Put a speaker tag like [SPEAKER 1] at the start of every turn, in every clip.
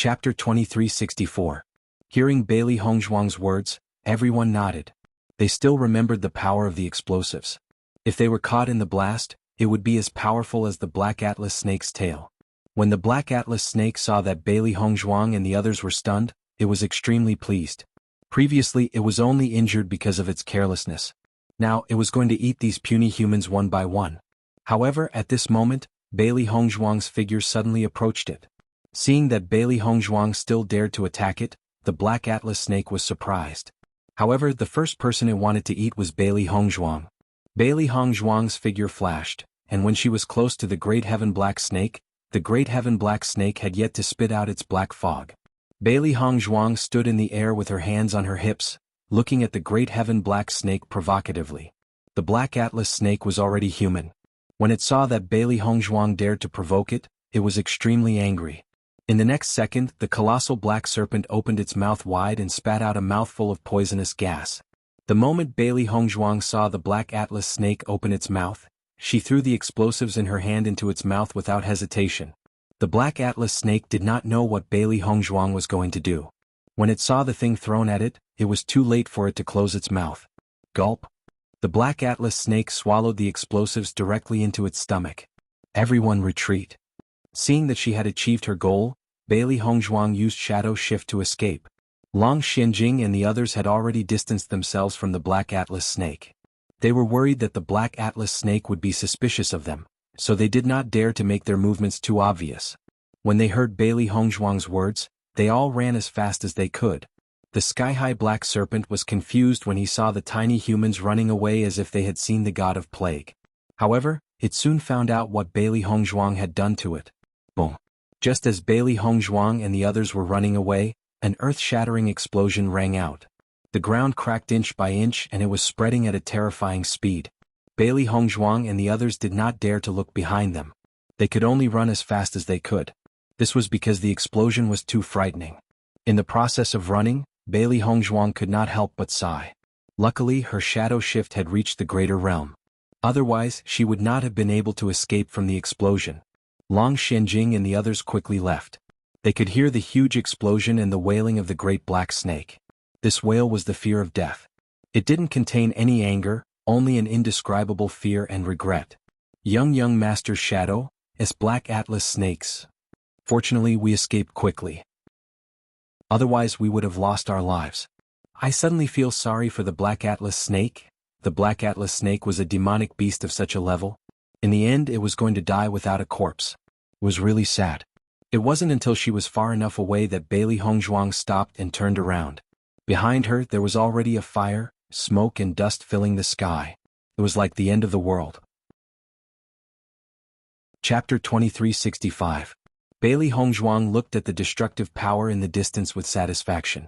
[SPEAKER 1] Chapter 2364. Hearing Bailey Hongzhuang's words, everyone nodded. They still remembered the power of the explosives. If they were caught in the blast, it would be as powerful as the Black Atlas snake's tail. When the Black Atlas snake saw that Bailey Hongzhuang and the others were stunned, it was extremely pleased. Previously it was only injured because of its carelessness. Now it was going to eat these puny humans one by one. However, at this moment, Bailey Hongzhuang's figure suddenly approached it. Seeing that Bailey Hongzhuang still dared to attack it, the Black Atlas snake was surprised. However, the first person it wanted to eat was Bailey Hongzhuang. Bailey Hongzhuang's figure flashed, and when she was close to the Great Heaven Black Snake, the Great Heaven Black Snake had yet to spit out its black fog. Bailey Hongzhuang stood in the air with her hands on her hips, looking at the Great Heaven Black Snake provocatively. The Black Atlas snake was already human. When it saw that Bailey Hongzhuang dared to provoke it, it was extremely angry. In the next second, the colossal black serpent opened its mouth wide and spat out a mouthful of poisonous gas. The moment Bailey Hongzhuang saw the Black Atlas snake open its mouth, she threw the explosives in her hand into its mouth without hesitation. The Black Atlas snake did not know what Bailey Hongzhuang was going to do. When it saw the thing thrown at it, it was too late for it to close its mouth. Gulp. The Black Atlas snake swallowed the explosives directly into its stomach. Everyone retreat. Seeing that she had achieved her goal, Bailey Hongzhuang used Shadow Shift to escape. Long Xianjing and the others had already distanced themselves from the Black Atlas snake. They were worried that the Black Atlas snake would be suspicious of them, so they did not dare to make their movements too obvious. When they heard Bailey Hongzhuang's words, they all ran as fast as they could. The sky-high black serpent was confused when he saw the tiny humans running away as if they had seen the god of plague. However, it soon found out what Bailey Hongzhuang had done to it. Boom. Just as Bailey Hongzhuang and the others were running away, an earth-shattering explosion rang out. The ground cracked inch by inch and it was spreading at a terrifying speed. Bailey Hongzhuang and the others did not dare to look behind them. They could only run as fast as they could. This was because the explosion was too frightening. In the process of running, Bailey Hongzhuang could not help but sigh. Luckily, her shadow shift had reached the greater realm. Otherwise, she would not have been able to escape from the explosion. Long Xianjing and the others quickly left. They could hear the huge explosion and the wailing of the great black snake. This wail was the fear of death. It didn't contain any anger, only an indescribable fear and regret. Young Master Shadow, as Black Atlas snakes. Fortunately, we escaped quickly. Otherwise we would have lost our lives. I suddenly feel sorry for the Black Atlas snake. The Black Atlas snake was a demonic beast of such a level. In the end it was going to die without a corpse. It was really sad. It wasn't until she was far enough away that Bailey Hongzhuang stopped and turned around. Behind her there was already a fire, smoke and dust filling the sky. It was like the end of the world. Chapter 2365. Bailey Hongzhuang looked at the destructive power in the distance with satisfaction.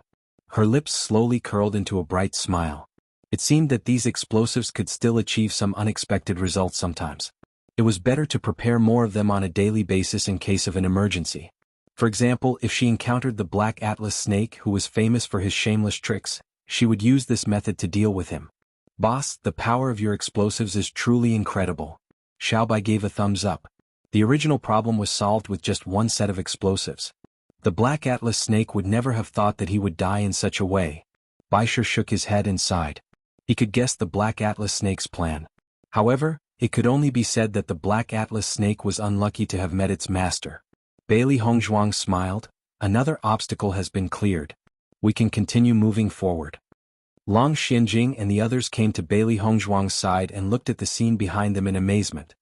[SPEAKER 1] Her lips slowly curled into a bright smile. It seemed that these explosives could still achieve some unexpected results sometimes. It was better to prepare more of them on a daily basis in case of an emergency. For example, if she encountered the Black Atlas snake who was famous for his shameless tricks, she would use this method to deal with him. Boss, the power of your explosives is truly incredible. Xiaobai gave a thumbs up. The original problem was solved with just one set of explosives. The Black Atlas snake would never have thought that he would die in such a way. Baisher shook his head and sighed. He could guess the Black Atlas snake's plan. However, it could only be said that the Black Atlas snake was unlucky to have met its master. Bailey Hongzhuang smiled. Another obstacle has been cleared. We can continue moving forward. Long Xianjing and the others came to Bailey Hongzhuang's side and looked at the scene behind them in amazement.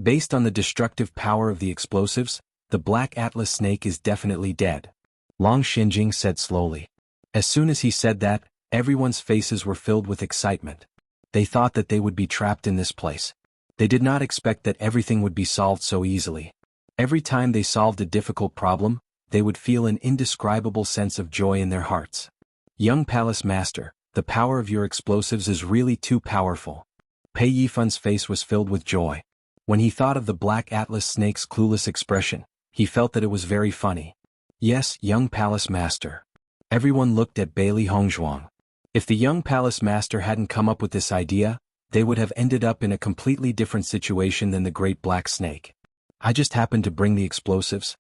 [SPEAKER 1] Based on the destructive power of the explosives, the Black Atlas snake is definitely dead. Long Xianjing said slowly. As soon as he said that, everyone's faces were filled with excitement. They thought that they would be trapped in this place. They did not expect that everything would be solved so easily. Every time they solved a difficult problem, they would feel an indescribable sense of joy in their hearts. Young Palace Master, the power of your explosives is really too powerful. Pei Yifun's face was filled with joy. When he thought of the Black Atlas snake's clueless expression, he felt that it was very funny. Yes, young Palace Master. Everyone looked at Bailey Hongzhuang. If the young Palace Master hadn't come up with this idea, they would have ended up in a completely different situation than the Great Black Snake. I just happened to bring the explosives.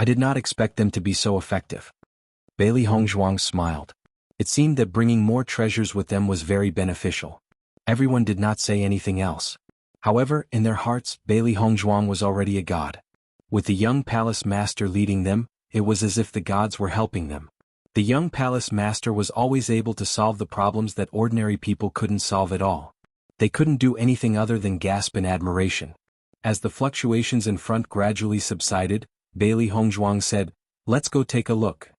[SPEAKER 1] I did not expect them to be so effective. Bailey Hongzhuang smiled. It seemed that bringing more treasures with them was very beneficial. Everyone did not say anything else. However, in their hearts, Bailey Hongzhuang was already a god. With the young palace master leading them, it was as if the gods were helping them. The young palace master was always able to solve the problems that ordinary people couldn't solve at all. They couldn't do anything other than gasp in admiration. As the fluctuations in front gradually subsided, Bailey Hongzhuang said, "Let's go take a look."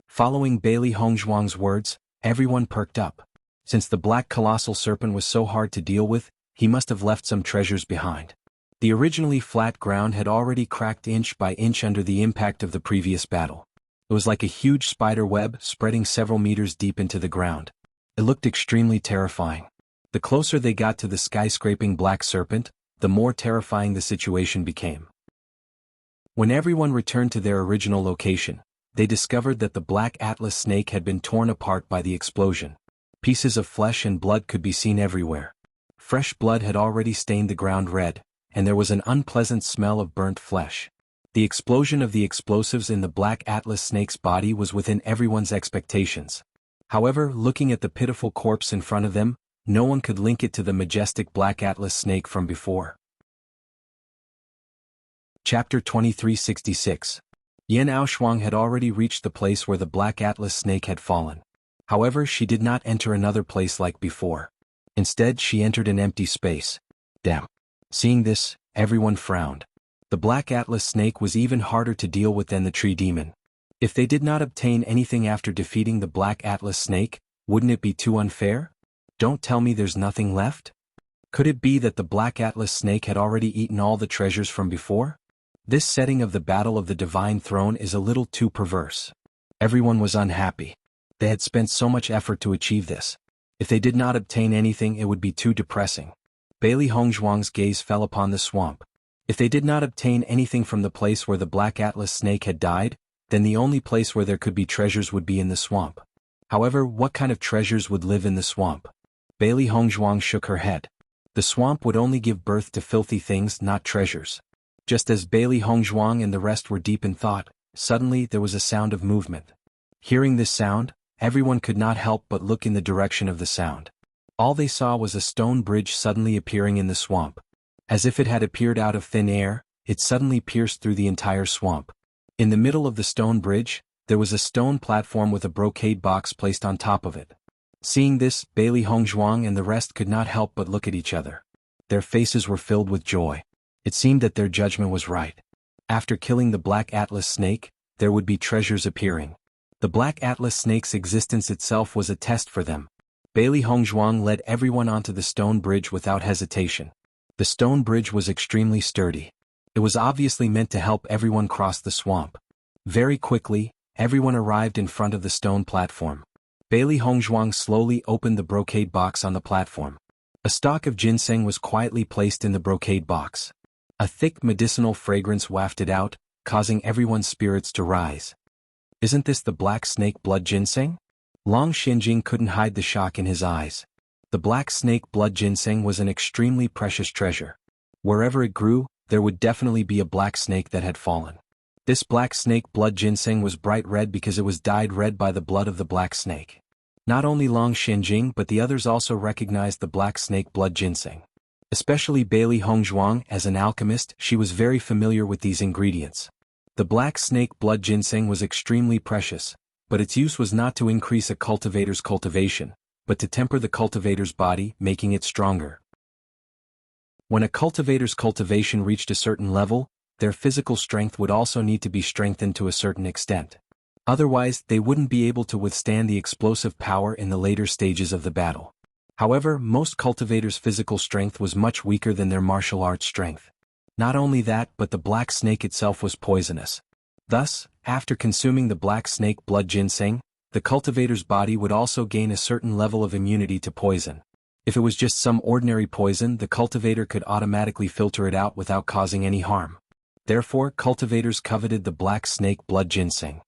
[SPEAKER 1] Following Bailey Hongzhuang's words, everyone perked up. Since the black colossal serpent was so hard to deal with, he must have left some treasures behind. The originally flat ground had already cracked inch by inch under the impact of the previous battle. It was like a huge spider web spreading several meters deep into the ground. It looked extremely terrifying. The closer they got to the skyscraping black serpent, the more terrifying the situation became. When everyone returned to their original location, they discovered that the black atlas snake had been torn apart by the explosion. Pieces of flesh and blood could be seen everywhere. Fresh blood had already stained the ground red, and there was an unpleasant smell of burnt flesh. The explosion of the explosives in the black atlas snake's body was within everyone's expectations. However, looking at the pitiful corpse in front of them, no one could link it to the majestic black atlas snake from before. Chapter 2366. Yan Aoshuang had already reached the place where the black atlas snake had fallen. However, she did not enter another place like before. Instead, she entered an empty space. Damn. Seeing this, everyone frowned. The black atlas snake was even harder to deal with than the tree demon. If they did not obtain anything after defeating the black atlas snake, wouldn't it be too unfair? Don't tell me there's nothing left? Could it be that the black atlas snake had already eaten all the treasures from before? This setting of the Battle of the Divine Throne is a little too perverse. Everyone was unhappy. They had spent so much effort to achieve this. If they did not obtain anything, it would be too depressing. Bailey Hongzhuang's gaze fell upon the swamp. If they did not obtain anything from the place where the black atlas snake had died, then the only place where there could be treasures would be in the swamp. However, what kind of treasures would live in the swamp? Bailey Hongzhuang shook her head. The swamp would only give birth to filthy things, not treasures. Just as Bailey Hongzhuang and the rest were deep in thought, suddenly there was a sound of movement. Hearing this sound, everyone could not help but look in the direction of the sound. All they saw was a stone bridge suddenly appearing in the swamp. As if it had appeared out of thin air, it suddenly pierced through the entire swamp. In the middle of the stone bridge, there was a stone platform with a brocade box placed on top of it. Seeing this, Bailey Hongzhuang and the rest could not help but look at each other. Their faces were filled with joy. It seemed that their judgment was right. After killing the black atlas snake, there would be treasures appearing. The black atlas snake's existence itself was a test for them. Bailey Hongzhuang led everyone onto the stone bridge without hesitation. The stone bridge was extremely sturdy. It was obviously meant to help everyone cross the swamp. Very quickly, everyone arrived in front of the stone platform. Bailey Hongzhuang slowly opened the brocade box on the platform. A stalk of ginseng was quietly placed in the brocade box. A thick medicinal fragrance wafted out, causing everyone's spirits to rise. Isn't this the black snake blood ginseng? Long Xinjing couldn't hide the shock in his eyes. The black snake blood ginseng was an extremely precious treasure. Wherever it grew, there would definitely be a black snake that had fallen. This black snake blood ginseng was bright red because it was dyed red by the blood of the black snake. Not only Long Xinjing but the others also recognized the black snake blood ginseng. Especially Bailey Hongzhuang, as an alchemist, she was very familiar with these ingredients. The black snake blood ginseng was extremely precious, but its use was not to increase a cultivator's cultivation, but to temper the cultivator's body, making it stronger. When a cultivator's cultivation reached a certain level, their physical strength would also need to be strengthened to a certain extent. Otherwise, they wouldn't be able to withstand the explosive power in the later stages of the battle. However, most cultivators' physical strength was much weaker than their martial arts strength. Not only that, but the black snake itself was poisonous. Thus, after consuming the black snake blood ginseng, the cultivator's body would also gain a certain level of immunity to poison. If it was just some ordinary poison, the cultivator could automatically filter it out without causing any harm. Therefore, cultivators coveted the black snake blood ginseng.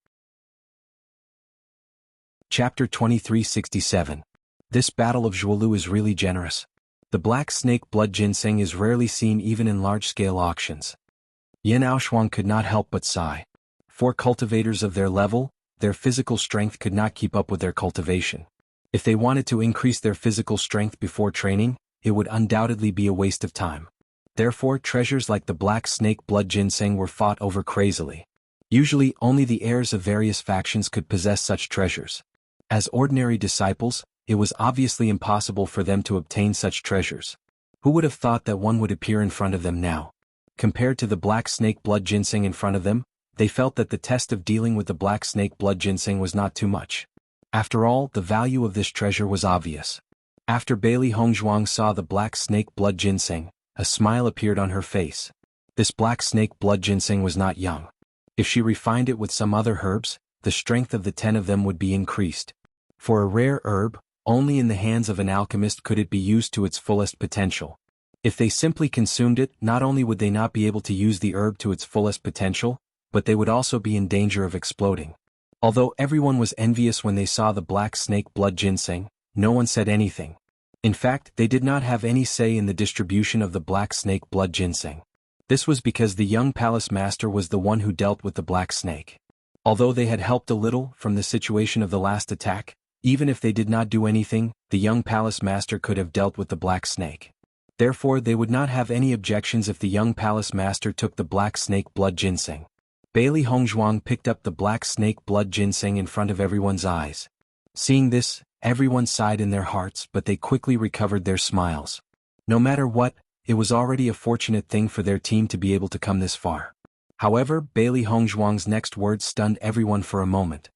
[SPEAKER 1] Chapter 2367. This battle of Zhuolu is really generous. The black snake blood ginseng is rarely seen even in large-scale auctions. Yan Aoshuang could not help but sigh. For cultivators of their level, their physical strength could not keep up with their cultivation. If they wanted to increase their physical strength before training, it would undoubtedly be a waste of time. Therefore, treasures like the black snake blood ginseng were fought over crazily. Usually, only the heirs of various factions could possess such treasures. As ordinary disciples, it was obviously impossible for them to obtain such treasures. Who would have thought that one would appear in front of them now? Compared to the black snake blood ginseng in front of them, they felt that the test of dealing with the black snake blood ginseng was not too much. After all, the value of this treasure was obvious. After Bailey Hongzhuang saw the black snake blood ginseng, a smile appeared on her face. This black snake blood ginseng was not young. If she refined it with some other herbs, the strength of the 10 of them would be increased. For a rare herb, only in the hands of an alchemist could it be used to its fullest potential. If they simply consumed it, not only would they not be able to use the herb to its fullest potential, but they would also be in danger of exploding. Although everyone was envious when they saw the black snake blood ginseng, no one said anything. In fact, they did not have any say in the distribution of the black snake blood ginseng. This was because the young palace master was the one who dealt with the black snake. Although they had helped a little from the situation of the last attack, even if they did not do anything, the young palace master could have dealt with the black snake. Therefore, they would not have any objections if the young palace master took the black snake blood ginseng. Bailey Hongzhuang picked up the black snake blood ginseng in front of everyone's eyes. Seeing this, everyone sighed in their hearts, but they quickly recovered their smiles. No matter what, it was already a fortunate thing for their team to be able to come this far. However, Bailey Hongzhuang's next words stunned everyone for a moment.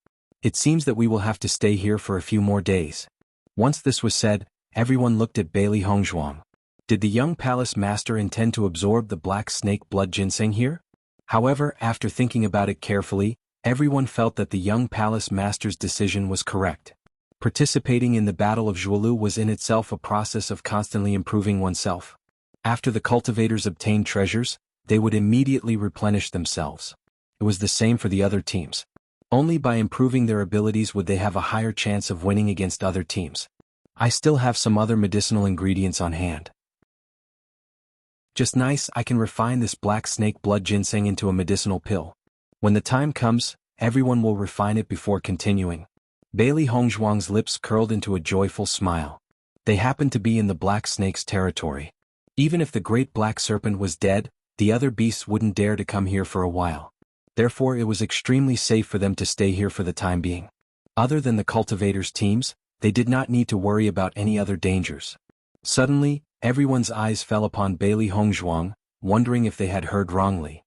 [SPEAKER 1] It seems that we will have to stay here for a few more days. Once this was said, everyone looked at Bailey Hongzhuang. Did the young palace master intend to absorb the black snake blood ginseng here? However, after thinking about it carefully, everyone felt that the young palace master's decision was correct. Participating in the Battle of Zhuolu was in itself a process of constantly improving oneself. After the cultivators obtained treasures, they would immediately replenish themselves. It was the same for the other teams. Only by improving their abilities would they have a higher chance of winning against other teams. I still have some other medicinal ingredients on hand. Just nice, I can refine this black snake blood ginseng into a medicinal pill. When the time comes, everyone will refine it before continuing. Bailey Hongzhuang's lips curled into a joyful smile. They happened to be in the black snake's territory. Even if the great black serpent was dead, the other beasts wouldn't dare to come here for a while. Therefore, it was extremely safe for them to stay here for the time being. Other than the cultivators' teams, they did not need to worry about any other dangers. Suddenly, everyone's eyes fell upon Bailey Hongzhuang, wondering if they had heard wrongly.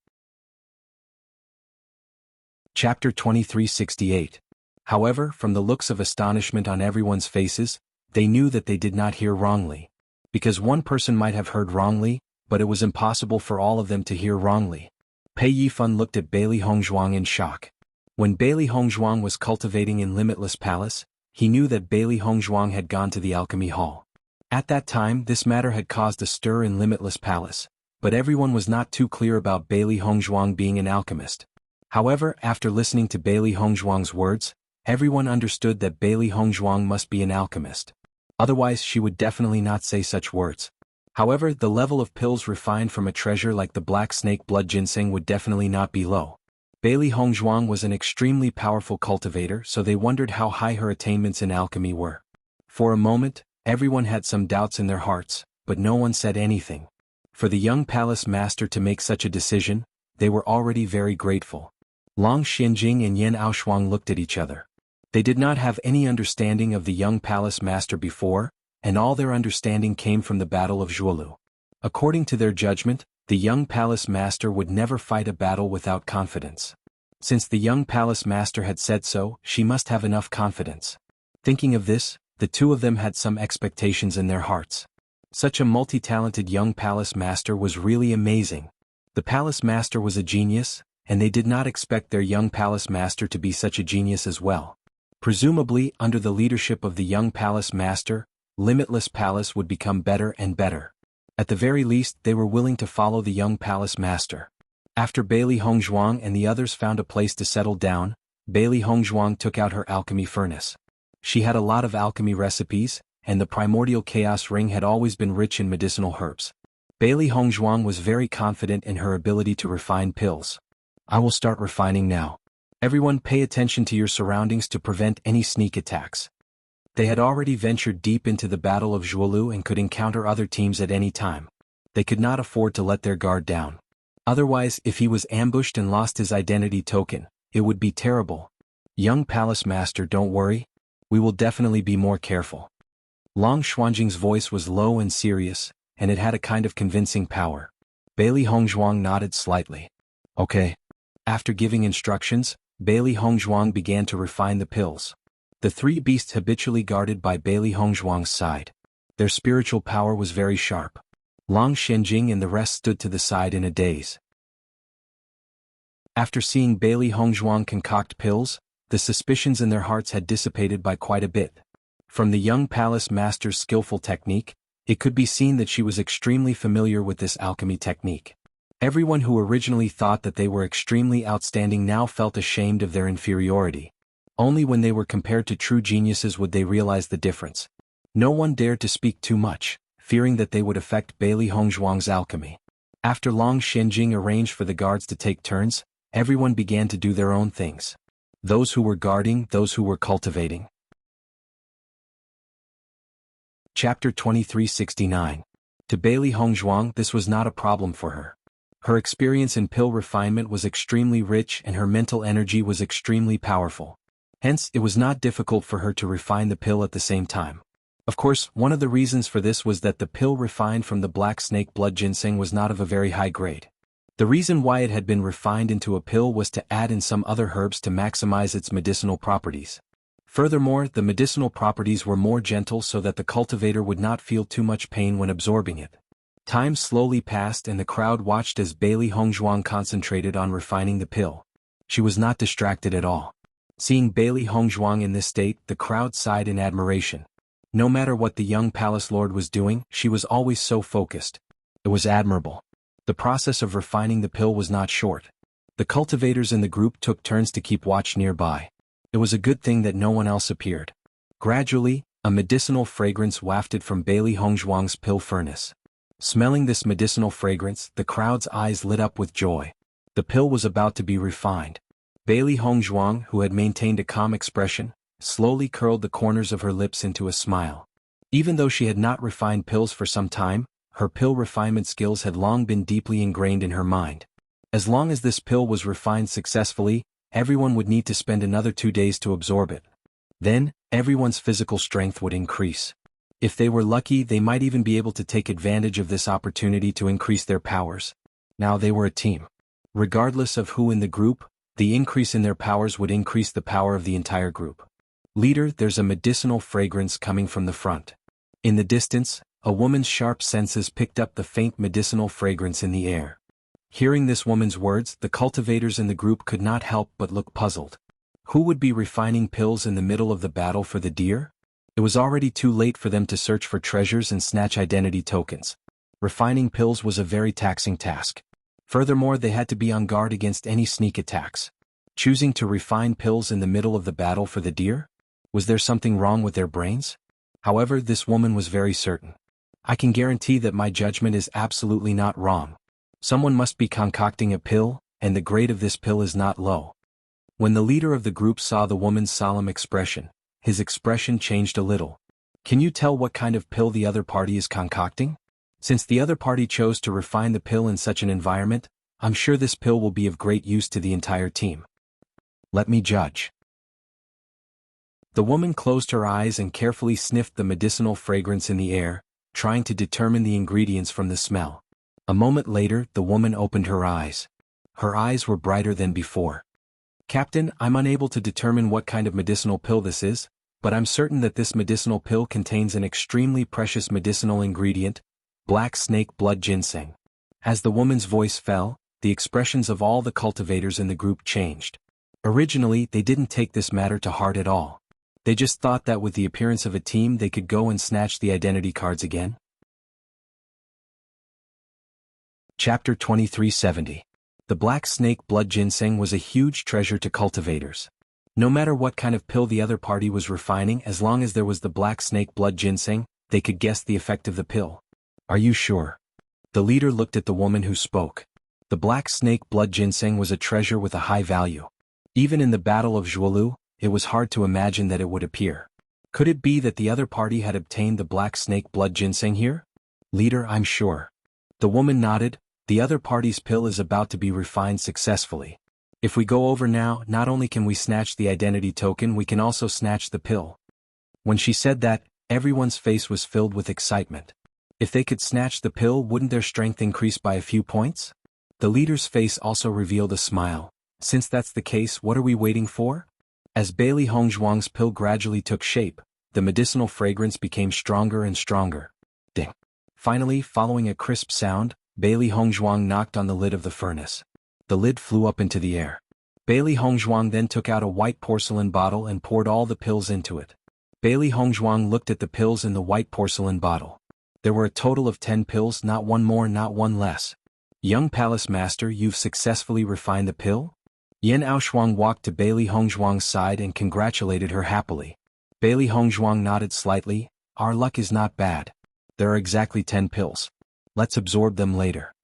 [SPEAKER 1] Chapter 2368. However, from the looks of astonishment on everyone's faces, they knew that they did not hear wrongly. Because one person might have heard wrongly, but it was impossible for all of them to hear wrongly. Pei Yifan looked at Bailey Hongzhuang in shock. When Bailey Hongzhuang was cultivating in Limitless Palace, he knew that Bailey Hongzhuang had gone to the alchemy hall. At that time, this matter had caused a stir in Limitless Palace, but everyone was not too clear about Bailey Hongzhuang being an alchemist. However, after listening to Bailey Hongzhuang's words, everyone understood that Bailey Hongzhuang must be an alchemist. Otherwise, she would definitely not say such words. However, the level of pills refined from a treasure like the black snake blood ginseng would definitely not be low. Bailey Hongzhuang was an extremely powerful cultivator, so they wondered how high her attainments in alchemy were. For a moment, everyone had some doubts in their hearts, but no one said anything. For the young palace master to make such a decision, they were already very grateful. Long Xianjing and Yan Aoshuang looked at each other. They did not have any understanding of the young palace master before, and all their understanding came from the Battle of Zhuolu. According to their judgment, the young palace master would never fight a battle without confidence. Since the young palace master had said so, she must have enough confidence. Thinking of this, the two of them had some expectations in their hearts. Such a multi-talented young palace master was really amazing. The palace master was a genius, and they did not expect their young palace master to be such a genius as well. Presumably, under the leadership of the young palace master, Limitless Palace would become better and better. At the very least, they were willing to follow the young palace master. After Bailey Hongzhuang and the others found a place to settle down, Bailey Hongzhuang took out her alchemy furnace. She had a lot of alchemy recipes, and the primordial chaos ring had always been rich in medicinal herbs. Bailey Hongzhuang was very confident in her ability to refine pills. I will start refining now. Everyone pay attention to your surroundings to prevent any sneak attacks. They had already ventured deep into the Battle of Zhuolu and could encounter other teams at any time. They could not afford to let their guard down. Otherwise, if he was ambushed and lost his identity token, it would be terrible. Young Palace Master, don't worry. We will definitely be more careful. Long Xuanjing's voice was low and serious, and it had a kind of convincing power. Bailey Hongzhuang nodded slightly. Okay. After giving instructions, Bailey Hongzhuang began to refine the pills. The three beasts habitually guarded by Bailey Hongzhuang's side. Their spiritual power was very sharp. Long Shenjing and the rest stood to the side in a daze. After seeing Bailey Hongzhuang concoct pills, the suspicions in their hearts had dissipated by quite a bit. From the young palace master's skillful technique, it could be seen that she was extremely familiar with this alchemy technique. Everyone who originally thought that they were extremely outstanding now felt ashamed of their inferiority. Only when they were compared to true geniuses would they realize the difference. No one dared to speak too much, fearing that they would affect Bailey Hongzhuang's alchemy. After Long Shenjing arranged for the guards to take turns, everyone began to do their own things. Those who were guarding, those who were cultivating. Chapter 2369. To Bailey Hongzhuang, this was not a problem for her. Her experience in pill refinement was extremely rich and her mental energy was extremely powerful. Hence, it was not difficult for her to refine the pill at the same time. Of course, one of the reasons for this was that the pill refined from the black snake blood ginseng was not of a very high grade. The reason why it had been refined into a pill was to add in some other herbs to maximize its medicinal properties. Furthermore, the medicinal properties were more gentle so that the cultivator would not feel too much pain when absorbing it. Time slowly passed and the crowd watched as Bailey Hongzhuang concentrated on refining the pill. She was not distracted at all. Seeing Bailey Hongzhuang in this state, the crowd sighed in admiration. No matter what the young palace lord was doing, she was always so focused. It was admirable. The process of refining the pill was not short. The cultivators in the group took turns to keep watch nearby. It was a good thing that no one else appeared. Gradually, a medicinal fragrance wafted from Bailey Hongzhuang's pill furnace. Smelling this medicinal fragrance, the crowd's eyes lit up with joy. The pill was about to be refined. Bailey Hongzhuang, who had maintained a calm expression, slowly curled the corners of her lips into a smile. Even though she had not refined pills for some time, her pill refinement skills had long been deeply ingrained in her mind. As long as this pill was refined successfully, everyone would need to spend another 2 days to absorb it. Then, everyone's physical strength would increase. If they were lucky, they might even be able to take advantage of this opportunity to increase their powers. Now they were a team. Regardless of who in the group, the increase in their powers would increase the power of the entire group. Leader, there's a medicinal fragrance coming from the front. In the distance, a woman's sharp senses picked up the faint medicinal fragrance in the air. Hearing this woman's words, the cultivators in the group could not help but look puzzled. Who would be refining pills in the middle of the battle for the deer? It was already too late for them to search for treasures and snatch identity tokens. Refining pills was a very taxing task. Furthermore, they had to be on guard against any sneak attacks. Choosing to refine pills in the middle of the battle for the deer? Was there something wrong with their brains? However, this woman was very certain. I can guarantee that my judgment is absolutely not wrong. Someone must be concocting a pill, and the grade of this pill is not low. When the leader of the group saw the woman's solemn expression, his expression changed a little. Can you tell what kind of pill the other party is concocting? Since the other party chose to refine the pill in such an environment, I'm sure this pill will be of great use to the entire team. Let me judge. The woman closed her eyes and carefully sniffed the medicinal fragrance in the air, trying to determine the ingredients from the smell. A moment later, the woman opened her eyes. Her eyes were brighter than before. Captain, I'm unable to determine what kind of medicinal pill this is, but I'm certain that this medicinal pill contains an extremely precious medicinal ingredient, black snake blood ginseng. As the woman's voice fell, the expressions of all the cultivators in the group changed. Originally, they didn't take this matter to heart at all. They just thought that with the appearance of a team they could go and snatch the identity cards again. Chapter 2370. The black snake blood ginseng was a huge treasure to cultivators. No matter what kind of pill the other party was refining, as long as there was the black snake blood ginseng, they could guess the effect of the pill. Are you sure? The leader looked at the woman who spoke. The black snake blood ginseng was a treasure with a high value. Even in the Battle of Zhuolu, it was hard to imagine that it would appear. Could it be that the other party had obtained the black snake blood ginseng here? Leader, I'm sure. The woman nodded. The other party's pill is about to be refined successfully. If we go over now, not only can we snatch the identity token, we can also snatch the pill. When she said that, everyone's face was filled with excitement. If they could snatch the pill, wouldn't their strength increase by a few points? The leader's face also revealed a smile. Since that's the case, what are we waiting for? As Bailey Hongzhuang's pill gradually took shape, the medicinal fragrance became stronger and stronger. Ding. Finally, following a crisp sound, Bailey Hongzhuang knocked on the lid of the furnace. The lid flew up into the air. Bailey Hongzhuang then took out a white porcelain bottle and poured all the pills into it. Bailey Hongzhuang looked at the pills in the white porcelain bottle. There were a total of 10 pills, not one more, not one less. Young Palace Master, you've successfully refined the pill? Yan Aoshuang walked to Bailey Hongzhuang's side and congratulated her happily. Bailey Hongzhuang nodded slightly. Our luck is not bad. There are exactly 10 pills. Let's absorb them later.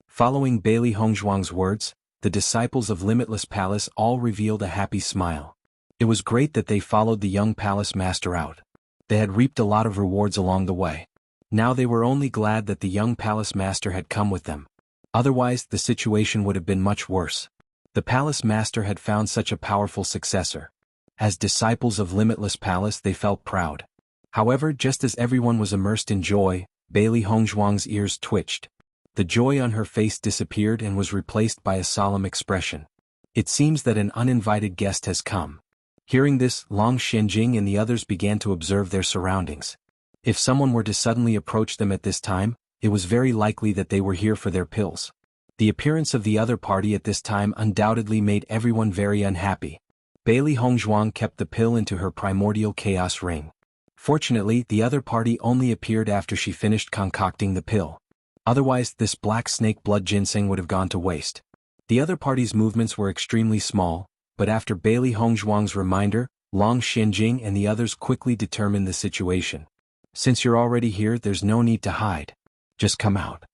[SPEAKER 1] Following Bailey Hongzhuang's words, the disciples of Limitless Palace all revealed a happy smile. It was great that they followed the young Palace Master out. They had reaped a lot of rewards along the way. Now they were only glad that the young Palace Master had come with them. Otherwise, the situation would have been much worse. The Palace Master had found such a powerful successor. As disciples of Limitless Palace, they felt proud. However, just as everyone was immersed in joy, Bailey Hongzhuang's ears twitched. The joy on her face disappeared and was replaced by a solemn expression. It seems that an uninvited guest has come. Hearing this, Long Xianjing and the others began to observe their surroundings. If someone were to suddenly approach them at this time, it was very likely that they were here for their pills. The appearance of the other party at this time undoubtedly made everyone very unhappy. Bailey Hongzhuang kept the pill into her primordial chaos ring. Fortunately, the other party only appeared after she finished concocting the pill. Otherwise, this black snake blood ginseng would have gone to waste. The other party's movements were extremely small, but after Bailey Hongzhuang's reminder, Long Xianjing and the others quickly determined the situation. Since you're already here, there's no need to hide. Just come out.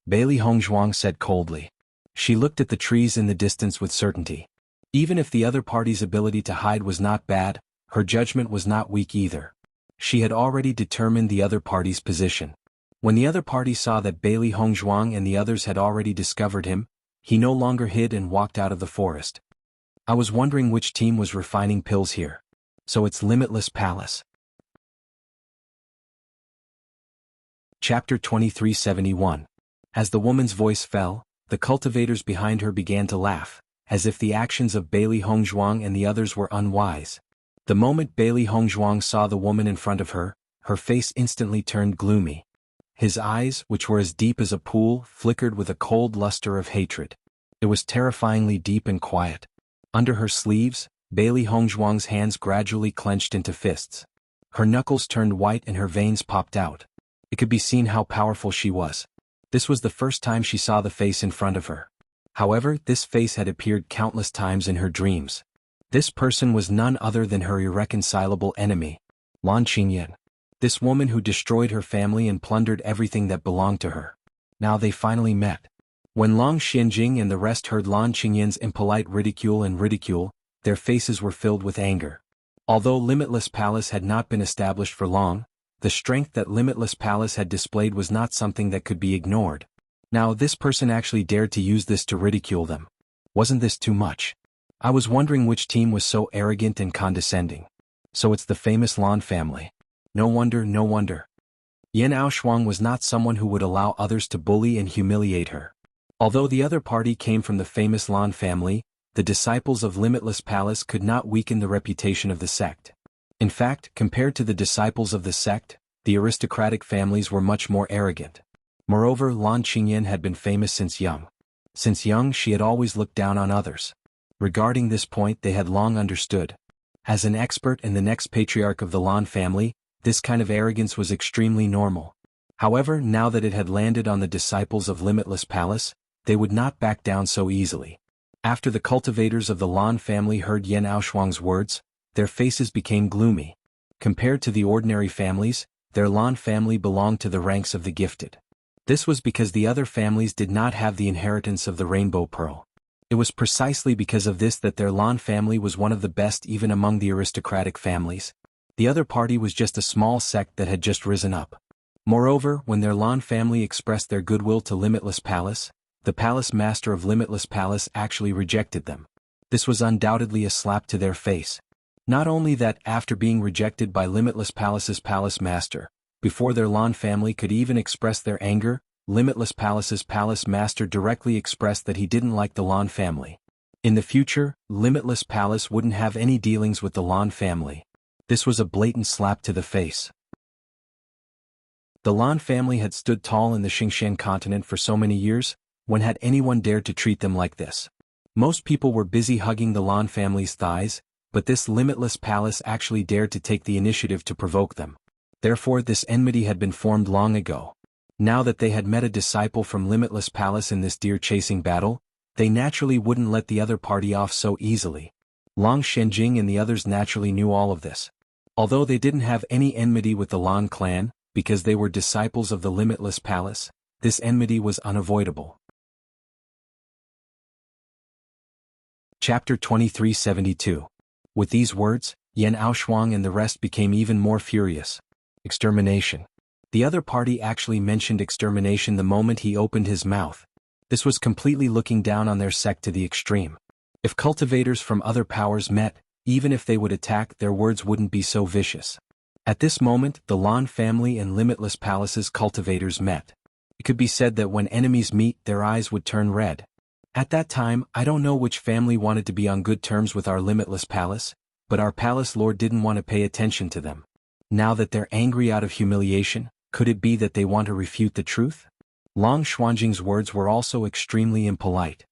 [SPEAKER 1] Bailey Hongzhuang said coldly. She looked at the trees in the distance with certainty. Even if the other party's ability to hide was not bad, her judgment was not weak either. She had already determined the other party's position. When the other party saw that Bailey Hongzhuang and the others had already discovered him, he no longer hid and walked out of the forest. I was wondering which team was refining pills here. So it's Limitless Palace. Chapter 2371. As the woman's voice fell, the cultivators behind her began to laugh, as if the actions of Bailey Hongzhuang and the others were unwise. The moment Bailey Hongzhuang saw the woman in front of her, her face instantly turned gloomy. His eyes, which were as deep as a pool, flickered with a cold luster of hatred. It was terrifyingly deep and quiet. Under her sleeves, Bailey Hongzhuang's hands gradually clenched into fists. Her knuckles turned white and her veins popped out. It could be seen how powerful she was. This was the first time she saw the face in front of her. However, this face had appeared countless times in her dreams. This person was none other than her irreconcilable enemy, Lan Qingyan. This woman who destroyed her family and plundered everything that belonged to her. Now they finally met. When Long Xianjing and the rest heard Lan Qingyan's impolite ridicule, their faces were filled with anger. Although Limitless Palace had not been established for long, the strength that Limitless Palace had displayed was not something that could be ignored. Now this person actually dared to use this to ridicule them. Wasn't this too much? I was wondering which team was so arrogant and condescending. So it's the famous Lan family. No wonder, no wonder. Yan Aoshuang was not someone who would allow others to bully and humiliate her. Although the other party came from the famous Lan family, the disciples of Limitless Palace could not weaken the reputation of the sect. In fact, compared to the disciples of the sect, the aristocratic families were much more arrogant. Moreover, Lan Qingyan had been famous since young. Since young, she had always looked down on others. Regarding this point, they had long understood. As an expert and the next patriarch of the Lan family, this kind of arrogance was extremely normal. However, now that it had landed on the disciples of Limitless Palace, they would not back down so easily. After the cultivators of the Lan family heard Yan Aoshuang's words, their faces became gloomy. Compared to the ordinary families, their Lan family belonged to the ranks of the gifted. This was because the other families did not have the inheritance of the rainbow pearl. It was precisely because of this that their Lan family was one of the best even among the aristocratic families. The other party was just a small sect that had just risen up. Moreover, when their Lan family expressed their goodwill to Limitless Palace, the palace master of Limitless Palace actually rejected them. This was undoubtedly a slap to their face. Not only that, after being rejected by Limitless Palace's palace master, before their Lan family could even express their anger, Limitless Palace's palace master directly expressed that he didn't like the Lan family. In the future, Limitless Palace wouldn't have any dealings with the Lan family. This was a blatant slap to the face. The Lan family had stood tall in the Xingqian continent for so many years. When had anyone dared to treat them like this? Most people were busy hugging the Lan family's thighs, but this Limitless Palace actually dared to take the initiative to provoke them. Therefore this enmity had been formed long ago. Now that they had met a disciple from Limitless Palace in this deer-chasing battle, they naturally wouldn't let the other party off so easily. Long Shenjing and the others naturally knew all of this. Although they didn't have any enmity with the Lan clan, because they were disciples of the Limitless Palace, this enmity was unavoidable. Chapter 2372. With these words, Yan Aoshuang and the rest became even more furious. Extermination. The other party actually mentioned extermination the moment he opened his mouth. This was completely looking down on their sect to the extreme. If cultivators from other powers met, even if they would attack, their words wouldn't be so vicious. At this moment, the Lan family and Limitless Palace's cultivators met. It could be said that when enemies meet, their eyes would turn red. At that time, I don't know which family wanted to be on good terms with our Limitless Palace, but our palace lord didn't want to pay attention to them. Now that they're angry out of humiliation, could it be that they want to refute the truth? Long Xuanjing's words were also extremely impolite.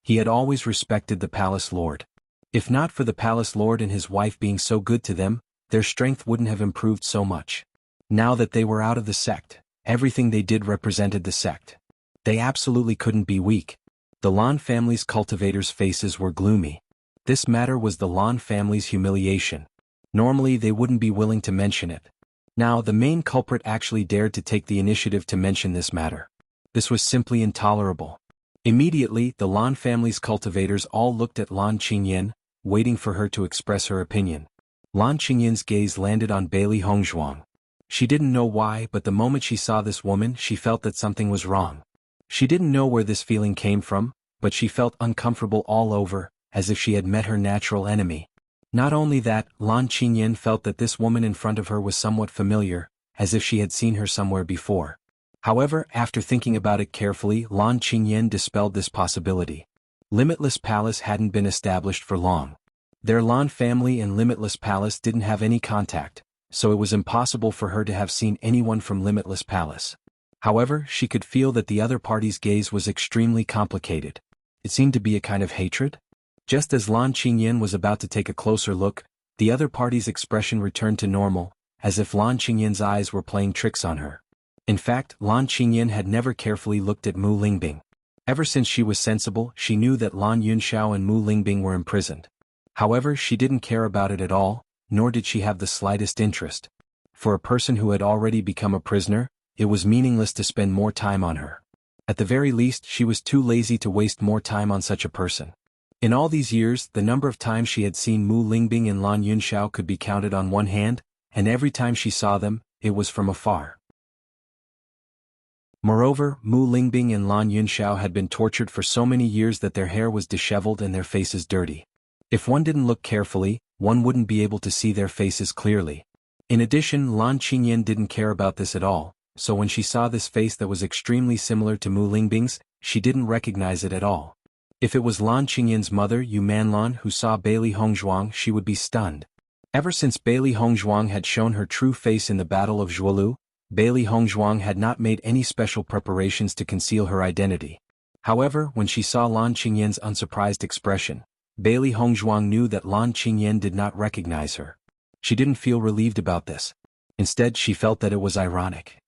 [SPEAKER 1] He had always respected the palace lord. If not for the palace lord and his wife being so good to them, their strength wouldn't have improved so much. Now that they were out of the sect, everything they did represented the sect. They absolutely couldn't be weak. The Lan family's cultivators' faces were gloomy. This matter was the Lan family's humiliation. Normally they wouldn't be willing to mention it. Now the main culprit actually dared to take the initiative to mention this matter. This was simply intolerable. Immediately, the Lan family's cultivators all looked at Lan Qingyan, waiting for her to express her opinion. Lan Qingyan's gaze landed on Bailey Hongzhuang. She didn't know why, but the moment she saw this woman, she felt that something was wrong. She didn't know where this feeling came from, but she felt uncomfortable all over, as if she had met her natural enemy. Not only that, Lan Qingyan felt that this woman in front of her was somewhat familiar, as if she had seen her somewhere before. However, after thinking about it carefully, Lan Qingyan dispelled this possibility. Limitless Palace hadn't been established for long. Their Lan family and Limitless Palace didn't have any contact, so it was impossible for her to have seen anyone from Limitless Palace. However, she could feel that the other party's gaze was extremely complicated. It seemed to be a kind of hatred. Just as Lan Qingyan was about to take a closer look, the other party's expression returned to normal, as if Lan Qingyan's eyes were playing tricks on her. In fact, Lan Qingyan had never carefully looked at Mu Lingbing. Ever since she was sensible, she knew that Lan Yunxiao and Mu Lingbing were imprisoned. However, she didn't care about it at all, nor did she have the slightest interest. For a person who had already become a prisoner, it was meaningless to spend more time on her. At the very least, she was too lazy to waste more time on such a person. In all these years, the number of times she had seen Mu Lingbing and Lan Yunxiao could be counted on one hand, and every time she saw them, it was from afar. Moreover, Mu Lingbing and Lan Yunxiao had been tortured for so many years that their hair was disheveled and their faces dirty. If one didn't look carefully, one wouldn't be able to see their faces clearly. In addition, Lan Qingyan didn't care about this at all, so when she saw this face that was extremely similar to Mu Lingbing's, she didn't recognize it at all. If it was Lan Qingyan's mother Yu Manlan who saw Bailey Hongzhuang, she would be stunned. Ever since Bailey Hongzhuang had shown her true face in the Battle of Zhuolu, Bailey Hongzhuang had not made any special preparations to conceal her identity. However, when she saw Lan Qingyan's unsurprised expression, Bailey Hongzhuang knew that Lan Qingyan did not recognize her. She didn't feel relieved about this. Instead, she felt that it was ironic.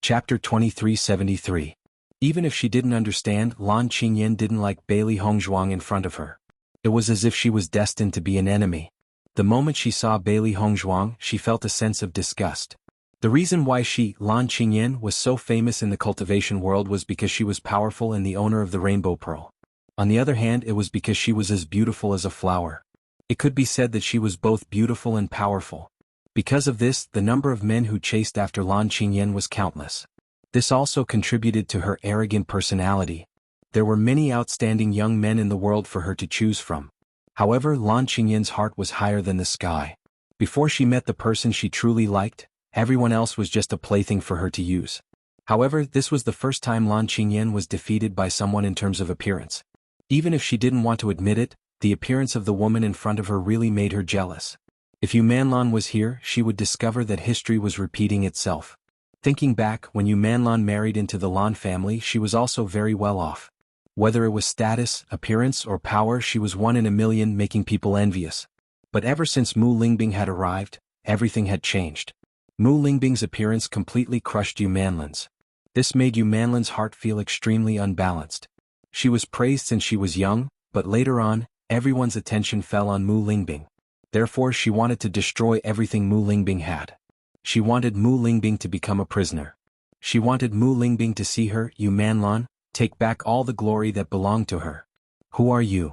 [SPEAKER 1] Chapter 2373. Even if she didn't understand, Lan Qingyan didn't like Bailey Hongzhuang in front of her. It was as if she was destined to be an enemy. The moment she saw Bailey Hongzhuang, she felt a sense of disgust. The reason why she, Lan Qingyan, was so famous in the cultivation world was because she was powerful and the owner of the rainbow pearl. On the other hand, it was because she was as beautiful as a flower. It could be said that she was both beautiful and powerful. Because of this, the number of men who chased after Lan Qingyan was countless. This also contributed to her arrogant personality. There were many outstanding young men in the world for her to choose from. However, Lan Qingyan's heart was higher than the sky. Before she met the person she truly liked, everyone else was just a plaything for her to use. However, this was the first time Lan Qingyan was defeated by someone in terms of appearance. Even if she didn't want to admit it, the appearance of the woman in front of her really made her jealous. If Yu Manlan was here, she would discover that history was repeating itself. Thinking back, when Yu Manlan married into the Lan family, she was also very well off. Whether it was status, appearance, or power, she was one in a million, making people envious. But ever since Mu Lingbing had arrived, everything had changed. Mu Lingbing's appearance completely crushed Yu Manlan's. This made Yu Manlan's heart feel extremely unbalanced. She was praised since she was young, but later on, everyone's attention fell on Mu Lingbing. Therefore, she wanted to destroy everything Mu Lingbing had. She wanted Mu Lingbing to become a prisoner. She wanted Mu Lingbing to see her, Yu Manlan, take back all the glory that belonged to her. Who are you?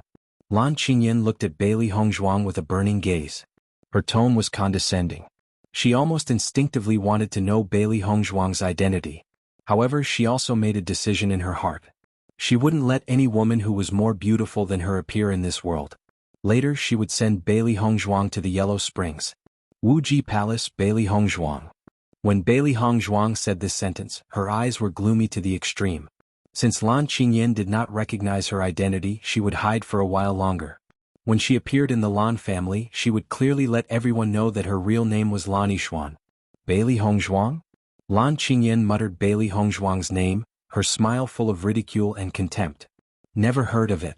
[SPEAKER 1] Lan Qingyan looked at Bailey Hongzhuang with a burning gaze. Her tone was condescending. She almost instinctively wanted to know Bailey Hongzhuang's identity. However, she also made a decision in her heart. She wouldn't let any woman who was more beautiful than her appear in this world. Later, she would send Bailey Hongzhuang to the Yellow Springs. Wuji Palace, Bailey Hongzhuang. When Bailey Hongzhuang said this sentence, her eyes were gloomy to the extreme. Since Lan Qingyan did not recognize her identity, she would hide for a while longer. When she appeared in the Lan family, she would clearly let everyone know that her real name was Lan Yishuan. Bailey Hongzhuang? Lan Qingyan muttered Bailey Hongzhuang's name, her smile full of ridicule and contempt. Never heard of it.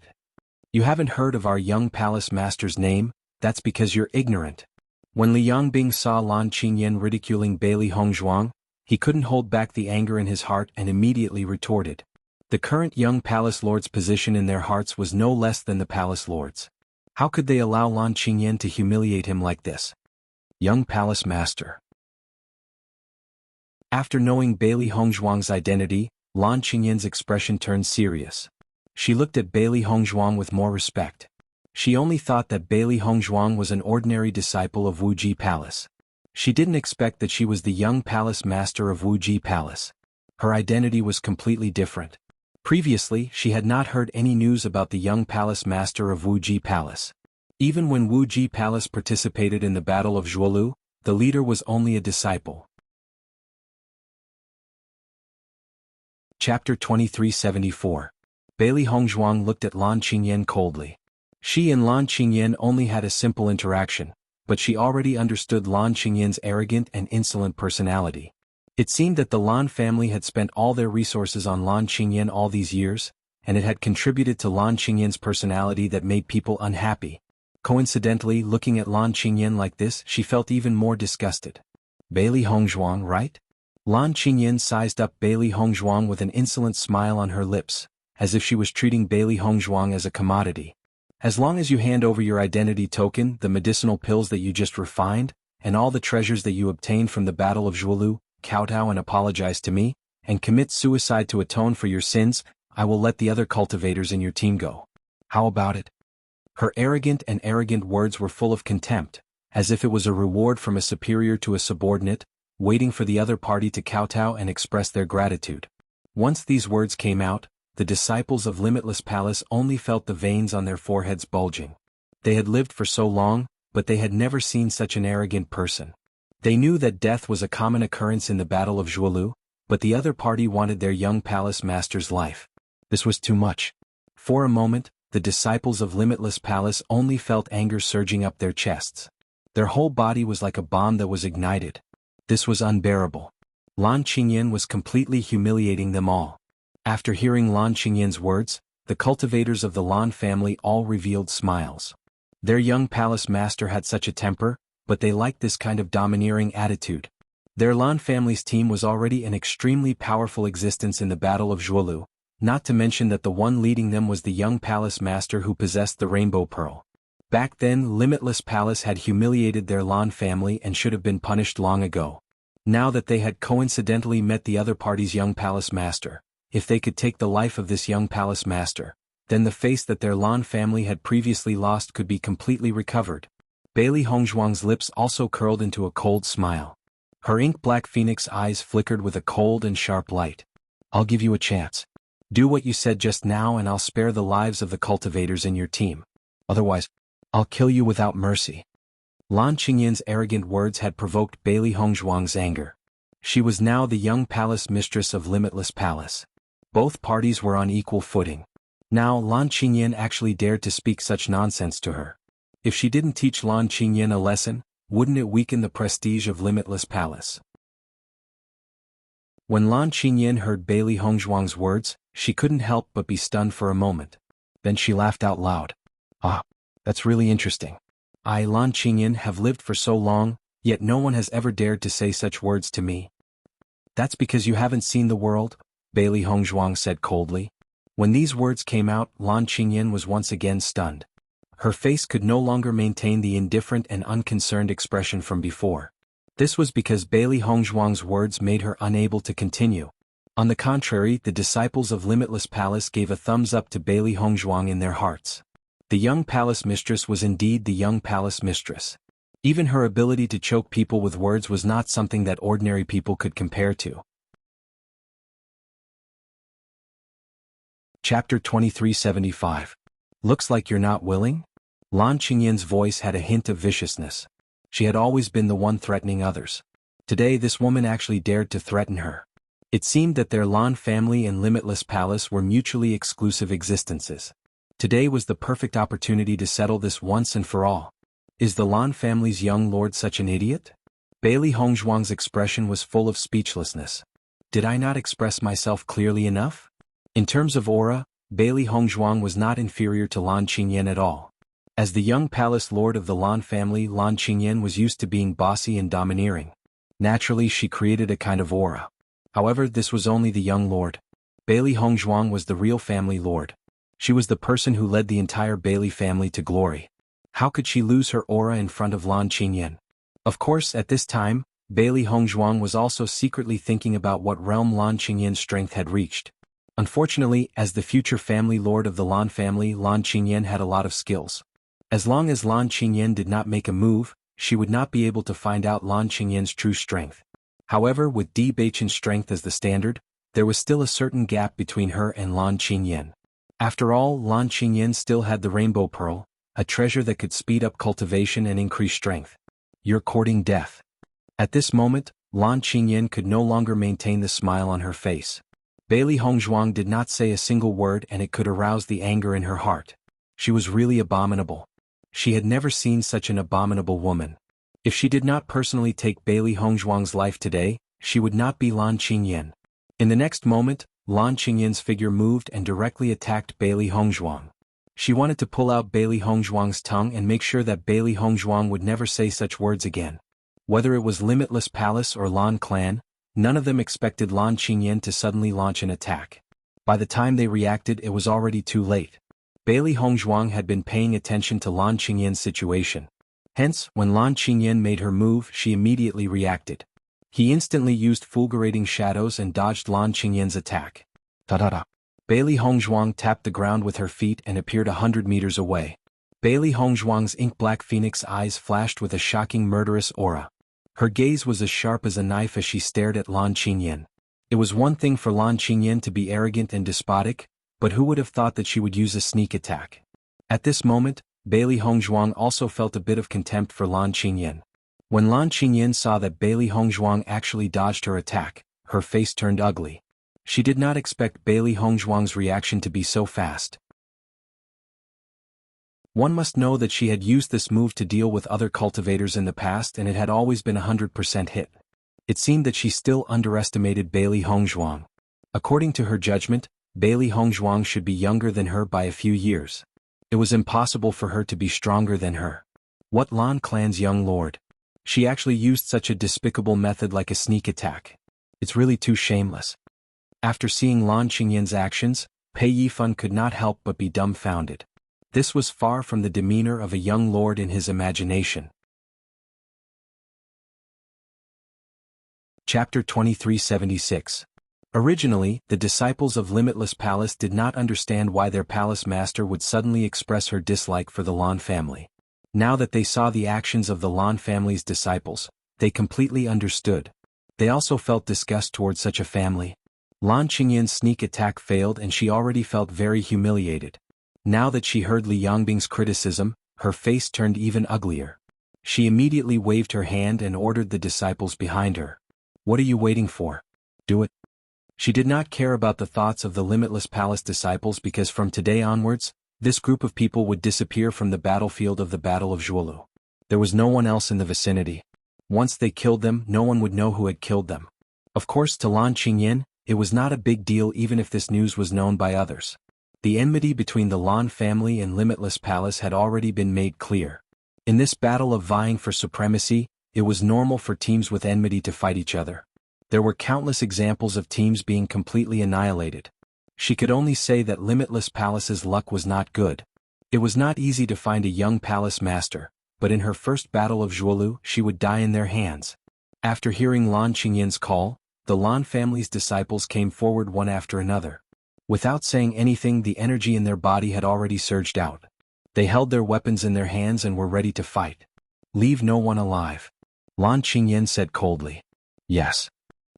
[SPEAKER 1] You haven't heard of our young palace master's name? That's because you're ignorant. When Li Yongbing saw Lan Qingyan ridiculing Bailey Hongzhuang, he couldn't hold back the anger in his heart and immediately retorted. The current young palace lord's position in their hearts was no less than the palace lord's. How could they allow Lan Qingyan to humiliate him like this? Young palace master. After knowing Bailey Hongzhuang's identity, Lan Qingyan's expression turned serious. She looked at Bailey Hongzhuang with more respect. She only thought that Bailey Hongzhuang was an ordinary disciple of Wuji Palace. She didn't expect that she was the young palace master of Wuji Palace. Her identity was completely different. Previously, she had not heard any news about the young palace master of Wuji Palace. Even when Wuji Palace participated in the Battle of Zhuolu, the leader was only a disciple. Chapter 2374. Bailey Hongzhuang looked at Lan Qingyan coldly. She and Lan Qingyan only had a simple interaction, but she already understood Lan Qingyan's arrogant and insolent personality. It seemed that the Lan family had spent all their resources on Lan Qingyan all these years, and it had contributed to Lan Qingyan's personality that made people unhappy. Coincidentally, looking at Lan Qingyan like this, she felt even more disgusted. Bailey Hongzhuang, right? Lan Qingyan sized up Bailey Hongzhuang with an insolent smile on her lips, as if she was treating Bailey Hongzhuang as a commodity. As long as you hand over your identity token, the medicinal pills that you just refined, and all the treasures that you obtained from the Battle of Zhuolu, kowtow and apologize to me, and commit suicide to atone for your sins, I will let the other cultivators in your team go. How about it? Her arrogant words were full of contempt, as if it was a reward from a superior to a subordinate, waiting for the other party to kowtow and express their gratitude. Once these words came out, the disciples of Limitless Palace only felt the veins on their foreheads bulging. They had lived for so long, but they had never seen such an arrogant person. They knew that death was a common occurrence in the Battle of Zhuolu, but the other party wanted their young palace master's life. This was too much. For a moment, the disciples of Limitless Palace only felt anger surging up their chests. Their whole body was like a bomb that was ignited. This was unbearable. Lan Qingyan was completely humiliating them all. After hearing Lan Qingyan's words, the cultivators of the Lan family all revealed smiles. Their young palace master had such a temper, but they liked this kind of domineering attitude. Their Lan family's team was already an extremely powerful existence in the Battle of Zhuolu, not to mention that the one leading them was the young palace master who possessed the Rainbow Pearl. Back then, Limitless Palace had humiliated their Lan family and should have been punished long ago. Now that they had coincidentally met the other party's young palace master, if they could take the life of this young palace master, then the face that their Lan family had previously lost could be completely recovered. Bailey Hongzhuang's lips also curled into a cold smile. Her ink-black phoenix eyes flickered with a cold and sharp light. I'll give you a chance. Do what you said just now and I'll spare the lives of the cultivators in your team. Otherwise, I'll kill you without mercy. Lan Qingyan's arrogant words had provoked Bailey Hongzhuang's anger. She was now the young palace mistress of Limitless Palace. Both parties were on equal footing. Now Lan Qingyan actually dared to speak such nonsense to her. If she didn't teach Lan Qingyan a lesson, wouldn't it weaken the prestige of Limitless Palace? When Lan Qingyan heard Bailey Hongzhuang's words, she couldn't help but be stunned for a moment. Then she laughed out loud. Ah, that's really interesting. I, Lan Qingyan, have lived for so long, yet no one has ever dared to say such words to me. That's because you haven't seen the world, Bailey Hongzhuang said coldly. When these words came out, Lan Qingyan was once again stunned. Her face could no longer maintain the indifferent and unconcerned expression from before. This was because Bailey Hongzhuang's words made her unable to continue. On the contrary, the disciples of Limitless Palace gave a thumbs up to Bailey Hongzhuang in their hearts. The young palace mistress was indeed the young palace mistress. Even her ability to choke people with words was not something that ordinary people could compare to. Chapter 2375. Looks like you're not willing? Lan Qingyan's voice had a hint of viciousness. She had always been the one threatening others. Today this woman actually dared to threaten her. It seemed that their Lan family and Limitless Palace were mutually exclusive existences. Today was the perfect opportunity to settle this once and for all. Is the Lan family's young lord such an idiot? Bailey Hongzhuang's expression was full of speechlessness. Did I not express myself clearly enough? In terms of aura, Bailey Hongzhuang was not inferior to Lan Qingyan at all. As the young palace lord of the Lan family, Lan Qingyan was used to being bossy and domineering. Naturally, she created a kind of aura. However, this was only the young lord. Bailey Hongzhuang was the real family lord. She was the person who led the entire Bailey family to glory. How could she lose her aura in front of Lan Qingyan? Of course, at this time, Bailey Hongzhuang was also secretly thinking about what realm Lan Qingyan's strength had reached. Unfortunately, as the future family lord of the Lan family, Lan Qingyan had a lot of skills. As long as Lan Qingyan did not make a move, she would not be able to find out Lan Qingyan's true strength. However, with Di Beichen's strength as the standard, there was still a certain gap between her and Lan Qingyan. After all, Lan Qingyan still had the Rainbow Pearl, a treasure that could speed up cultivation and increase strength. You're courting death. At this moment, Lan Qingyan could no longer maintain the smile on her face. Bailey Hongzhuang did not say a single word and it could arouse the anger in her heart. She was really abominable. She had never seen such an abominable woman. If she did not personally take Bailey Hongzhuang's life today, she would not be Lan Qingyan. In the next moment, Lan Qingyan's figure moved and directly attacked Bailey Hongzhuang. She wanted to pull out Bailey Hongzhuang's tongue and make sure that Bailey Hongzhuang would never say such words again. Whether it was Limitless Palace or Lan Clan, none of them expected Lan Qingyan to suddenly launch an attack. By the time they reacted, it was already too late. Bailey Hongzhuang had been paying attention to Lan Qingyan's situation. Hence, when Lan Qingyan made her move, she immediately reacted. He instantly used fulgurating shadows and dodged Lan Qingyan's attack. Ta-da-da. Bailey Hongzhuang tapped the ground with her feet and appeared 100 meters away. Bailey Hongzhuang's ink-black phoenix eyes flashed with a shocking murderous aura. Her gaze was as sharp as a knife as she stared at Lan Qingyan. It was one thing for Lan Qingyan to be arrogant and despotic, but who would have thought that she would use a sneak attack? At this moment, Bailey Hongzhuang also felt a bit of contempt for Lan Qingyan. When Lan Qingyan saw that Bailey Hongzhuang actually dodged her attack, her face turned ugly. She did not expect Bailey Hongzhuang's reaction to be so fast. One must know that she had used this move to deal with other cultivators in the past and it had always been 100% hit. It seemed that she still underestimated Bailey Hongzhuang. According to her judgment, Bailey Hongzhuang should be younger than her by a few years. It was impossible for her to be stronger than her. What Lan Clan's young lord? She actually used such a despicable method like a sneak attack. It's really too shameless. After seeing Lan Qingyan's actions, Pei Yifan could not help but be dumbfounded. This was far from the demeanor of a young lord in his imagination. Chapter 2376. Originally, the disciples of Limitless Palace did not understand why their palace master would suddenly express her dislike for the Lan family. Now that they saw the actions of the Lan family's disciples, they completely understood. They also felt disgust towards such a family. Lan Qingyin's sneak attack failed and she already felt very humiliated. Now that she heard Li Yongbing's criticism, her face turned even uglier. She immediately waved her hand and ordered the disciples behind her. "What are you waiting for? Do it." She did not care about the thoughts of the Limitless Palace disciples because from today onwards, this group of people would disappear from the battlefield of the Battle of Zhuolu. There was no one else in the vicinity. Once they killed them, no one would know who had killed them. Of course, to Lan Qingyin, it was not a big deal even if this news was known by others. The enmity between the Lan family and Limitless Palace had already been made clear. In this battle of vying for supremacy, it was normal for teams with enmity to fight each other. There were countless examples of teams being completely annihilated. She could only say that Limitless Palace's luck was not good. It was not easy to find a young palace master, but in her first battle of Zhuolu she would die in their hands. After hearing Lan Qingyin's call, the Lan family's disciples came forward one after another. Without saying anything, the energy in their body had already surged out. They held their weapons in their hands and were ready to fight. "Leave no one alive," Lan Qingyin said coldly. "Yes."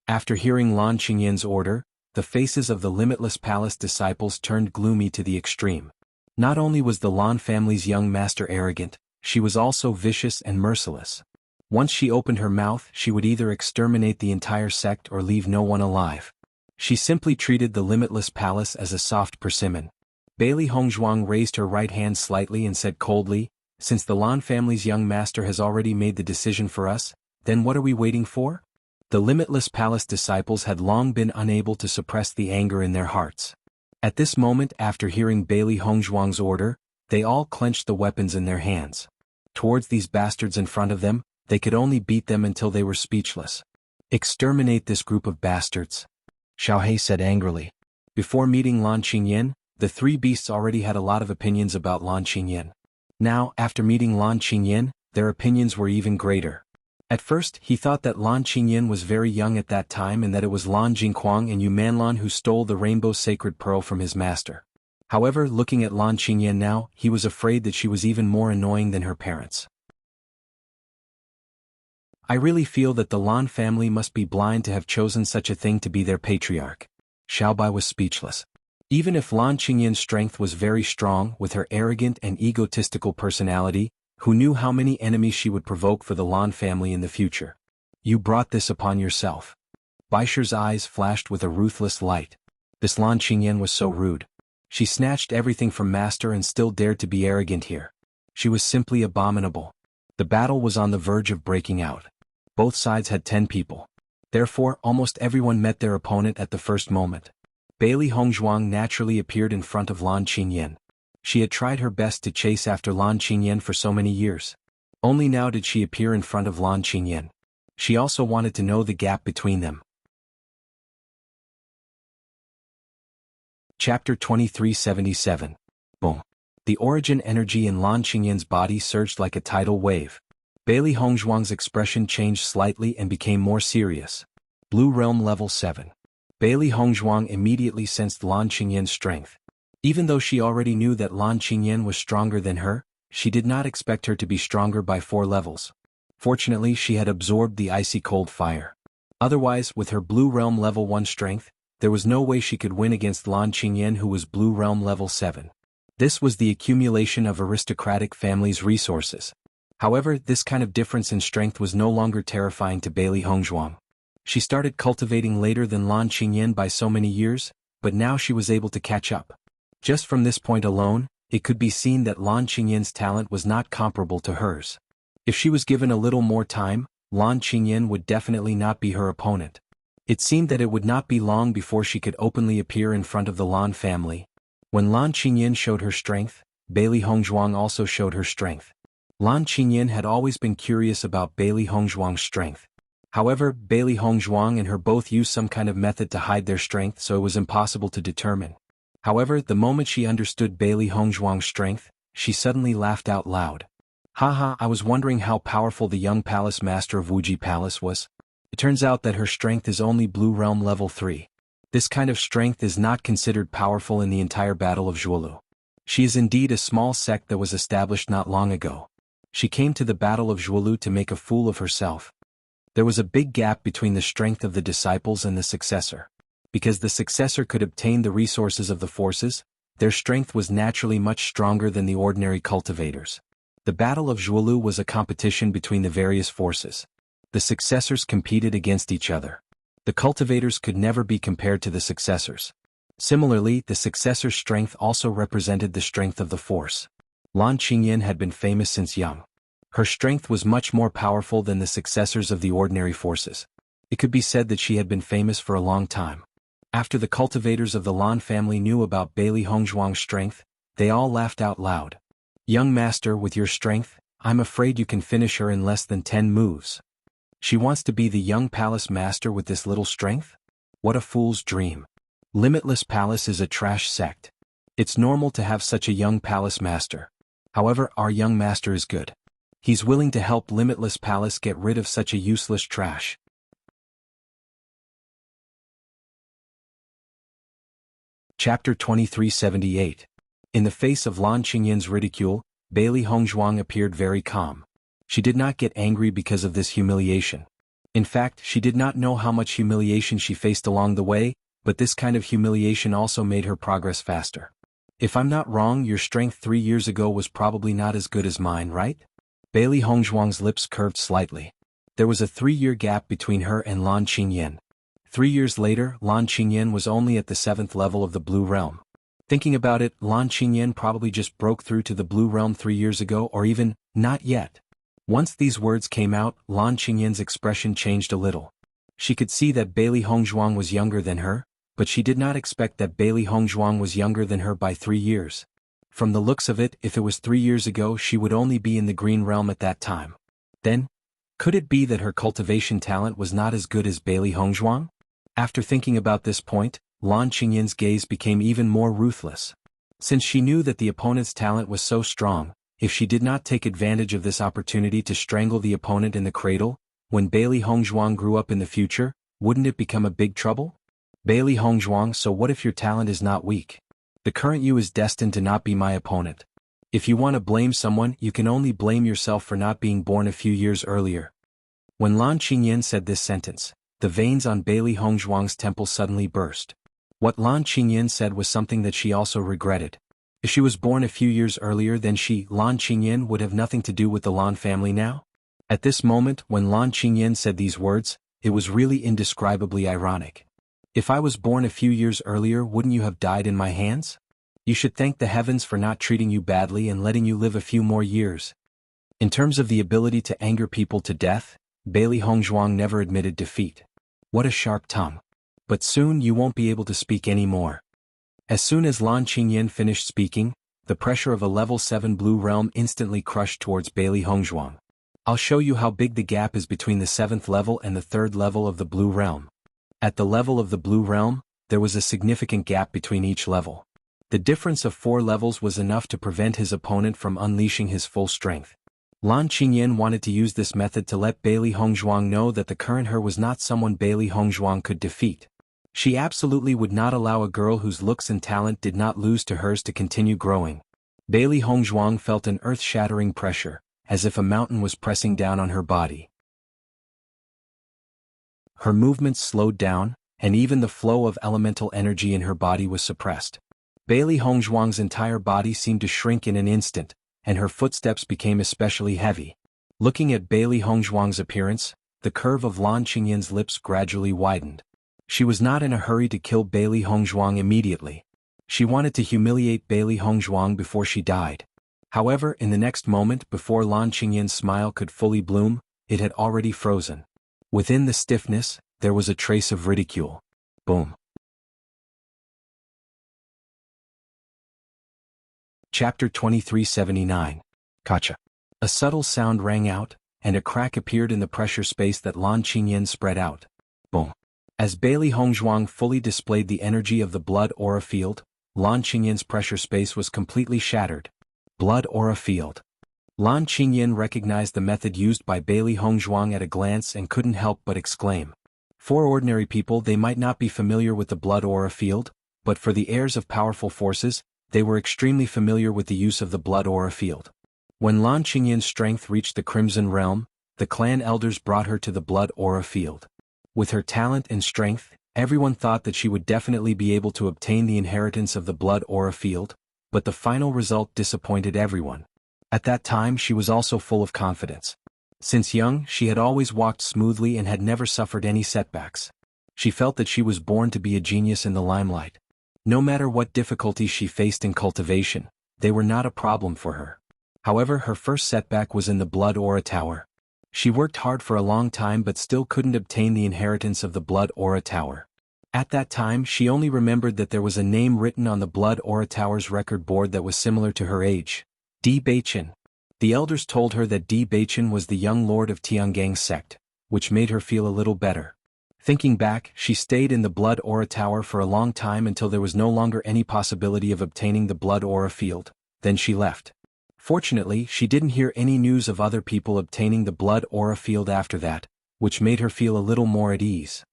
[SPEAKER 1] After hearing Lan Qingyin's order, the faces of the Limitless Palace disciples turned gloomy to the extreme. Not only was the Lan family's young master arrogant, she was also vicious and merciless. Once she opened her mouth, she would either exterminate the entire sect or leave no one alive. She simply treated the Limitless Palace as a soft persimmon. Bailey Hongzhuang raised her right hand slightly and said coldly, "Since the Lan family's young master has already made the decision for us, then what are we waiting for?" The Limitless Palace disciples had long been unable to suppress the anger in their hearts. At this moment, after hearing Bailey Hongzhuang's order, they all clenched the weapons in their hands. Towards these bastards in front of them, they could only beat them until they were speechless. "Exterminate this group of bastards," Xiaohe said angrily. Before meeting Lan Qingyin, the three beasts already had a lot of opinions about Lan Qingyin. Now, after meeting Lan Qingyin, their opinions were even greater. At first, he thought that Lan Qingyin was very young at that time and that it was Lan Jingquang and Yu Manlan who stole the rainbow sacred pearl from his master. However, looking at Lan Qingyin now, he was afraid that she was even more annoying than her parents. "I really feel that the Lan family must be blind to have chosen such a thing to be their patriarch." Xiaobai was speechless. Even if Lan Qingyin's strength was very strong, with her arrogant and egotistical personality, who knew how many enemies she would provoke for the Lan family in the future? "You brought this upon yourself." Baisher's eyes flashed with a ruthless light. This Lan Qingyin was so rude. She snatched everything from master and still dared to be arrogant here. She was simply abominable. The battle was on the verge of breaking out. Both sides had 10 people. Therefore, almost everyone met their opponent at the first moment. Bailey Hongzhuang naturally appeared in front of Lan Qingyin. She had tried her best to chase after Lan Qingyin for so many years. Only now did she appear in front of Lan Qingyin. She also wanted to know the gap between them. Chapter 2377. Boom. The origin energy in Lan Qingyin's body surged like a tidal wave. Bailey Hongzhuang's expression changed slightly and became more serious. Blue Realm Level 7. Bailey Hongzhuang immediately sensed Lan Qingyin's strength. Even though she already knew that Lan Qingyin was stronger than her, she did not expect her to be stronger by 4 levels. Fortunately, she had absorbed the icy cold fire. Otherwise, with her Blue Realm Level 1 strength, there was no way she could win against Lan Qingyin, who was Blue Realm Level 7. This was the accumulation of aristocratic families' resources. However, this kind of difference in strength was no longer terrifying to Bailey Hongzhuang. She started cultivating later than Lan Qingyin by so many years, but now she was able to catch up. Just from this point alone, it could be seen that Lan Qingyin's talent was not comparable to hers. If she was given a little more time, Lan Qingyin would definitely not be her opponent. It seemed that it would not be long before she could openly appear in front of the Lan family. When Lan Qingyin showed her strength, Bailey Hongzhuang also showed her strength. Lan Qingyin had always been curious about Bailey Hongzhuang's strength. However, Bailey Hongzhuang and her both used some kind of method to hide their strength, so it was impossible to determine. However, the moment she understood Bailey Hongzhuang's strength, she suddenly laughed out loud. "Haha, I was wondering how powerful the young palace master of Wuji Palace was. It turns out that her strength is only Blue Realm level 3. This kind of strength is not considered powerful in the entire Battle of Zhuolu. She is indeed a small sect that was established not long ago. She came to the Battle of Zhuolu to make a fool of herself. There was a big gap between the strength of the disciples and the successor. Because the successor could obtain the resources of the forces, their strength was naturally much stronger than the ordinary cultivators. The Battle of Zhuolu was a competition between the various forces. The successors competed against each other. The cultivators could never be compared to the successors. Similarly, the successor's strength also represented the strength of the force. Lan Qingyan had been famous since young. Her strength was much more powerful than the successors of the ordinary forces. It could be said that she had been famous for a long time. After the cultivators of the Lan family knew about Bailey Hongzhuang's strength, they all laughed out loud. "Young master, with your strength, I'm afraid you can finish her in less than 10 moves. She wants to be the young palace master with this little strength? What a fool's dream. Limitless Palace is a trash sect. It's normal to have such a young palace master. However, our young master is good. He's willing to help Limitless Palace get rid of such a useless trash." Chapter 2378. In the face of Lan Qingyan's ridicule, Bailey Hongzhuang appeared very calm. She did not get angry because of this humiliation. In fact, she did not know how much humiliation she faced along the way, but this kind of humiliation also made her progress faster. "If I'm not wrong, your strength 3 years ago was probably not as good as mine, right?" Bailey Hongzhuang's lips curved slightly. There was a 3-year gap between her and Lan Qingyan. 3 years later, Lan Qingyan was only at the 7th level of the Blue Realm. Thinking about it, Lan Qingyan probably just broke through to the Blue Realm 3 years ago, or even, not yet. Once these words came out, Lan Qingyan's expression changed a little. She could see that Bailey Hongzhuang was younger than her, but she did not expect that Bailey Hongzhuang was younger than her by 3 years. From the looks of it, if it was 3 years ago, she would only be in the Green Realm at that time. Then, could it be that her cultivation talent was not as good as Bailey Hongzhuang? After thinking about this point, Lan Qingyan's gaze became even more ruthless. Since she knew that the opponent's talent was so strong, if she did not take advantage of this opportunity to strangle the opponent in the cradle, when Bailey Hongzhuang grew up in the future, wouldn't it become a big trouble? "Bailey Hongzhuang, so what if your talent is not weak? The current you is destined to not be my opponent. If you want to blame someone, you can only blame yourself for not being born a few years earlier." When Lan Qingyan said this sentence, the veins on Bailey Hongzhuang's temple suddenly burst. What Lan Qingyan said was something that she also regretted. If she was born a few years earlier, then she, Lan Qingyan, would have nothing to do with the Lan family now? At this moment, when Lan Qingyan said these words, it was really indescribably ironic. "If I was born a few years earlier, wouldn't you have died in my hands? You should thank the heavens for not treating you badly and letting you live a few more years." In terms of the ability to anger people to death, Bailey Hongzhuang never admitted defeat. What a sharp tongue. But soon you won't be able to speak anymore. As soon as Lan Qingyan finished speaking, the pressure of a level 7 Blue Realm instantly crushed towards Bailey Hongzhuang. "I'll show you how big the gap is between the 7th level and the 3rd level of the Blue Realm." At the level of the Blue Realm, there was a significant gap between each level. The difference of 4 levels was enough to prevent his opponent from unleashing his full strength. Lan Qingyan wanted to use this method to let Bailey Hongzhuang know that the current her was not someone Bailey Hongzhuang could defeat. She absolutely would not allow a girl whose looks and talent did not lose to hers to continue growing. Bailey Hongzhuang felt an earth-shattering pressure, as if a mountain was pressing down on her body. Her movements slowed down, and even the flow of elemental energy in her body was suppressed. Bailey Hongzhuang's entire body seemed to shrink in an instant, and her footsteps became especially heavy. Looking at Bailey Hongzhuang's appearance, the curve of Lan Qingyan's lips gradually widened. She was not in a hurry to kill Bailey Hongzhuang immediately. She wanted to humiliate Bailey Hongzhuang before she died. However, in the next moment, before Lan Qingyan's smile could fully bloom, it had already frozen. Within the stiffness, there was a trace of ridicule. Boom. Chapter 2379. Kacha. A subtle sound rang out, and a crack appeared in the pressure space that Lan Qingyan spread out. Boom. As Bailey Hongzhuang fully displayed the energy of the blood aura field, Lan Qingyan's pressure space was completely shattered. Blood aura field. Lan Qingyan recognized the method used by Bailey Hongzhuang at a glance and couldn't help but exclaim. For ordinary people, they might not be familiar with the blood aura field, but for the heirs of powerful forces, they were extremely familiar with the use of the blood aura field. When Lan Qingyan's strength reached the Crimson Realm, the clan elders brought her to the blood aura field. With her talent and strength, everyone thought that she would definitely be able to obtain the inheritance of the blood aura field, but the final result disappointed everyone. At that time she was also full of confidence. Since young, she had always walked smoothly and had never suffered any setbacks. She felt that she was born to be a genius in the limelight. No matter what difficulties she faced in cultivation, they were not a problem for her. However, her first setback was in the Blood Aura Tower. She worked hard for a long time but still couldn't obtain the inheritance of the Blood Aura Tower. At that time she only remembered that there was a name written on the Blood Aura Tower's record board that was similar to her age. Di Beichen. The elders told her that Di Beichen was the young lord of Tiangang's sect, which made her feel a little better. Thinking back, she stayed in the Blood Aura Tower for a long time until there was no longer any possibility of obtaining the Blood Aura field, then she left. Fortunately, she didn't hear any news of other people obtaining the Blood Aura field after that, which made her feel a little more at ease.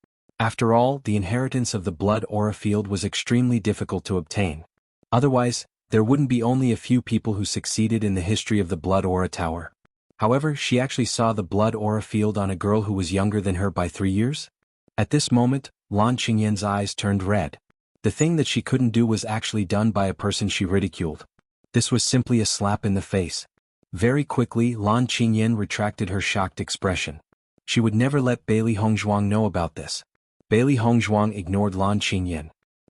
[SPEAKER 1] After all, the inheritance of the Blood Aura field was extremely difficult to obtain. Otherwise, there wouldn't be only a few people who succeeded in the history of the Blood Aura Tower. However, she actually saw the Blood Aura field on a girl who was younger than her by 3 years. At this moment, Lan Qingyan's eyes turned red. The thing that she couldn't do was actually done by a person she ridiculed. This was simply a slap in the face. Very quickly, Lan Qingyan retracted her shocked expression. She would never let Bailey Hongzhuang know about this. Bailey Hongzhuang ignored Lan Qingyan.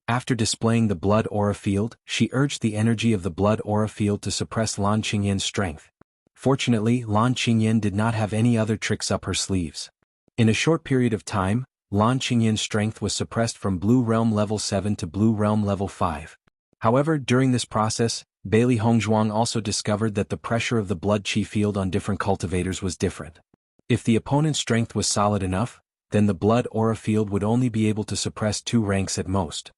[SPEAKER 1] After displaying the blood aura field, she urged the energy of the blood aura field to suppress Lan Qingyan's strength. Fortunately, Lan Qingyan did not have any other tricks up her sleeves. In a short period of time, Lan Qingyan's strength was suppressed from Blue Realm Level 7 to Blue Realm Level 5. However, during this process, Bailey Hongzhuang also discovered that the pressure of the blood chi field on different cultivators was different. If the opponent's strength was solid enough, then the blood aura field would only be able to suppress 2 ranks at most.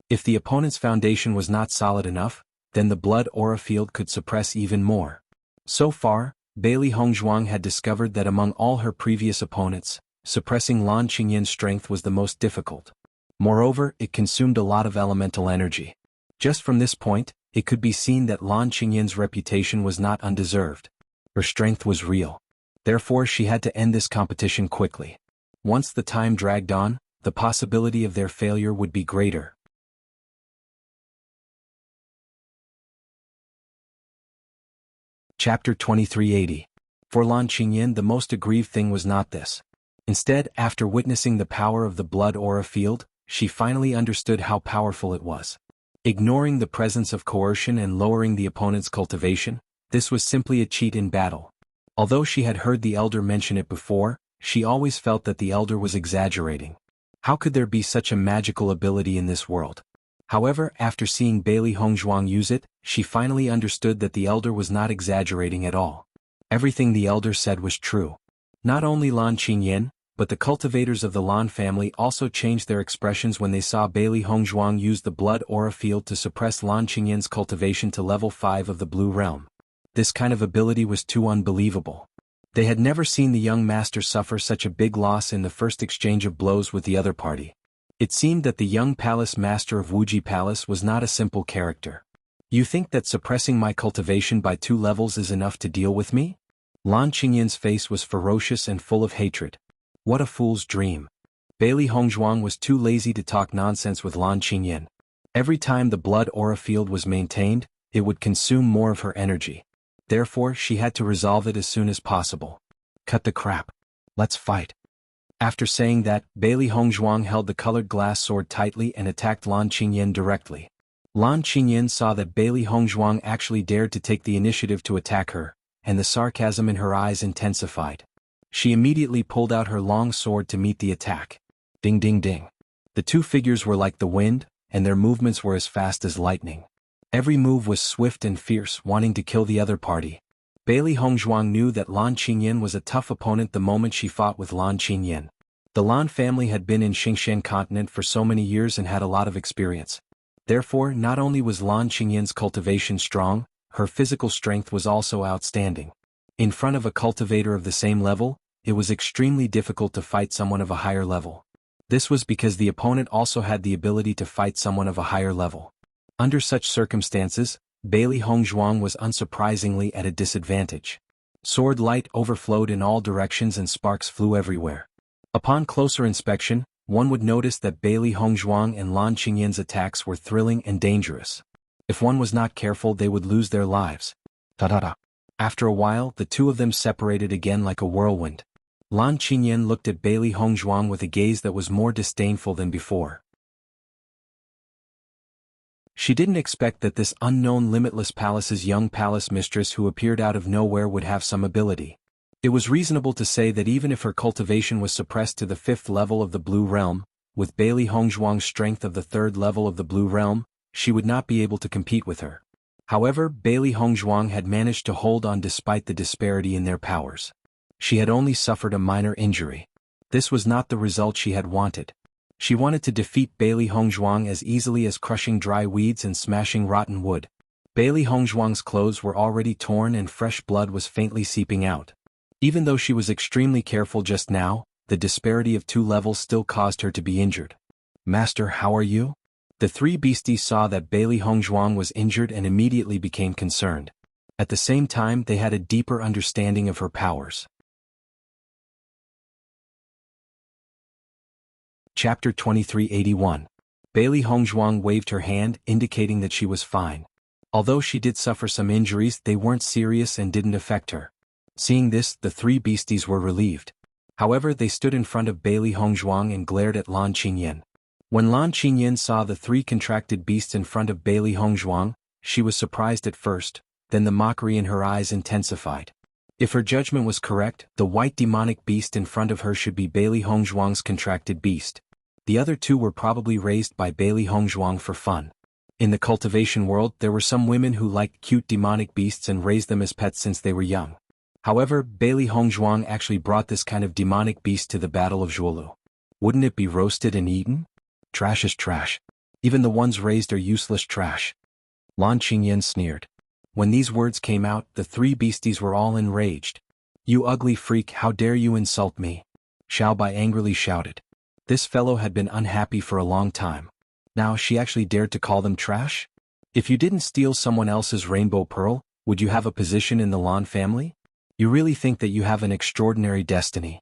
[SPEAKER 1] If the opponent's foundation was not solid enough, then the blood aura field could suppress even more. So far, Bailey Hongzhuang had discovered that among all her previous opponents, suppressing Lan Qingyan's strength was the most difficult. Moreover, it consumed a lot of elemental energy. Just from this point, it could be seen that Lan Qingyan's reputation was not undeserved. Her strength was real. Therefore, she had to end this competition quickly. Once the time dragged on, the possibility of their failure would be greater. Chapter 2380. For Lan Qingyan, the most aggrieved thing was not this. Instead, after witnessing the power of the blood aura field, she finally understood how powerful it was. Ignoring the presence of coercion and lowering the opponent's cultivation, this was simply a cheat in battle. Although she had heard the elder mention it before, she always felt that the elder was exaggerating. How could there be such a magical ability in this world? However, after seeing Bailey Hongzhuang use it, she finally understood that the elder was not exaggerating at all. Everything the elder said was true. Not only Lan Qingyan, but the cultivators of the Lan family also changed their expressions when they saw Bailey Hongzhuang use the blood aura field to suppress Lan Qingyan's cultivation to level 5 of the Blue Realm. This kind of ability was too unbelievable. They had never seen the young master suffer such a big loss in the first exchange of blows with the other party. It seemed that the young palace master of Wuxia Palace was not a simple character. You think that suppressing my cultivation by 2 levels is enough to deal with me? Lan Qingyan's face was ferocious and full of hatred. What a fool's dream. Bailey Hongzhuang was too lazy to talk nonsense with Lan Qingyan. Every time the blood aura field was maintained, it would consume more of her energy. Therefore, she had to resolve it as soon as possible. Cut the crap. Let's fight. After saying that, Bailey Hongzhuang held the colored glass sword tightly and attacked Lan Qingyan directly. Lan Qingyan saw that Bailey Hongzhuang actually dared to take the initiative to attack her, and the sarcasm in her eyes intensified. She immediately pulled out her long sword to meet the attack. Ding ding ding. The 2 figures were like the wind, and their movements were as fast as lightning. Every move was swift and fierce, wanting to kill the other party. Bailey Hongzhuang knew that Lan Qingyan was a tough opponent the moment she fought with Lan Qingyan. The Lan family had been in Xingshan continent for so many years and had a lot of experience. Therefore, not only was Lan Qingyan's cultivation strong, her physical strength was also outstanding. In front of a cultivator of the same level, it was extremely difficult to fight someone of a higher level. This was because the opponent also had the ability to fight someone of a higher level. Under such circumstances, Bailey Hongzhuang was unsurprisingly at a disadvantage. Sword light overflowed in all directions and sparks flew everywhere. Upon closer inspection, one would notice that Bailey Hongzhuang and Lan Qingyan's attacks were thrilling and dangerous. If one was not careful, they would lose their lives. Ta-da-da. After a while, the two of them separated again like a whirlwind. Lan Qingyan looked at Bailey Hongzhuang with a gaze that was more disdainful than before. She didn't expect that this unknown Limitless Palace's young palace mistress who appeared out of nowhere would have some ability. It was reasonable to say that even if her cultivation was suppressed to the 5th level of the Blue Realm, with Bailey Hongzhuang's strength of the 3rd level of the Blue Realm, she would not be able to compete with her. However, Bailey Hongzhuang had managed to hold on despite the disparity in their powers. She had only suffered a minor injury. This was not the result she had wanted. She wanted to defeat Bailey Hongzhuang as easily as crushing dry weeds and smashing rotten wood. Bailey Hongzhuang's clothes were already torn and fresh blood was faintly seeping out. Even though she was extremely careful just now, the disparity of 2 levels still caused her to be injured. "Master, how are you?" The 3 beasties saw that Bailey Hongzhuang was injured and immediately became concerned. At the same time, they had a deeper understanding of her powers. Chapter 2381. Bailey Hongzhuang waved her hand, indicating that she was fine. Although she did suffer some injuries, they weren't serious and didn't affect her. Seeing this, the 3 beasties were relieved. However, they stood in front of Bailey Hongzhuang and glared at Lan Qingyan. When Lan Qingyan saw the 3 contracted beasts in front of Bailey Hongzhuang, she was surprised at first, then the mockery in her eyes intensified. If her judgment was correct, the white demonic beast in front of her should be Bailey Hongzhuang's contracted beast. The other 2 were probably raised by Bailey Hongzhuang for fun. In the cultivation world, there were some women who liked cute demonic beasts and raised them as pets since they were young. However, Bailey Hongzhuang actually brought this kind of demonic beast to the Battle of Zhuolu. Wouldn't it be roasted and eaten? Trash is trash. Even the ones raised are useless trash. Lan Qingyan sneered. When these words came out, the 3 beasties were all enraged. "You ugly freak, how dare you insult me?" Xiao Bai angrily shouted. This fellow had been unhappy for a long time. Now she actually dared to call them trash? If you didn't steal someone else's rainbow pearl, would you have a position in the Lan family? You really think that you have an extraordinary destiny.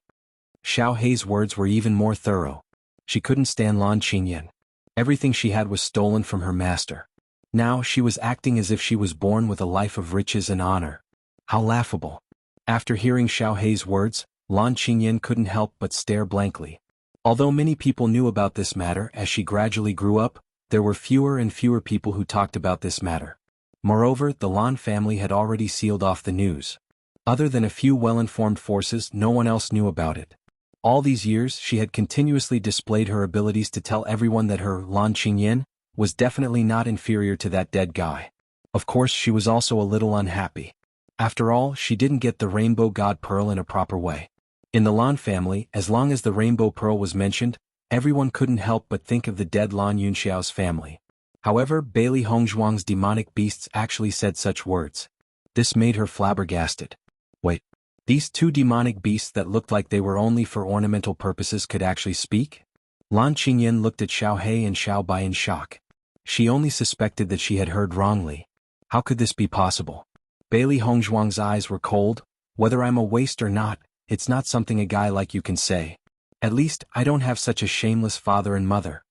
[SPEAKER 1] Xiao Hei's words were even more thorough. She couldn't stand Lan Qingyan. Everything she had was stolen from her master. Now she was acting as if she was born with a life of riches and honor. How laughable. After hearing Xiao Hei's words, Lan Qingyan couldn't help but stare blankly. Although many people knew about this matter as she gradually grew up, there were fewer and fewer people who talked about this matter. Moreover, the Lan family had already sealed off the news. Other than a few well-informed forces, no one else knew about it. All these years, she had continuously displayed her abilities to tell everyone that her Lan Qingyan was definitely not inferior to that dead guy. Of course, she was also a little unhappy. After all, she didn't get the Rainbow God Pearl in a proper way. In the Lan family, as long as the Rainbow Pearl was mentioned, everyone couldn't help but think of the dead Lan Yunxiao's family. However, Bailey Hongzhuang's demonic beasts actually said such words. This made her flabbergasted. Wait, these 2 demonic beasts that looked like they were only for ornamental purposes could actually speak? Lan Qingyan looked at Xiao Hei and Xiao Bai in shock. She only suspected that she had heard wrongly. How could this be possible? Bailey Hongzhuang's eyes were cold. Whether I'm a waste or not, it's not something a guy like you can say. At least, I don't have such a shameless father and mother.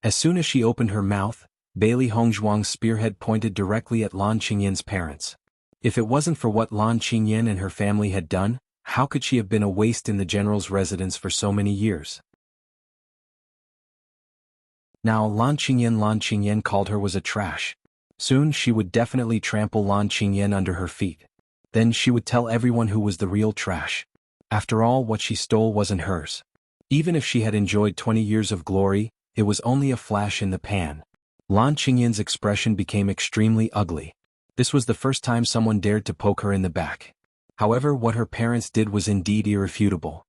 [SPEAKER 1] As soon as she opened her mouth, Bailey Hongzhuang's spearhead pointed directly at Lan Qingyan's parents. If it wasn't for what Lan Qingyan and her family had done, how could she have been a waste in the general's residence for so many years? Now Lan Qingyan called her was a trash. Soon she would definitely trample Lan Qingyan under her feet. Then she would tell everyone who was the real trash. After all, what she stole wasn't hers. Even if she had enjoyed 20 years of glory, it was only a flash in the pan. Lan Qingyan's expression became extremely ugly. This was the first time someone dared to poke her in the back. However, what her parents did was indeed irrefutable.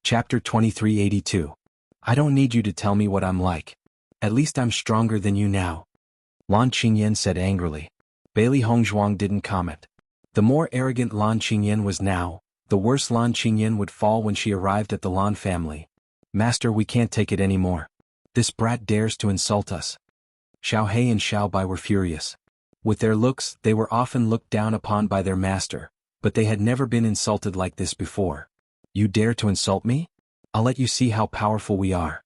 [SPEAKER 1] Chapter 2382. I don't need you to tell me what I'm like. At least I'm stronger than you now, Lan Qingyan said angrily. Bailey Hongzhuang didn't comment. The more arrogant Lan Qingyan was now, the worse Lan Qingyan would fall when she arrived at the Lan family. Master, we can't take it anymore. This brat dares to insult us. Xiao He and Xiao Bai were furious. With their looks, they were often looked down upon by their master, but they had never been insulted like this before. You dare to insult me? I'll let you see how powerful we are.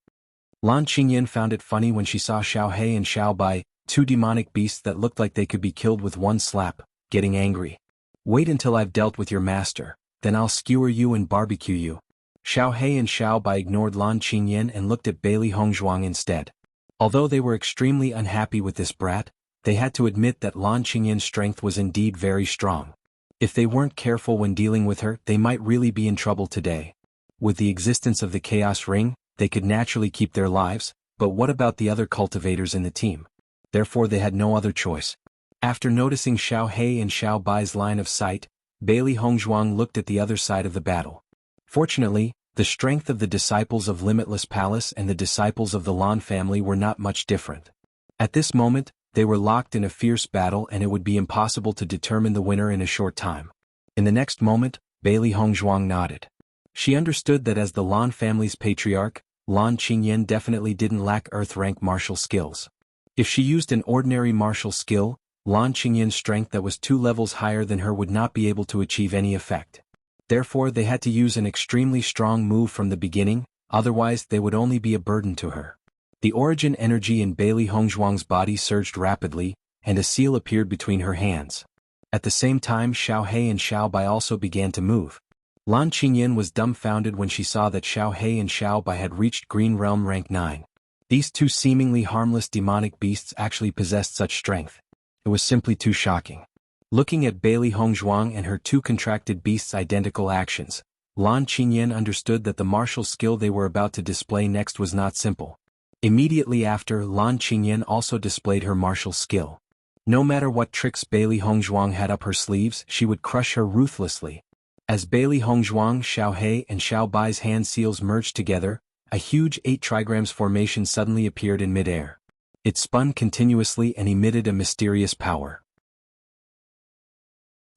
[SPEAKER 1] Lan Qingyan found it funny when she saw Xiao He and Xiao Bai, two demonic beasts that looked like they could be killed with one slap, getting angry. Wait until I've dealt with your master, then I'll skewer you and barbecue you. Xiao He and Xiao Bai ignored Lan Qingyan and looked at Bailey Hongzhuang instead. Although they were extremely unhappy with this brat, they had to admit that Lan Qingyan's strength was indeed very strong. If they weren't careful when dealing with her, they might really be in trouble today. With the existence of the Chaos Ring, they could naturally keep their lives, but what about the other cultivators in the team? Therefore they had no other choice. After noticing Xiao He and Xiao Bai's line of sight, Bailey Hongzhuang looked at the other side of the battle. Fortunately, the strength of the disciples of Limitless Palace and the disciples of the Lan family were not much different. At this moment, they were locked in a fierce battle and it would be impossible to determine the winner in a short time. In the next moment, Bailey Hongzhuang nodded. She understood that as the Lan family's patriarch, Lan Qingyan definitely didn't lack earth-rank martial skills. If she used an ordinary martial skill, Lan Qingyan's strength that was 2 levels higher than her would not be able to achieve any effect. Therefore they had to use an extremely strong move from the beginning, otherwise they would only be a burden to her. The origin energy in Bailey Hongzhuang's body surged rapidly, and a seal appeared between her hands. At the same time Xiao He and Xiao Bai also began to move. Lan Qingyan was dumbfounded when she saw that Xiao He and Xiao Bai had reached Green Realm rank 9. These two seemingly harmless demonic beasts actually possessed such strength. It was simply too shocking. Looking at Bailey Hongzhuang and her two contracted beasts' identical actions, Lan Qingyan understood that the martial skill they were about to display next was not simple. Immediately after, Lan Qingyan also displayed her martial skill. No matter what tricks Bailey Hongzhuang had up her sleeves, she would crush her ruthlessly. As Bailey Hongzhuang, Xiao He and Xiao Bai's hand seals merged together, a huge 8 trigrams formation suddenly appeared in midair. It spun continuously and emitted a mysterious power.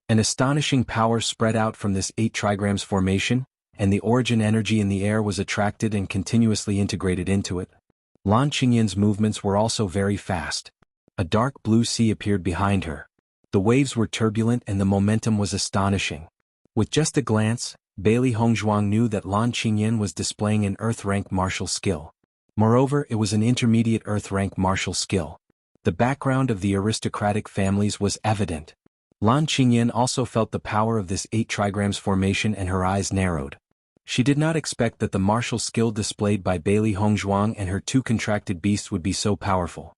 [SPEAKER 1] An astonishing power spread out from this 8 trigrams formation, and the origin energy in the air was attracted and continuously integrated into it. Lan Qingyan's movements were also very fast. A dark blue sea appeared behind her. The waves were turbulent and the momentum was astonishing. With just a glance, Bailey Hongzhuang knew that Lan Qingyan was displaying an earth-rank martial skill. Moreover, it was an intermediate earth-rank martial skill. The background of the aristocratic families was evident. Lan Qingyan also felt the power of this 8 trigrams formation and her eyes narrowed. She did not expect that the martial skill displayed by Bailey Hongzhuang and her two contracted beasts would be so powerful.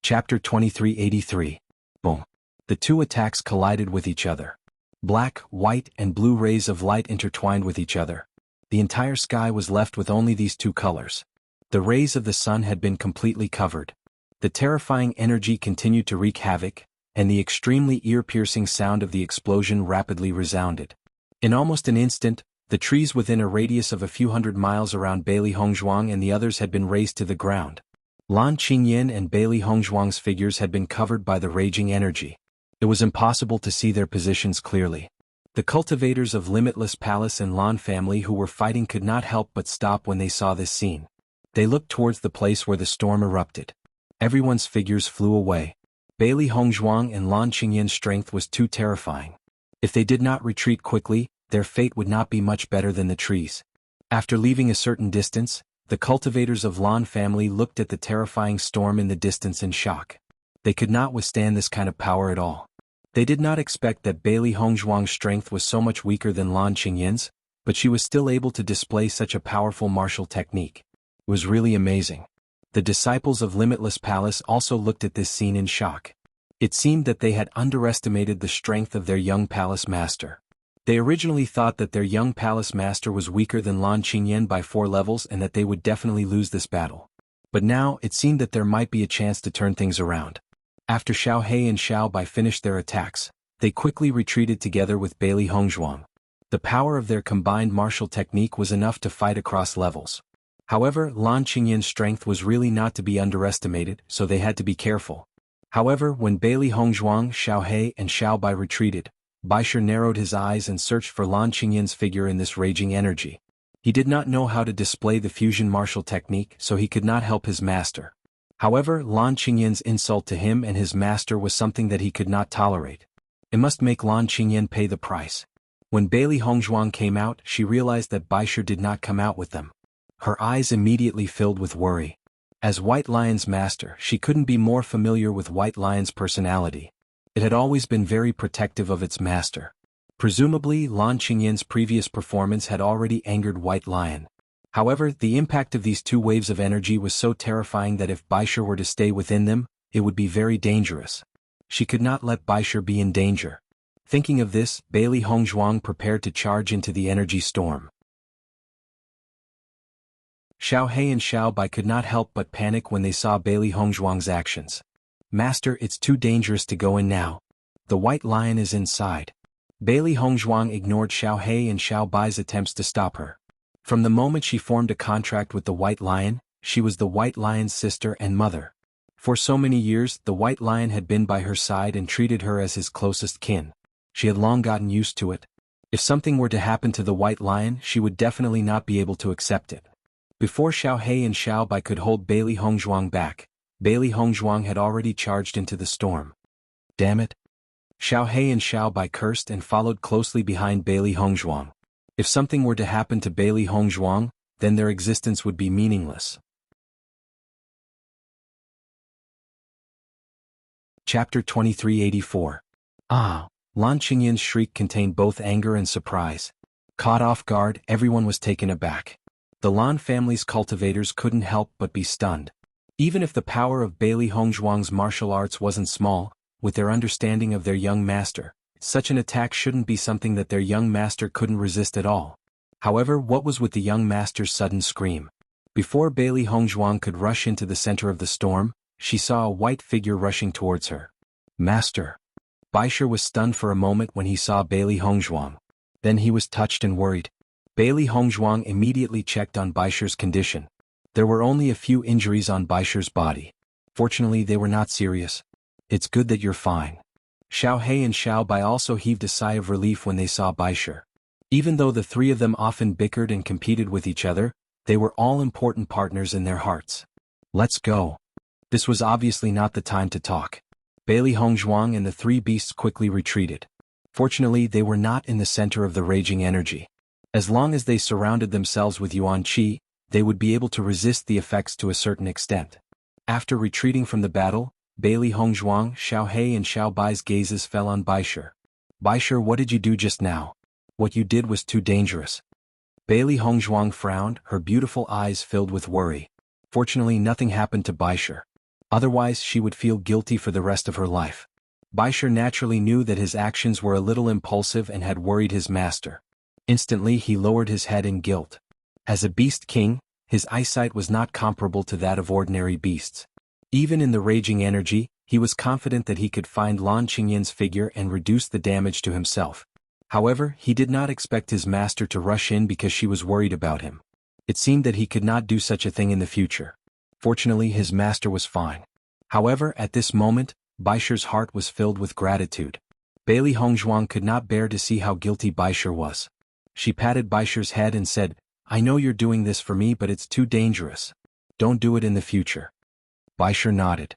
[SPEAKER 1] Chapter 2383. Boom. The two attacks collided with each other. Black, white, and blue rays of light intertwined with each other. The entire sky was left with only these two colors. The rays of the sun had been completely covered. The terrifying energy continued to wreak havoc, and the extremely ear-piercing sound of the explosion rapidly resounded. In almost an instant, the trees within a radius of a few hundred miles around Bailey Hongzhuang and the others had been razed to the ground. Lan Qingyan and Bailey Hongzhuang's figures had been covered by the raging energy. It was impossible to see their positions clearly. The cultivators of Limitless Palace and Lan family who were fighting could not help but stop when they saw this scene. They looked towards the place where the storm erupted. Everyone's figures flew away. Bailey Hongzhuang and Lan Qingyan's strength was too terrifying. If they did not retreat quickly, their fate would not be much better than the trees. After leaving a certain distance, the cultivators of Lan family looked at the terrifying storm in the distance in shock. They could not withstand this kind of power at all. They did not expect that Bailey Hongzhuang's strength was so much weaker than Lan Qingyan's, but she was still able to display such a powerful martial technique. It was really amazing. The disciples of Limitless Palace also looked at this scene in shock. It seemed that they had underestimated the strength of their young palace master. They originally thought that their young palace master was weaker than Lan Qingyan by 4 levels and that they would definitely lose this battle. But now, it seemed that there might be a chance to turn things around. After Xiao He and Xiao Bai finished their attacks, they quickly retreated together with Bailey Hongzhuang. The power of their combined martial technique was enough to fight across levels. However, Lan Qingyin's strength was really not to be underestimated, so they had to be careful. However, when Bailey Hongzhuang, Xiao He and Xiao Bai retreated, Baisher narrowed his eyes and searched for Lan Qingyin's figure in this raging energy. He did not know how to display the fusion martial technique, so he could not help his master. However, Lan Qingyin's insult to him and his master was something that he could not tolerate. It must make Lan Qingyin pay the price. When Bailey Hongzhuang came out, she realized that Baisher did not come out with them. Her eyes immediately filled with worry. As White Lion's master, she couldn't be more familiar with White Lion's personality. It had always been very protective of its master. Presumably, Lan Qingyin's previous performance had already angered White Lion. However, the impact of these two waves of energy was so terrifying that if Baisher were to stay within them, it would be very dangerous. She could not let Baisher be in danger. Thinking of this, Bailey Hongzhuang prepared to charge into the energy storm. Xiao He and Xiao Bai could not help but panic when they saw Bailey Hongzhuang's actions. Master, it's too dangerous to go in now. The White Lion is inside. Bailey Hongzhuang ignored Xiao He and Xiao Bai's attempts to stop her. From the moment she formed a contract with the White Lion, she was the White Lion's sister and mother. For so many years, the White Lion had been by her side and treated her as his closest kin. She had long gotten used to it. If something were to happen to the White Lion, she would definitely not be able to accept it. Before Xiao He and Xiao Bai could hold Bailey Hongzhuang back, Bailey Hongzhuang had already charged into the storm. Damn it! Xiao He and Xiao Bai cursed and followed closely behind Bailey Hongzhuang. If something were to happen to Bailey Hongzhuang, then their existence would be meaningless. Chapter 2384. Ah! Lan Qingyin's shriek contained both anger and surprise. Caught off guard, everyone was taken aback. The Lan family's cultivators couldn't help but be stunned. Even if the power of Bailey Hongzhuang's martial arts wasn't small, with their understanding of their young master, such an attack shouldn't be something that their young master couldn't resist at all. However, what was with the young master's sudden scream? Before Bailey Hongzhuang could rush into the center of the storm, she saw a white figure rushing towards her. Master! Baisher was stunned for a moment when he saw Bailey Hongzhuang. Then he was touched and worried. Bailey Hongzhuang immediately checked on Baisher's condition. There were only a few injuries on Baisher's body. Fortunately, they were not serious. It's good that you're fine. Xiao He and Xiao Bai also heaved a sigh of relief when they saw Baisher. Even though the three of them often bickered and competed with each other, they were all important partners in their hearts. Let's go. This was obviously not the time to talk. Bailey Hongzhuang and the three beasts quickly retreated. Fortunately, they were not in the center of the raging energy. As long as they surrounded themselves with Yuan Qi, they would be able to resist the effects to a certain extent. After retreating from the battle, Bailey Hongzhuang, Xiao He and Xiao Bai's gazes fell on Baisher. Baisher, what did you do just now? What you did was too dangerous. Bailey Hongzhuang frowned, her beautiful eyes filled with worry. Fortunately, nothing happened to Baisher. Otherwise, she would feel guilty for the rest of her life. Baisher naturally knew that his actions were a little impulsive and had worried his master. Instantly, he lowered his head in guilt. As a beast king, his eyesight was not comparable to that of ordinary beasts. Even in the raging energy, he was confident that he could find Lan Qingyin's figure and reduce the damage to himself. However, he did not expect his master to rush in because she was worried about him. It seemed that he could not do such a thing in the future. Fortunately, his master was fine. However, at this moment, Baisher's heart was filled with gratitude. Bailey Hongzhuang could not bear to see how guilty Baisher was. She patted Baisher's head and said, I know you're doing this for me, but it's too dangerous. Don't do it in the future. Baisher nodded.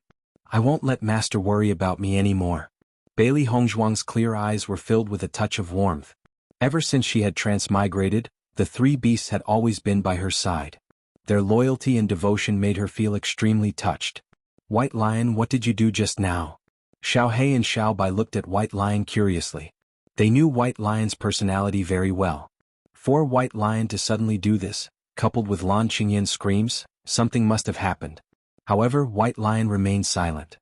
[SPEAKER 1] I won't let master worry about me anymore. Bailey Hongzhuang's clear eyes were filled with a touch of warmth. Ever since she had transmigrated, the three beasts had always been by her side. Their loyalty and devotion made her feel extremely touched. White Lion, what did you do just now? Xiao He and Xiao Bai looked at White Lion curiously. They knew White Lion's personality very well. For White Lion to suddenly do this, coupled with Lan Qingyin's screams, something must have happened. However, White Lion remained silent.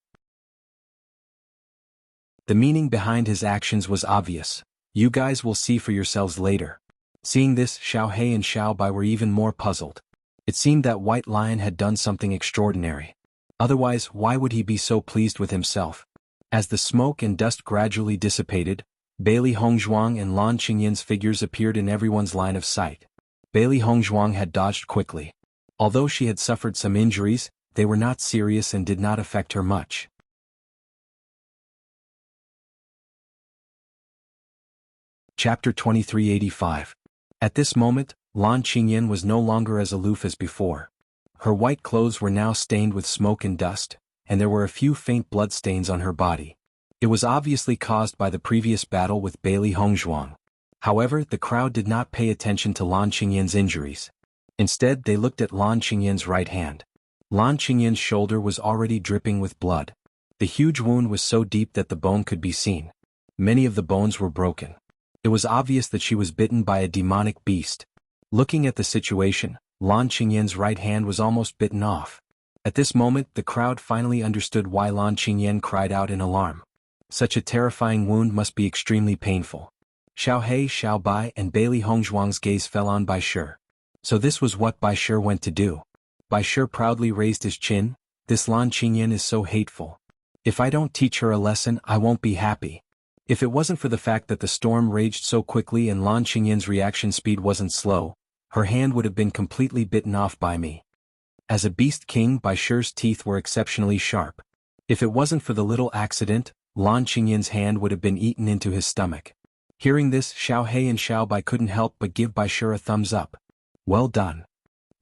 [SPEAKER 1] The meaning behind his actions was obvious. You guys will see for yourselves later. Seeing this, Xiao He and Xiao Bai were even more puzzled. It seemed that White Lion had done something extraordinary. Otherwise, why would he be so pleased with himself? As the smoke and dust gradually dissipated, Bailey Hongzhuang and Lan Qingyin's figures appeared in everyone's line of sight. Bailey Hongzhuang had dodged quickly. Although she had suffered some injuries, they were not serious and did not affect her much. Chapter 2385. At this moment, Lan Qingyin was no longer as aloof as before. Her white clothes were now stained with smoke and dust, and there were a few faint bloodstains on her body. It was obviously caused by the previous battle with Bailey Hongzhuang. However, the crowd did not pay attention to Lan Qingyin's injuries. Instead, they looked at Lan Qingyin's right hand. Lan Qingyin's shoulder was already dripping with blood. The huge wound was so deep that the bone could be seen. Many of the bones were broken. It was obvious that she was bitten by a demonic beast. Looking at the situation, Lan Qingyin's right hand was almost bitten off. At this moment, the crowd finally understood why Lan Qingyin cried out in alarm. Such a terrifying wound must be extremely painful. Xiao He, Xiao Bai, and Bailey Hongzhuang's gaze fell on Bai Shi. So this was what Bai Shi went to do. Bai Shi proudly raised his chin. This Lan Qingyin is so hateful. If I don't teach her a lesson, I won't be happy. If it wasn't for the fact that the storm raged so quickly and Lan Qingyin's reaction speed wasn't slow, her hand would have been completely bitten off by me. As a beast king, Bai Shi's teeth were exceptionally sharp. If it wasn't for the little accident, Lan Qingyin's hand would have been eaten into his stomach. Hearing this, Xiao He and Xiao Bai couldn't help but give Bai Shi a thumbs up. Well done.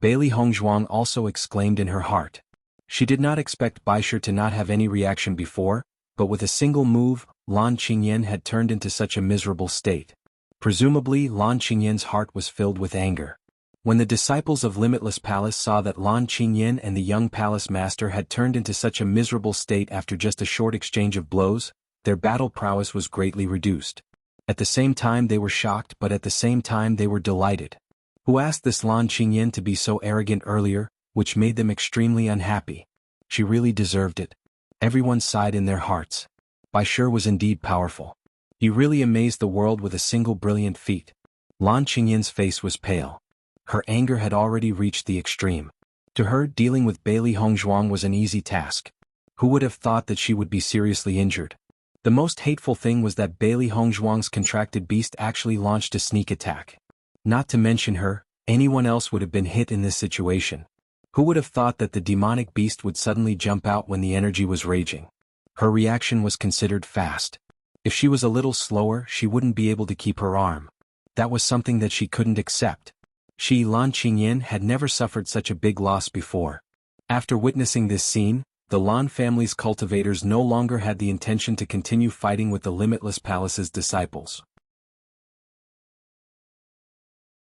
[SPEAKER 1] Bailey Hongzhuang also exclaimed in her heart. She did not expect Bai Shi to not have any reaction before, but with a single move, Lan Qingyin had turned into such a miserable state. Presumably, Lan Qingyin's heart was filled with anger. When the disciples of Limitless Palace saw that Lan Qingyin and the young palace master had turned into such a miserable state after just a short exchange of blows, their battle prowess was greatly reduced. At the same time they were shocked, but at the same time they were delighted. Who asked this Lan Qingyin to be so arrogant earlier, which made them extremely unhappy? She really deserved it. Everyone sighed in their hearts. Bai Shi was indeed powerful. He really amazed the world with a single brilliant feat. Lan Qingyin's face was pale. Her anger had already reached the extreme. To her, dealing with Bailey Hongzhuang was an easy task. Who would have thought that she would be seriously injured? The most hateful thing was that Bailey Hongzhuang's contracted beast actually launched a sneak attack. Not to mention her, anyone else would have been hit in this situation. Who would have thought that the demonic beast would suddenly jump out when the energy was raging? Her reaction was considered fast. If she was a little slower, she wouldn't be able to keep her arm. That was something that she couldn't accept. She, Lan Qingyin, had never suffered such a big loss before. After witnessing this scene, the Lan family's cultivators no longer had the intention to continue fighting with the Limitless Palace's disciples.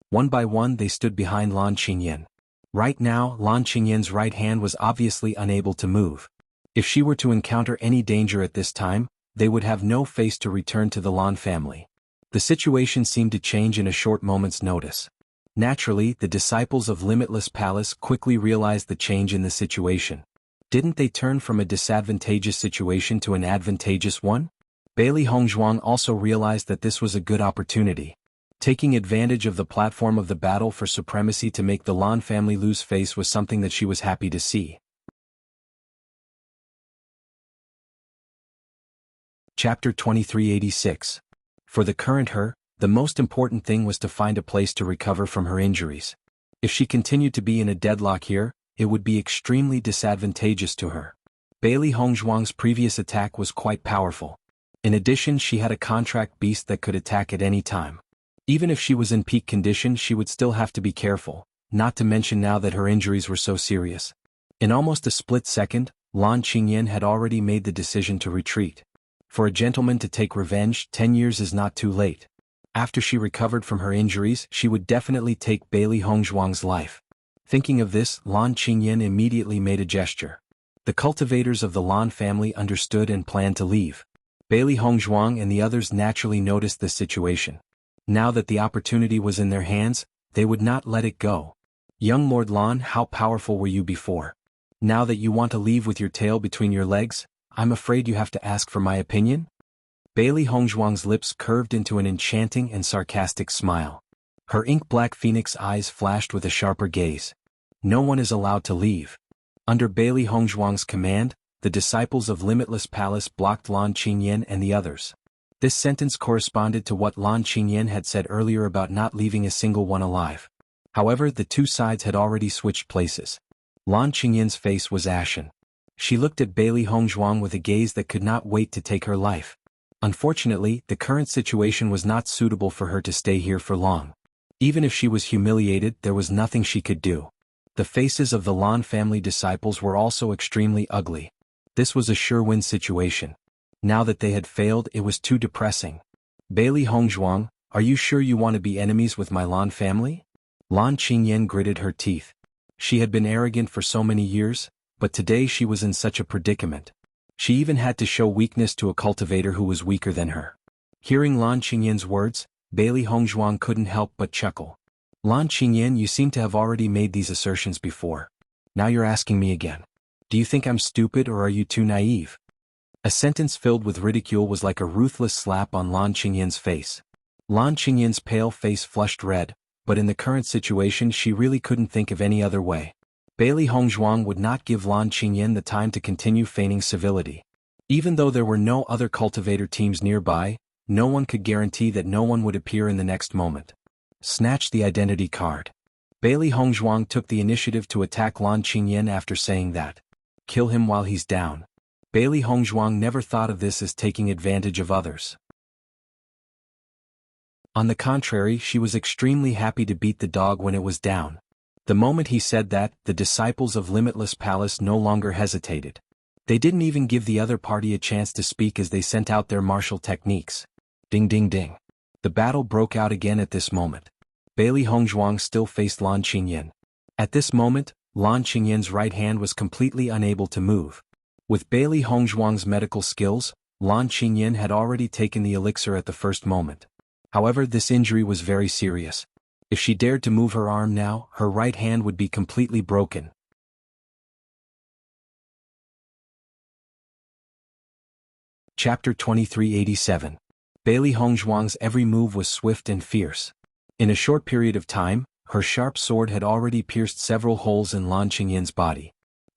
[SPEAKER 1] One by one they stood behind Lan Qingyin. Right now, Lan Qingyin's right hand was obviously unable to move. If she were to encounter any danger at this time, they would have no face to return to the Lan family. The situation seemed to change in a short moment's notice. Naturally, the disciples of Limitless Palace quickly realized the change in the situation. Didn't they turn from a disadvantageous situation to an advantageous one? Bailey Hongzhuang also realized that this was a good opportunity. Taking advantage of the platform of the battle for supremacy to make the Lan family lose face was something that she was happy to see. Chapter 2386. For the current her, the most important thing was to find a place to recover from her injuries. If she continued to be in a deadlock here, it would be extremely disadvantageous to her. Bailey Hongzhuang's previous attack was quite powerful. In addition, she had a contract beast that could attack at any time. Even if she was in peak condition, she would still have to be careful, not to mention now that her injuries were so serious. In almost a split second, Lan Qingyin had already made the decision to retreat. For a gentleman to take revenge, 10 years is not too late. After she recovered from her injuries, she would definitely take Bailey Hongzhuang's life. Thinking of this, Lan Qingyin immediately made a gesture. The cultivators of the Lan family understood and planned to leave. Bailey Hongzhuang and the others naturally noticed this situation. Now that the opportunity was in their hands, they would not let it go. Young Lord Lan, how powerful were you before? Now that you want to leave with your tail between your legs, I'm afraid you have to ask for my opinion? Bailey Hongzhuang's lips curved into an enchanting and sarcastic smile. Her ink-black phoenix eyes flashed with a sharper gaze. No one is allowed to leave. Under Bailey Hongzhuang's command, the disciples of Limitless Palace blocked Lan Qingyin and the others. This sentence corresponded to what Lan Qingyan had said earlier about not leaving a single one alive. However, the two sides had already switched places. Lan Qingyan's face was ashen. She looked at Bailey Hongzhuang with a gaze that could not wait to take her life. Unfortunately, the current situation was not suitable for her to stay here for long. Even if she was humiliated, there was nothing she could do. The faces of the Lan family disciples were also extremely ugly. This was a sure-win situation. Now that they had failed, it was too depressing. Bailey Hongzhuang, are you sure you want to be enemies with my Lan family? Lan Qingyan gritted her teeth. She had been arrogant for so many years, but today she was in such a predicament. She even had to show weakness to a cultivator who was weaker than her. Hearing Lan Qingyan's words, Bailey Hongzhuang couldn't help but chuckle. Lan Qingyan, you seem to have already made these assertions before. Now you're asking me again. Do you think I'm stupid or are you too naive? A sentence filled with ridicule was like a ruthless slap on Lan Qingyan's face. Lan Qingyan's pale face flushed red, but in the current situation she really couldn't think of any other way. Bailey Hongzhuang would not give Lan Qingyan the time to continue feigning civility. Even though there were no other cultivator teams nearby, no one could guarantee that no one would appear in the next moment. Snatch the identity card. Bailey Hongzhuang took the initiative to attack Lan Qingyan after saying that. Kill him while he's down. Bailey Hongzhuang never thought of this as taking advantage of others. On the contrary, she was extremely happy to beat the dog when it was down. The moment he said that, the disciples of Limitless Palace no longer hesitated. They didn't even give the other party a chance to speak as they sent out their martial techniques. Ding ding ding. The battle broke out again at this moment. Bailey Hongzhuang still faced Lan Qingyan. At this moment, Lan Qingyan's right hand was completely unable to move. With Bailey Hongzhuang's medical skills, Lan Qingyan had already taken the elixir at the first moment. However, this injury was very serious. If she dared to move her arm now, her right hand would be completely broken. Chapter 2387. Bailey Hongzhuang's every move was swift and fierce. In a short period of time, her sharp sword had already pierced several holes in Lan Qingyan's body.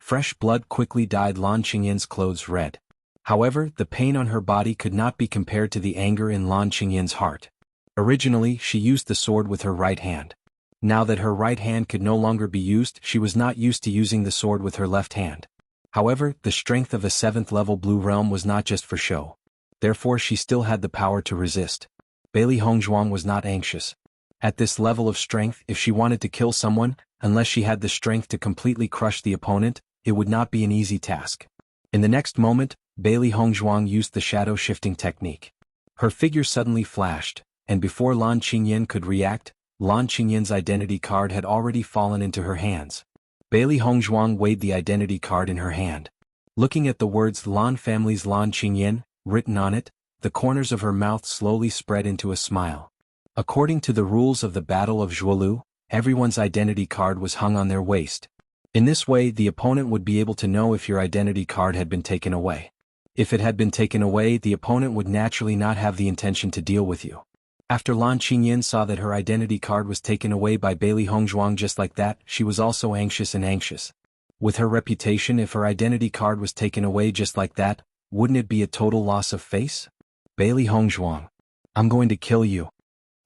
[SPEAKER 1] Fresh blood quickly dyed Lan Qingyan's clothes red. However, the pain on her body could not be compared to the anger in Lan Qingyan's heart. Originally, she used the sword with her right hand. Now that her right hand could no longer be used, she was not used to using the sword with her left hand. However, the strength of a 7th level Blue Realm was not just for show. Therefore, she still had the power to resist. Bailey Hongzhuang was not anxious. At this level of strength, if she wanted to kill someone, unless she had the strength to completely crush the opponent, it would not be an easy task. In the next moment, Bailey Hongzhuang used the shadow-shifting technique. Her figure suddenly flashed, and before Lan Qingyan could react, Lan Qingyan's identity card had already fallen into her hands. Bailey Hongzhuang weighed the identity card in her hand. Looking at the words Lan family's Lan Qingyan written on it, the corners of her mouth slowly spread into a smile. According to the rules of the Battle of Zhuolu, everyone's identity card was hung on their waist. In this way, the opponent would be able to know if your identity card had been taken away. If it had been taken away, the opponent would naturally not have the intention to deal with you. After Lan Qingyan saw that her identity card was taken away by Bailey Hongzhuang just like that, she was also anxious. With her reputation, if her identity card was taken away just like that, wouldn't it be a total loss of face? Bailey Hongzhuang. I'm going to kill you.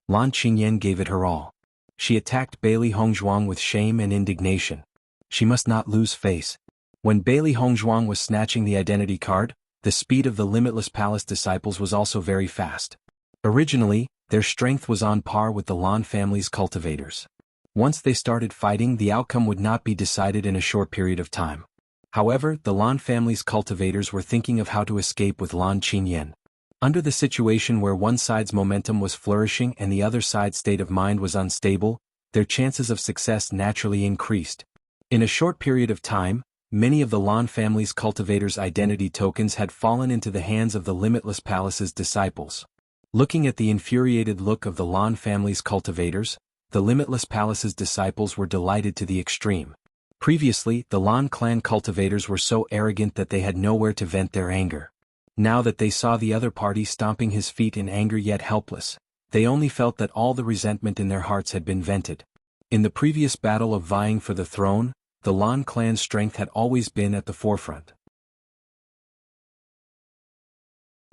[SPEAKER 1] Lan Qingyan gave it her all. She attacked Bailey Hongzhuang with shame and indignation. She must not lose face. When Bailey Hongzhuang was snatching the identity card, the speed of the Limitless Palace disciples was also very fast. Originally, their strength was on par with the Lan family's cultivators. Once they started fighting, the outcome would not be decided in a short period of time. However, the Lan family's cultivators were thinking of how to escape with Lan Qingyan. Under the situation where one side's momentum was flourishing and the other side's state of mind was unstable, their chances of success naturally increased. In a short period of time, many of the Lan family's cultivators' identity tokens had fallen into the hands of the Limitless Palace's disciples. Looking at the infuriated look of the Lan family's cultivators, the Limitless Palace's disciples were delighted to the extreme. Previously, the Lan clan cultivators were so arrogant that they had nowhere to vent their anger. Now that they saw the other party stomping his feet in anger yet helpless, they only felt that all the resentment in their hearts had been vented. In the previous battle of vying for the throne, the Lan clan's strength had always been at the forefront.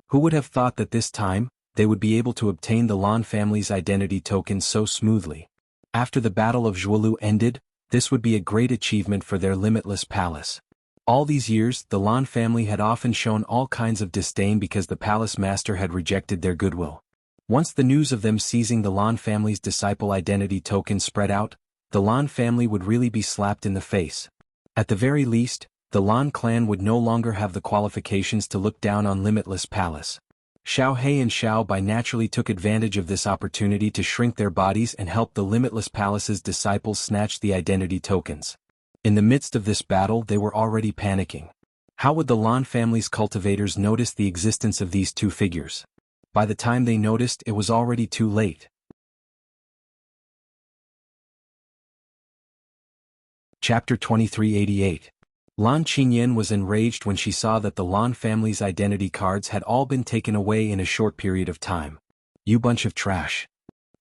[SPEAKER 1] Who would have thought that this time, they would be able to obtain the Lan family's identity token so smoothly. After the Battle of Zhuolu ended, this would be a great achievement for their limitless palace. All these years, the Lan family had often shown all kinds of disdain because the palace master had rejected their goodwill. Once the news of them seizing the Lan family's disciple identity token spread out, the Lan family would really be slapped in the face. At the very least, the Lan clan would no longer have the qualifications to look down on Limitless Palace. Xiao He and Xiao Bai naturally took advantage of this opportunity to shrink their bodies and help the Limitless Palace's disciples snatch the identity tokens. In the midst of this battle, they were already panicking. How would the Lan family's cultivators notice the existence of these two figures? By the time they noticed, it was already too late. Chapter 2388. Lan Qingyan was enraged when she saw that the Lan family's identity cards had all been taken away in a short period of time. You bunch of trash.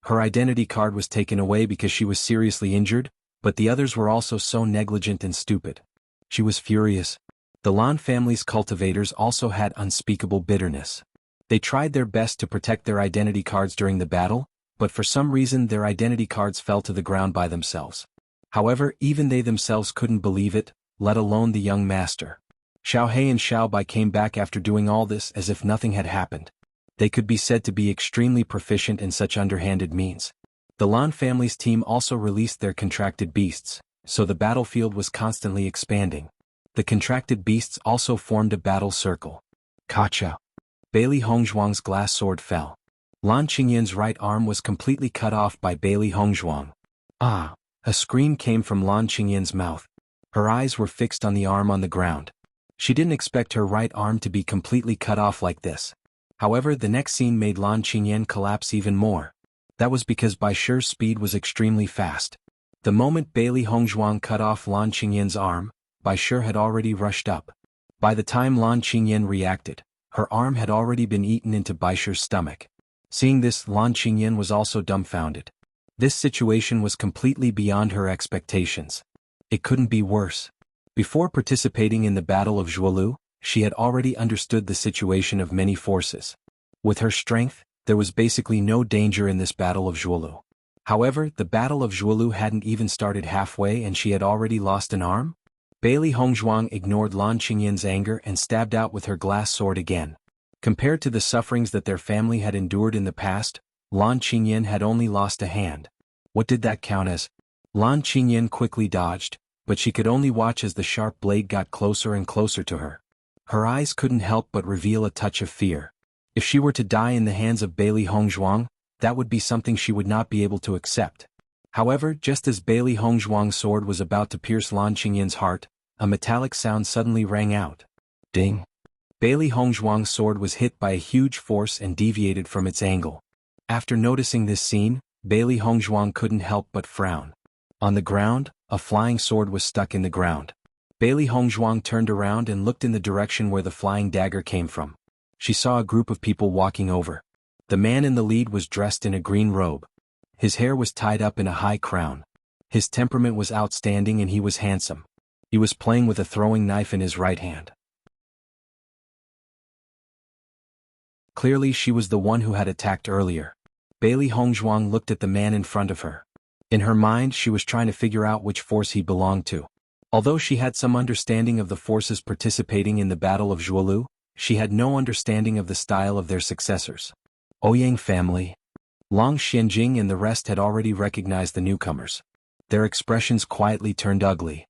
[SPEAKER 1] Her identity card was taken away because she was seriously injured, but the others were also so negligent and stupid. She was furious. The Lan family's cultivators also had unspeakable bitterness. They tried their best to protect their identity cards during the battle, but for some reason their identity cards fell to the ground by themselves. However, even they themselves couldn't believe it, let alone the young master. Xiao He and Xiao Bai came back after doing all this as if nothing had happened. They could be said to be extremely proficient in such underhanded means. The Lan family's team also released their contracted beasts, so the battlefield was constantly expanding. The contracted beasts also formed a battle circle. Kacha. Bailey Hongzhuang's glass sword fell. Lan Qingyan's right arm was completely cut off by Bailey Hongzhuang. Ah! A scream came from Lan Qingyan's mouth. Her eyes were fixed on the arm on the ground. She didn't expect her right arm to be completely cut off like this. However, the next scene made Lan Qingyan collapse even more. That was because Bai Shi's speed was extremely fast. The moment Bailey Hongzhuang cut off Lan Qingyan's arm, Bai Shi had already rushed up. By the time Lan Qingyan reacted, her arm had already been eaten into Bai Shi's stomach. Seeing this, Lan Qingyan was also dumbfounded. This situation was completely beyond her expectations. It couldn't be worse. Before participating in the Battle of Zhuolu, she had already understood the situation of many forces. With her strength, there was basically no danger in this Battle of Zhuolu. However, the Battle of Zhuolu hadn't even started halfway and she had already lost an arm? Bailey Hongzhuang ignored Lan Qingyan's anger and stabbed out with her glass sword again. Compared to the sufferings that their family had endured in the past, Lan Qingyan had only lost a hand. What did that count as? Lan Qingyan quickly dodged, but she could only watch as the sharp blade got closer and closer to her. Her eyes couldn't help but reveal a touch of fear. If she were to die in the hands of Bailey Hongzhuang, that would be something she would not be able to accept. However, just as Bailey Hongzhuang's sword was about to pierce Lan Qingyan's heart, a metallic sound suddenly rang out. Ding! Bailey Hongzhuang's sword was hit by a huge force and deviated from its angle. After noticing this scene, Bailey Hongzhuang couldn't help but frown. On the ground, a flying sword was stuck in the ground. Bailey Hongzhuang turned around and looked in the direction where the flying dagger came from. She saw a group of people walking over. The man in the lead was dressed in a green robe. His hair was tied up in a high crown. His temperament was outstanding and he was handsome. He was playing with a throwing knife in his right hand. Clearly she was the one who had attacked earlier. Bailey Hongzhuang looked at the man in front of her. In her mind, she was trying to figure out which force he belonged to. Although she had some understanding of the forces participating in the Battle of Zhuolu, she had no understanding of the style of their successors. Ouyang family. Long Xianjing and the rest had already recognized the newcomers. Their expressions quietly turned ugly.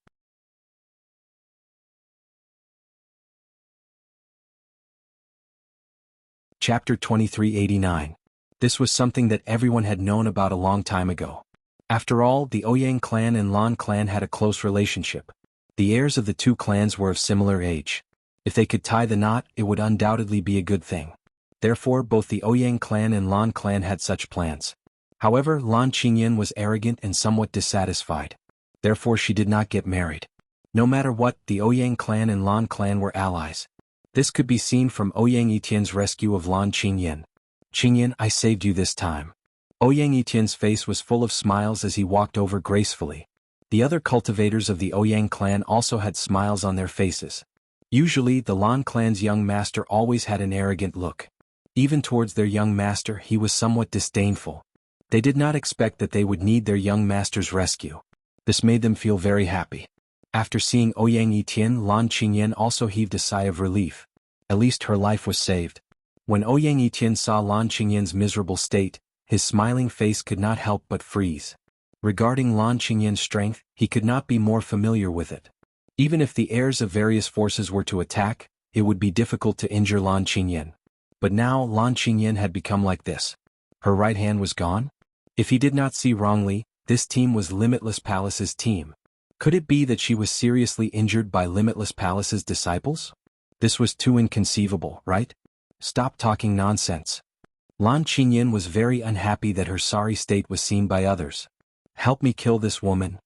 [SPEAKER 1] Chapter 2389. This was something that everyone had known about a long time ago. After all, the Ouyang clan and Lan clan had a close relationship. The heirs of the two clans were of similar age. If they could tie the knot, it would undoubtedly be a good thing. Therefore, both the Ouyang clan and Lan clan had such plans. However, Lan Qingyan was arrogant and somewhat dissatisfied. Therefore, she did not get married. No matter what, the Ouyang clan and Lan clan were allies. This could be seen from Ouyang Etienne's rescue of Lan Qingyan. Qingyan, I saved you this time. Ouyang Etienne's face was full of smiles as he walked over gracefully. The other cultivators of the Ouyang clan also had smiles on their faces. Usually, the Lan clan's young master always had an arrogant look. Even towards their young master he was somewhat disdainful. They did not expect that they would need their young master's rescue. This made them feel very happy. After seeing Ouyang Yitian, Lan Qingyan also heaved a sigh of relief. At least her life was saved. When Ouyang Yitian saw Lan Qingyan's miserable state, his smiling face could not help but freeze. Regarding Lan Qingyan's strength, he could not be more familiar with it. Even if the heirs of various forces were to attack, it would be difficult to injure Lan Qingyan. But now Lan Qingyan had become like this. Her right hand was gone? If he did not see wrongly, this team was Limitless Palace's team. Could it be that she was seriously injured by Limitless Palace's disciples? This was too inconceivable, right? Stop talking nonsense. Lan Qingyan was very unhappy that her sorry state was seen by others. Help me kill this woman.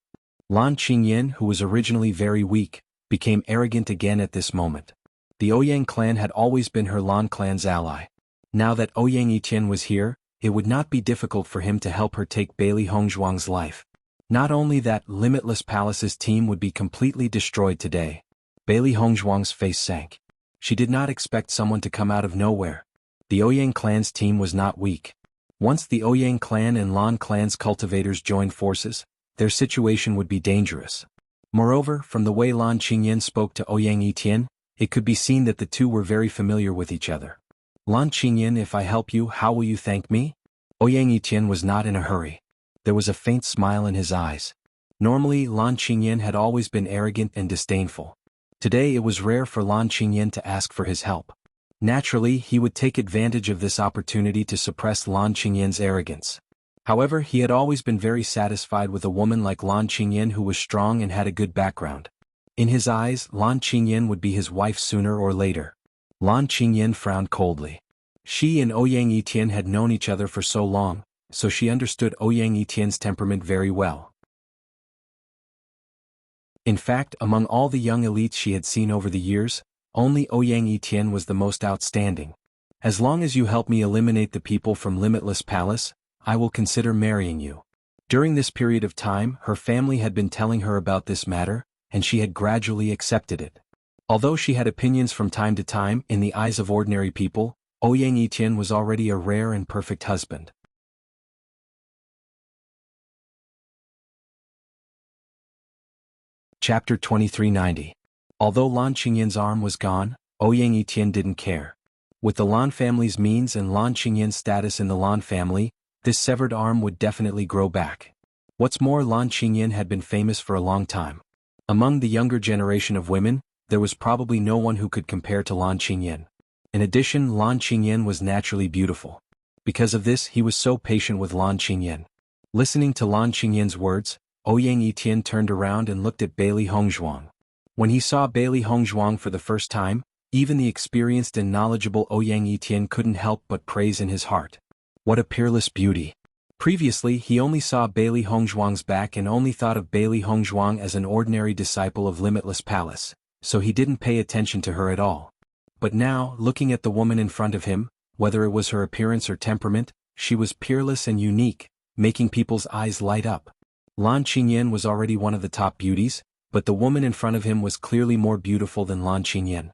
[SPEAKER 1] Lan Qingyan, who was originally very weak, became arrogant again at this moment. The Ouyang clan had always been her Lan clan's ally. Now that Ouyang Yitian was here, it would not be difficult for him to help her take Bailey Hongzhuang's life. Not only that, Limitless Palace's team would be completely destroyed today. Bailey Hongzhuang's face sank. She did not expect someone to come out of nowhere. The Ouyang clan's team was not weak. Once the Ouyang clan and Lan clan's cultivators joined forces, their situation would be dangerous. Moreover, from the way Lan Qingyan spoke to Ouyang Yitian, it could be seen that the two were very familiar with each other. Lan Qingyan, if I help you, how will you thank me? Ouyang Yitian was not in a hurry. There was a faint smile in his eyes. Normally, Lan Qingyan had always been arrogant and disdainful. Today it was rare for Lan Qingyan to ask for his help. Naturally, he would take advantage of this opportunity to suppress Lan Qingyan's arrogance. However, he had always been very satisfied with a woman like Lan Qingyan who was strong and had a good background. In his eyes, Lan Qingyan would be his wife sooner or later. Lan Qingyan frowned coldly. She and Ouyang Yitian had known each other for so long, so she understood Ouyang Yitian's temperament very well. In fact, among all the young elites she had seen over the years, only Ouyang Yitian was the most outstanding. As long as you help me eliminate the people from Limitless Palace, I will consider marrying you. During this period of time, her family had been telling her about this matter, and she had gradually accepted it. Although she had opinions from time to time, in the eyes of ordinary people, Ouyang Yitian was already a rare and perfect husband. Chapter 2390. Although Lan Qingyan's arm was gone, Ouyang Yitian didn't care. With the Lan family's means and Lan Qingyan's status in the Lan family, this severed arm would definitely grow back. What's more, Lan Qingyan had been famous for a long time. Among the younger generation of women, there was probably no one who could compare to Lan Qingyan. In addition, Lan Qingyan was naturally beautiful. Because of this, he was so patient with Lan Qingyan. Listening to Lan Qingyan's words, Ouyang Yitian turned around and looked at Bailey Hongzhuang. When he saw Bailey Hongzhuang for the first time, even the experienced and knowledgeable Ouyang Yitian couldn't help but praise in his heart. What a peerless beauty! Previously, he only saw Bailey Hongzhuang's back and only thought of Bailey Hongzhuang as an ordinary disciple of Limitless Palace, so he didn't pay attention to her at all. But now, looking at the woman in front of him, whether it was her appearance or temperament, she was peerless and unique, making people's eyes light up. Lan Qingyan was already one of the top beauties, but the woman in front of him was clearly more beautiful than Lan Qingyan.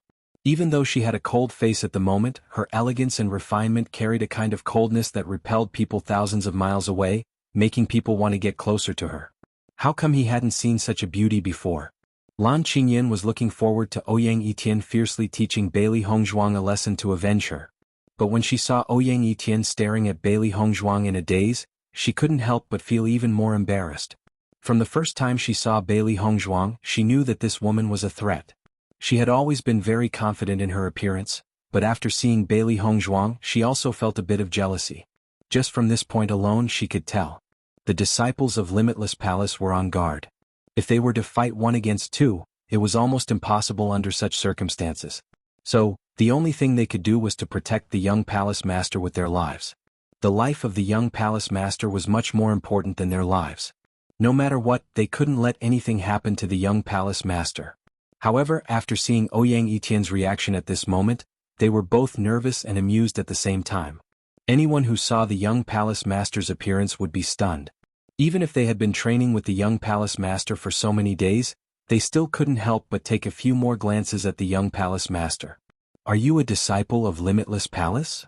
[SPEAKER 1] Even though she had a cold face at the moment, her elegance and refinement carried a kind of coldness that repelled people thousands of miles away, making people want to get closer to her. How come he hadn't seen such a beauty before? Lan Qingyan was looking forward to Ouyang Yitian fiercely teaching Bailey Hongzhuang a lesson to avenge her. But when she saw Ouyang Yitian staring at Bailey Hongzhuang in a daze, she couldn't help but feel even more embarrassed. From the first time she saw Bailey Hongzhuang, she knew that this woman was a threat. She had always been very confident in her appearance, but after seeing Bailey Hongzhuang, she also felt a bit of jealousy. Just from this point alone she could tell. The disciples of Limitless Palace were on guard. If they were to fight 1 against 2, it was almost impossible under such circumstances. So, the only thing they could do was to protect the young palace master with their lives. The life of the young palace master was much more important than their lives. No matter what, they couldn't let anything happen to the young palace master. However, after seeing Ouyang Yitian's reaction at this moment, they were both nervous and amused at the same time. Anyone who saw the young palace master's appearance would be stunned. Even if they had been training with the young palace master for so many days, they still couldn't help but take a few more glances at the young palace master. Are you a disciple of Limitless Palace?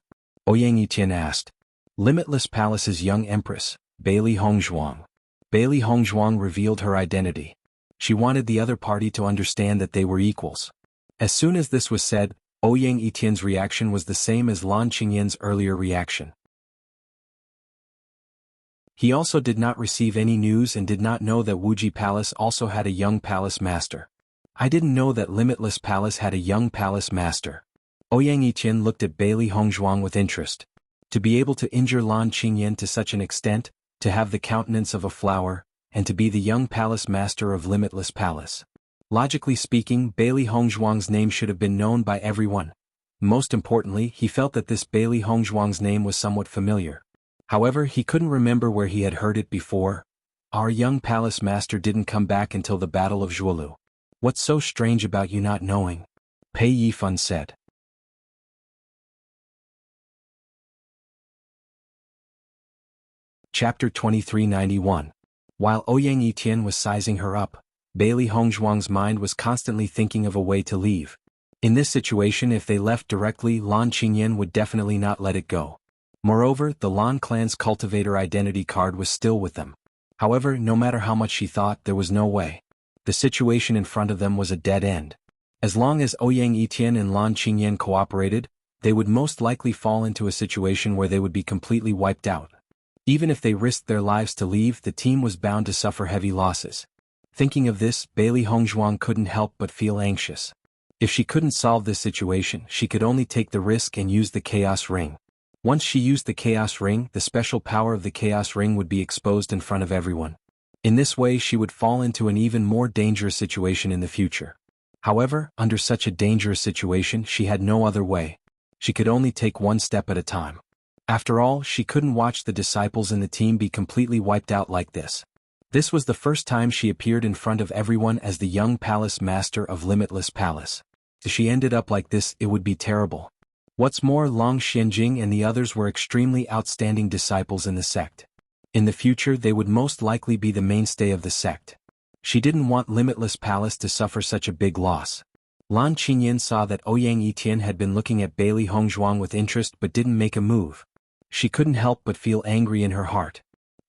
[SPEAKER 1] Ouyang Yitian asked. Limitless Palace's young empress, Bailey Hongzhuang. Bailey Hongzhuang revealed her identity. She wanted the other party to understand that they were equals. As soon as this was said, Ouyang Yitian's reaction was the same as Lan Qingyan's earlier reaction. He also did not receive any news and did not know that Wuji Palace also had a young palace master. I didn't know that Limitless Palace had a young palace master. Ouyang Yitian looked at Bailey Hongzhuang with interest. To be able to injure Lan Qingyan to such an extent, to have the countenance of a flower, and to be the young palace master of Limitless Palace. Logically speaking, Bailey Hongzhuang's name should have been known by everyone. Most importantly, he felt that this Bailey Hongzhuang's name was somewhat familiar. However, he couldn't remember where he had heard it before. Our young palace master didn't come back until the Battle of Zhuolu. What's so strange about you not knowing? Pei Yifan said. Chapter 2391. While Ouyang Yitian was sizing her up, Bailey Hongzhuang's mind was constantly thinking of a way to leave. In this situation, if they left directly, Lan Qingyan would definitely not let it go. Moreover, the Lan clan's cultivator identity card was still with them. However, no matter how much she thought, there was no way. The situation in front of them was a dead end. As long as Ouyang Yitian and Lan Qingyan cooperated, they would most likely fall into a situation where they would be completely wiped out. Even if they risked their lives to leave, the team was bound to suffer heavy losses. Thinking of this, Bailey Hongzhuang couldn't help but feel anxious. If she couldn't solve this situation, she could only take the risk and use the Chaos Ring. Once she used the Chaos Ring, the special power of the Chaos Ring would be exposed in front of everyone. In this way, she would fall into an even more dangerous situation in the future. However, under such a dangerous situation, she had no other way. She could only take one step at a time. After all, she couldn't watch the disciples in the team be completely wiped out like this. This was the first time she appeared in front of everyone as the young palace master of Limitless Palace. If she ended up like this, it would be terrible. What's more, Long Xianjing and the others were extremely outstanding disciples in the sect. In the future, they would most likely be the mainstay of the sect. She didn't want Limitless Palace to suffer such a big loss. Lan Qingyan saw that Ouyang Yitian had been looking at Bailey Hongzhuang with interest but didn't make a move. She couldn't help but feel angry in her heart.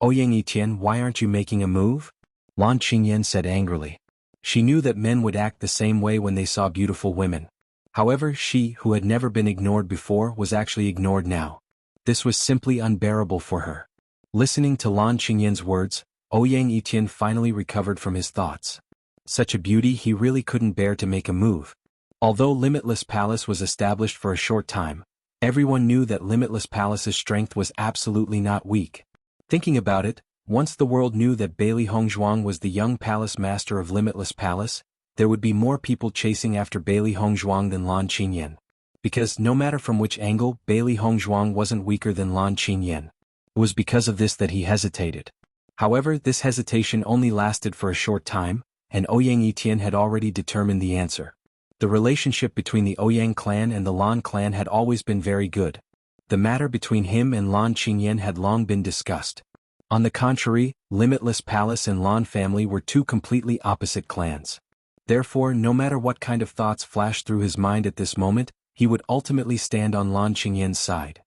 [SPEAKER 1] Ouyang Yitian, why aren't you making a move? Lan Qingyan said angrily. She knew that men would act the same way when they saw beautiful women. However, she, who had never been ignored before, was actually ignored now. This was simply unbearable for her. Listening to Lan Qingyan's words, Ouyang Yitian finally recovered from his thoughts. Such a beauty, he really couldn't bear to make a move. Although Limitless Palace was established for a short time, everyone knew that Limitless Palace's strength was absolutely not weak. Thinking about it, once the world knew that Bailey Hongzhuang was the young palace master of Limitless Palace, there would be more people chasing after Bailey Hongzhuang than Lan Qingyan. Because no matter from which angle, Bailey Hongzhuang wasn't weaker than Lan Qingyan. It was because of this that he hesitated. However, this hesitation only lasted for a short time, and Ouyang Yitian had already determined the answer. The relationship between the Ouyang clan and the Lan clan had always been very good. The matter between him and Lan Qingyan had long been discussed. On the contrary, Limitless Palace and Lan family were two completely opposite clans. Therefore, no matter what kind of thoughts flashed through his mind at this moment, he would ultimately stand on Lan Qingyan's side.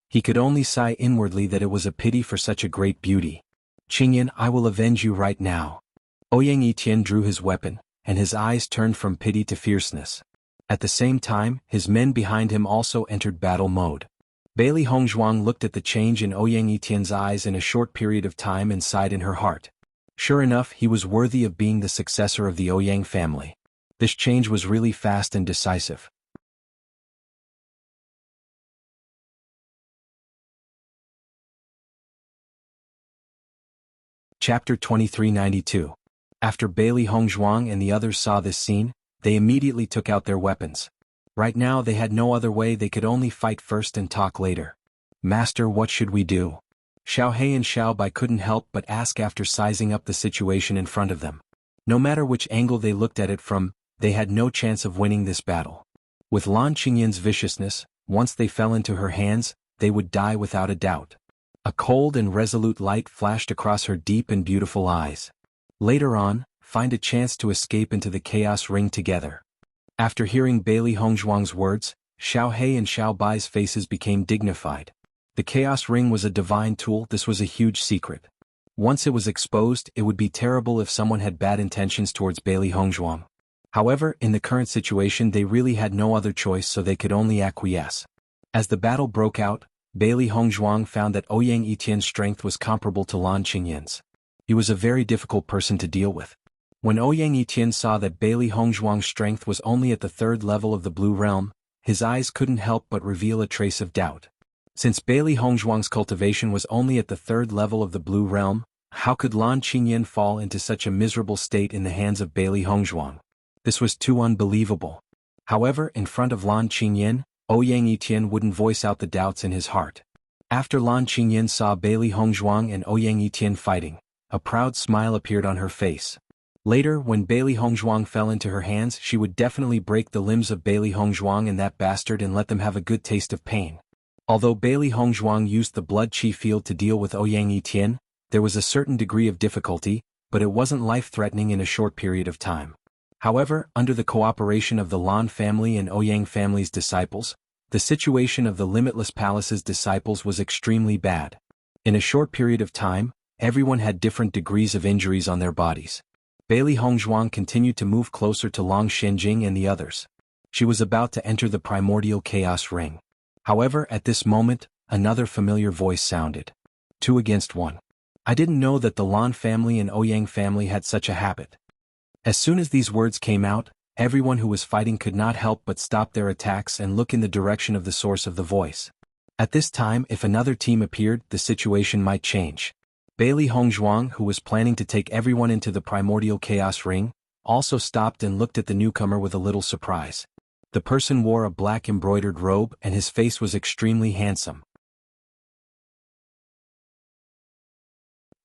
[SPEAKER 1] He could only sigh inwardly that it was a pity for such a great beauty. Qingyan, I will avenge you right now. Ouyang Yitian drew his weapon, and his eyes turned from pity to fierceness. At the same time, his men behind him also entered battle mode. Bailey Hongzhuang looked at the change in Ouyang Yitian's eyes in a short period of time and sighed in her heart. Sure enough, he was worthy of being the successor of the Ouyang family. This change was really fast and decisive. Chapter 2392. After Bailey Hongzhuang and the others saw this scene, they immediately took out their weapons. Right now they had no other way, they could only fight first and talk later. Master, what should we do? Xiao He and Xiao Bai couldn't help but ask after sizing up the situation in front of them. No matter which angle they looked at it from, they had no chance of winning this battle. With Lan Qingyan's viciousness, once they fell into her hands, they would die without a doubt. A cold and resolute light flashed across her deep and beautiful eyes. Later on, find a chance to escape into the Chaos Ring together. After hearing Bailey Hongzhuang's words, Xiao Hei and Xiao Bai's faces became dignified. The Chaos Ring was a divine tool. This was a huge secret. Once it was exposed, it would be terrible if someone had bad intentions towards Bailey Hongzhuang. However, in the current situation they really had no other choice, so they could only acquiesce. As the battle broke out, Bailey Hongzhuang found that Ouyang Etien's strength was comparable to Lan Qingyan's. He was a very difficult person to deal with. When Ouyang Etienne saw that Bailey Hongzhuang's strength was only at the 3rd level of the Blue Realm, his eyes couldn't help but reveal a trace of doubt. Since Bailey Hongzhuang's cultivation was only at the 3rd level of the Blue Realm, how could Lan Qingyan fall into such a miserable state in the hands of Bailey Hongzhuang? This was too unbelievable. However, in front of Lan Qingyan, Ouyang Etienne wouldn't voice out the doubts in his heart. After Lan Qingyan saw Bailey Hongzhuang and Ouyang Etienne fighting, a proud smile appeared on her face. Later, when Bailey Hongzhuang fell into her hands, she would definitely break the limbs of Bailey Hongzhuang and that bastard and let them have a good taste of pain. Although Bailey Hongzhuang used the blood chi field to deal with Ouyang Etienne, there was a certain degree of difficulty, but it wasn't life-threatening in a short period of time. However, under the cooperation of the Lan family and Ouyang family's disciples, the situation of the Limitless Palace's disciples was extremely bad. In a short period of time, everyone had different degrees of injuries on their bodies. Bailey Hongzhuang continued to move closer to Long Shenjing and the others. She was about to enter the primordial chaos ring. However, at this moment, another familiar voice sounded. 2 against 1. I didn't know that the Lan family and Ouyang family had such a habit. As soon as these words came out, everyone who was fighting could not help but stop their attacks and look in the direction of the source of the voice. At this time, if another team appeared, the situation might change. Bailey Hongzhuang, who was planning to take everyone into the primordial chaos ring, also stopped and looked at the newcomer with a little surprise. The person wore a black embroidered robe and his face was extremely handsome.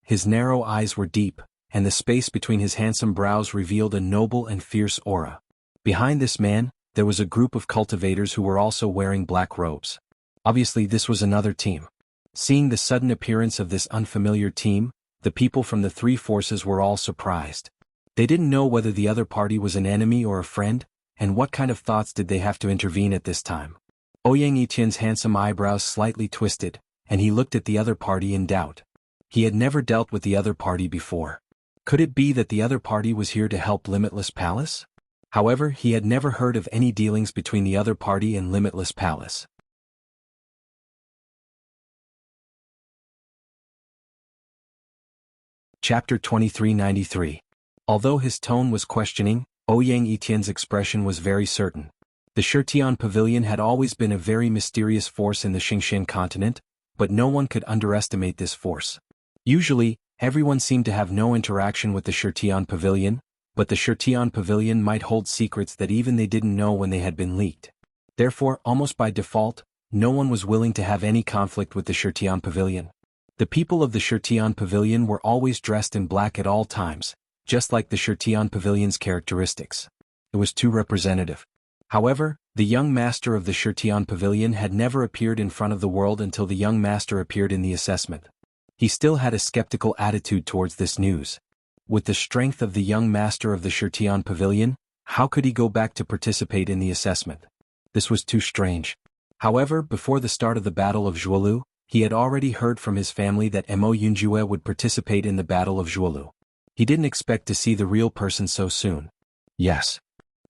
[SPEAKER 1] His narrow eyes were deep, and the space between his handsome brows revealed a noble and fierce aura. Behind this man, there was a group of cultivators who were also wearing black robes. Obviously, this was another team. Seeing the sudden appearance of this unfamiliar team, the people from the 3 forces were all surprised. They didn't know whether the other party was an enemy or a friend, and what kind of thoughts did they have to intervene at this time. Ouyang Etienne's handsome eyebrows slightly twisted, and he looked at the other party in doubt. He had never dealt with the other party before. Could it be that the other party was here to help Limitless Palace? However, he had never heard of any dealings between the other party and Limitless Palace. Chapter 2393. Although his tone was questioning, Ouyang Etienne's expression was very certain. The Shirtian Pavilion had always been a very mysterious force in the Xingqian continent, but no one could underestimate this force. Usually, everyone seemed to have no interaction with the Shirtian Pavilion, but the Shirtian Pavilion might hold secrets that even they didn't know when they had been leaked. Therefore, almost by default, no one was willing to have any conflict with the Shirtian Pavilion. The people of the Shirtian Pavilion were always dressed in black at all times, just like the Shirtian Pavilion's characteristics. It was too representative. However, the young master of the Shirtian Pavilion had never appeared in front of the world until the young master appeared in the assessment. He still had a skeptical attitude towards this news. With the strength of the young master of the Shirtian Pavilion, how could he go back to participate in the assessment? This was too strange. However, before the start of the Battle of Zhuolu, he had already heard from his family that Mo Yunjue would participate in the Battle of Zhuolu. He didn't expect to see the real person so soon. Yes.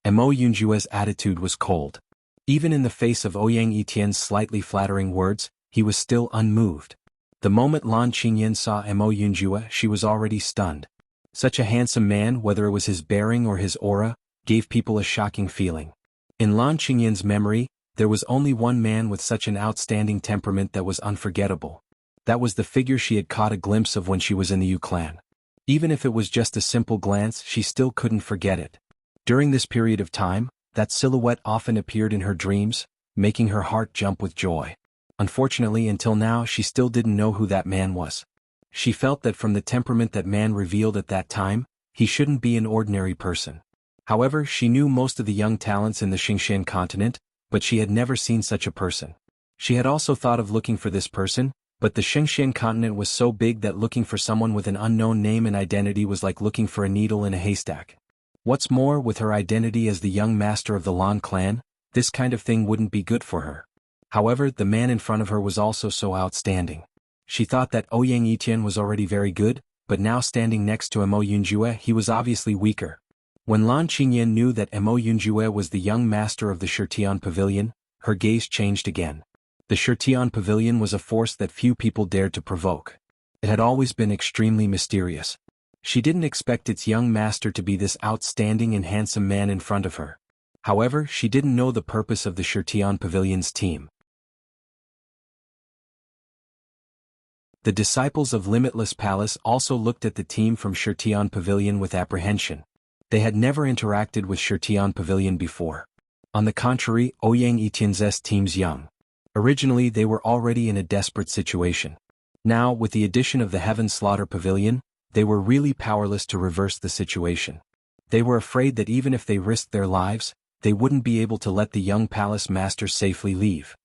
[SPEAKER 1] Mo Yunjue's attitude was cold. Even in the face of Ouyang Etienne's slightly flattering words, he was still unmoved. The moment Lan Qingyan saw Mo Yunjue, she was already stunned. Such a handsome man, whether it was his bearing or his aura, gave people a shocking feeling. In Lan Qingyan's memory, there was only one man with such an outstanding temperament that was unforgettable. That was the figure she had caught a glimpse of when she was in the Yu clan. Even if it was just a simple glance, she still couldn't forget it. During this period of time, that silhouette often appeared in her dreams, making her heart jump with joy. Unfortunately, until now, she still didn't know who that man was. She felt that from the temperament that man revealed at that time, he shouldn't be an ordinary person. However, she knew most of the young talents in the Xingqian continent, but she had never seen such a person. She had also thought of looking for this person, but the Xingqian continent was so big that looking for someone with an unknown name and identity was like looking for a needle in a haystack. What's more, with her identity as the young master of the Lan clan, This kind of thing wouldn't be good for her. However, the man in front of her was also so outstanding. She thought that Ouyang Etian was already very good, but now standing next to Mo Yunjue he was obviously weaker. When Lan Qingyan knew that Mo Yunjue was the young master of the Shirtian Pavilion, her gaze changed again. The Shirtian Pavilion was a force that few people dared to provoke. It had always been extremely mysterious. She didn't expect its young master to be this outstanding and handsome man in front of her. However, she didn't know the purpose of the Shirtian Pavilion's team. The disciples of Limitless Palace also looked at the team from Shirtian Pavilion with apprehension. They had never interacted with Shirtian Pavilion before. On the contrary, Ouyang Etian's team's young. Originally they were already in a desperate situation. Now, with the addition of the Heaven Slaughter Pavilion, they were really powerless to reverse the situation. They were afraid that even if they risked their lives, they wouldn't be able to let the young palace master safely leave.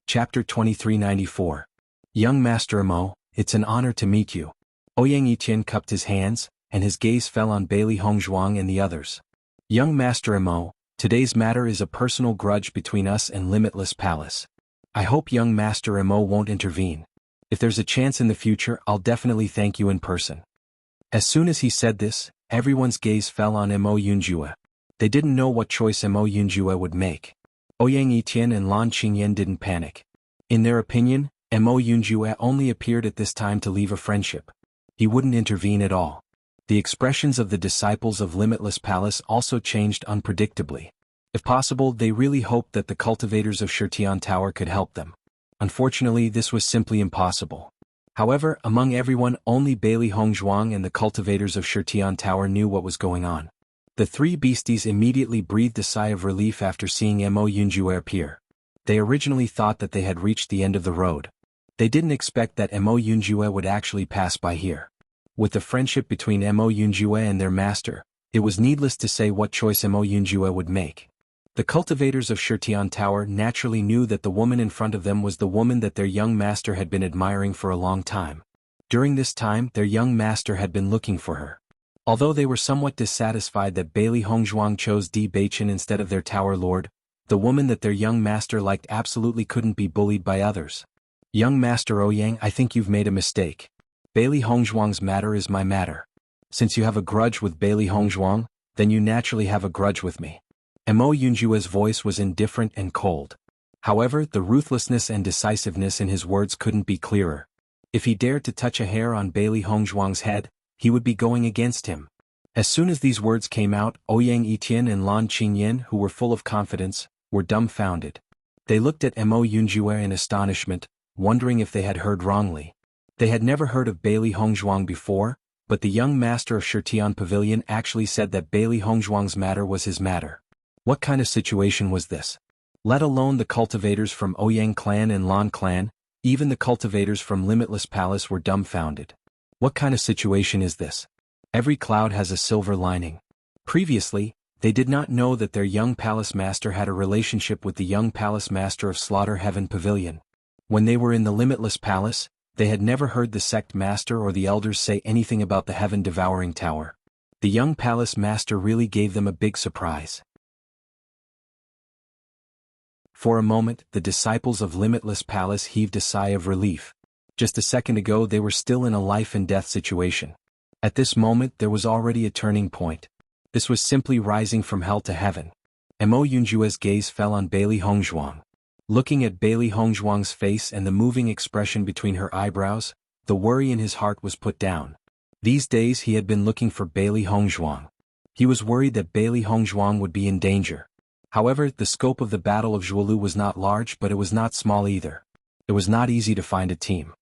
[SPEAKER 1] Chapter 2394. Young Master Mo, it's an honor to meet you. Ouyang Etian cupped his hands, and his gaze fell on Bailey Hongzhuang and the others. Young Master Mo, today's matter is a personal grudge between us and Limitless Palace. I hope young Master Mo won't intervene. If there's a chance in the future, I'll definitely thank you in person. As soon as he said this, everyone's gaze fell on Mo Yunjue. They didn't know what choice Mo Yunjue would make. Ouyang Etian and Lan Qingyan didn't panic. In their opinion, Mo Yunjue only appeared at this time to leave a friendship. He wouldn't intervene at all. The expressions of the disciples of Limitless Palace also changed unpredictably. If possible, they really hoped that the cultivators of Shirtian Tower could help them. Unfortunately, this was simply impossible. However, among everyone, only Bailey Hongzhuang and the cultivators of Shirtian Tower knew what was going on. The three beasties immediately breathed a sigh of relief after seeing Mo Yunjue appear. They originally thought that they had reached the end of the road. They didn't expect that Mo Yunjue would actually pass by here. With the friendship between Mo Yunjue and their master, it was needless to say what choice Mo Yunjue would make. The cultivators of Shirtian Tower naturally knew that the woman in front of them was the woman that their young master had been admiring for a long time. During this time, their young master had been looking for her. Although they were somewhat dissatisfied that Bailey Hongzhuang chose Di Baichen instead of their tower lord, the woman that their young master liked absolutely couldn't be bullied by others. Young Master Ouyang, I think you've made a mistake. Bailey Hongzhuang's matter is my matter. Since you have a grudge with Bailey Hongzhuang, then you naturally have a grudge with me. Mo Yunjue's voice was indifferent and cold. However, the ruthlessness and decisiveness in his words couldn't be clearer. If he dared to touch a hair on Bailey Hongzhuang's head, he would be going against him. As soon as these words came out, Ouyang Etian and Lan Qingyan, who were full of confidence, were dumbfounded. They looked at Mo Yunjue in astonishment, wondering if they had heard wrongly. They had never heard of Bailey Hongzhuang before, but the young master of Shirtian Pavilion actually said that Bailey Hongzhuang's matter was his matter. What kind of situation was this? Let alone the cultivators from Ouyang clan and Lan clan, even the cultivators from Limitless Palace were dumbfounded. What kind of situation is this? Every cloud has a silver lining. Previously, they did not know that their young palace master had a relationship with the young palace master of Slaughter Heaven Pavilion. When they were in the Limitless Palace, they had never heard the sect master or the elders say anything about the Heaven Devouring Tower. The young palace master really gave them a big surprise. For a moment, the disciples of Limitless Palace heaved a sigh of relief. Just a second ago they were still in a life-and-death situation. At this moment there was already a turning point. This was simply rising from hell to heaven. Mo Yunjue's gaze fell on Bailey Hongzhuang. Looking at Bailey Hongzhuang's face and the moving expression between her eyebrows, the worry in his heart was put down. These days he had been looking for Bailey Hongzhuang. He was worried that Bailey Hongzhuang would be in danger. However, the scope of the Battle of Zhuolu was not large, but it was not small either. It was not easy to find a team.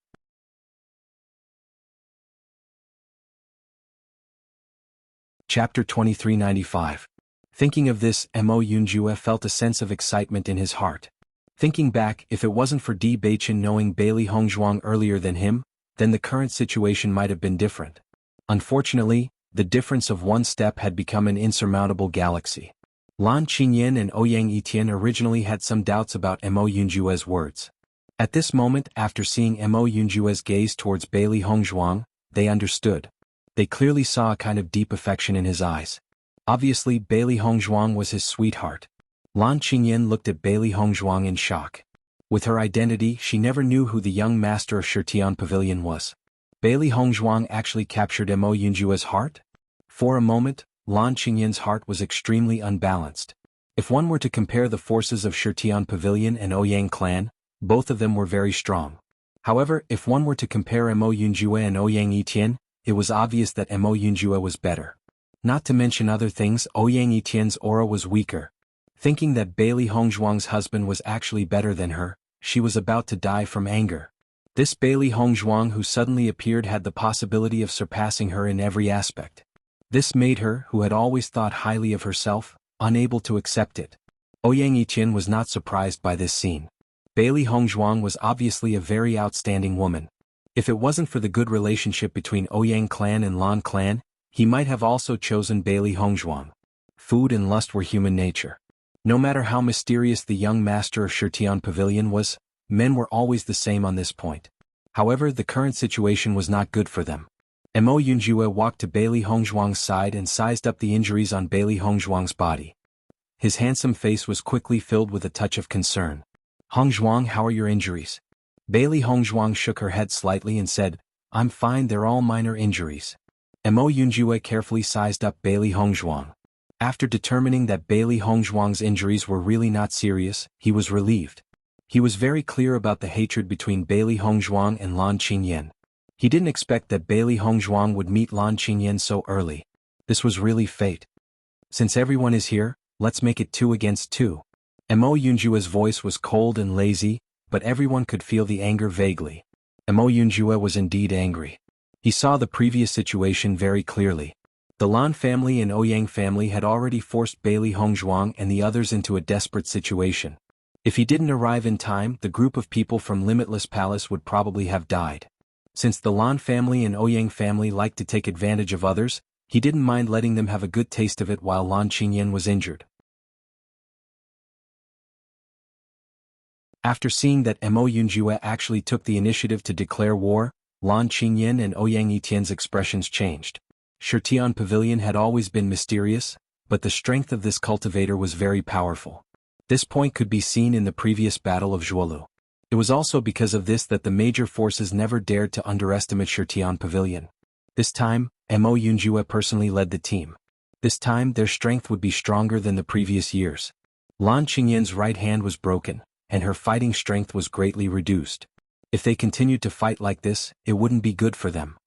[SPEAKER 1] Chapter 2395. Thinking of this, Mo Yunjue felt a sense of excitement in his heart. Thinking back, if it wasn't for Di Baichen knowing Bailey Hongzhuang earlier than him, then the current situation might have been different. Unfortunately, the difference of one step had become an insurmountable galaxy. Lan Qingyan and Ouyang Etian originally had some doubts about Mo Yunjue's words. At this moment, after seeing Mo Yunjue's gaze towards Bailey Hongzhuang, they understood. They clearly saw a kind of deep affection in his eyes. Obviously, Bailey Hongzhuang was his sweetheart. Lan Qingyan looked at Bailey Hongzhuang in shock. With her identity, she never knew who the young master of Shitian Pavilion was. Bailey Hongzhuang actually captured Mo Yunjue's heart? For a moment, Lan Qingyan's heart was extremely unbalanced. If one were to compare the forces of Shitian Pavilion and Ouyang clan, both of them were very strong. However, if one were to compare Mo Yunjue and Ouyang Etian, it was obvious that Mo Yunjue was better. Not to mention other things, Ouyang Etian's aura was weaker. Thinking that Bailey Hongzhuang's husband was actually better than her, she was about to die from anger. This Bailey Hongzhuang who suddenly appeared had the possibility of surpassing her in every aspect. This made her, who had always thought highly of herself, unable to accept it. Ouyang Etian was not surprised by this scene. Bailey Hongzhuang was obviously a very outstanding woman. If it wasn't for the good relationship between Ouyang clan and Lan clan, he might have also chosen Bailey Hongzhuang. Food and lust were human nature. No matter how mysterious the young master of Shitian Pavilion was, men were always the same on this point. However, the current situation was not good for them. Mo Yunjue walked to Bailey Hongzhuang's side and sized up the injuries on Bailey Hongzhuang's body. His handsome face was quickly filled with a touch of concern. "Hongzhuang, how are your injuries?" Bailey Hongzhuang shook her head slightly and said, "I'm fine, they're all minor injuries." Mo Yunjue carefully sized up Bailey Hongzhuang. After determining that Bailey Hongzhuang's injuries were really not serious, he was relieved. He was very clear about the hatred between Bailey Hongzhuang and Lan Qingyan. He didn't expect that Bailey Hongzhuang would meet Lan Qingyan so early. This was really fate. "Since everyone is here, let's make it 2 against 2. Mo Yunjue's voice was cold and lazy, but everyone could feel the anger vaguely. Mo Yunjue was indeed angry. He saw the previous situation very clearly. The Lan family and Ouyang family had already forced Bailey Hongzhuang and the others into a desperate situation. If he didn't arrive in time, the group of people from Limitless Palace would probably have died. Since the Lan family and Ouyang family liked to take advantage of others, he didn't mind letting them have a good taste of it while Lan Qingyan was injured. After seeing that Mo Yunjue actually took the initiative to declare war, Lan Qingyan and Ouyang Etian's expressions changed. Shitian Pavilion had always been mysterious, but the strength of this cultivator was very powerful. This point could be seen in the previous battle of Zhuolu. It was also because of this that the major forces never dared to underestimate Shitian Pavilion. This time, Mo Yunjue personally led the team. This time their strength would be stronger than the previous years. Lan Qingyan's right hand was broken, and her fighting strength was greatly reduced. If they continued to fight like this, it wouldn't be good for them.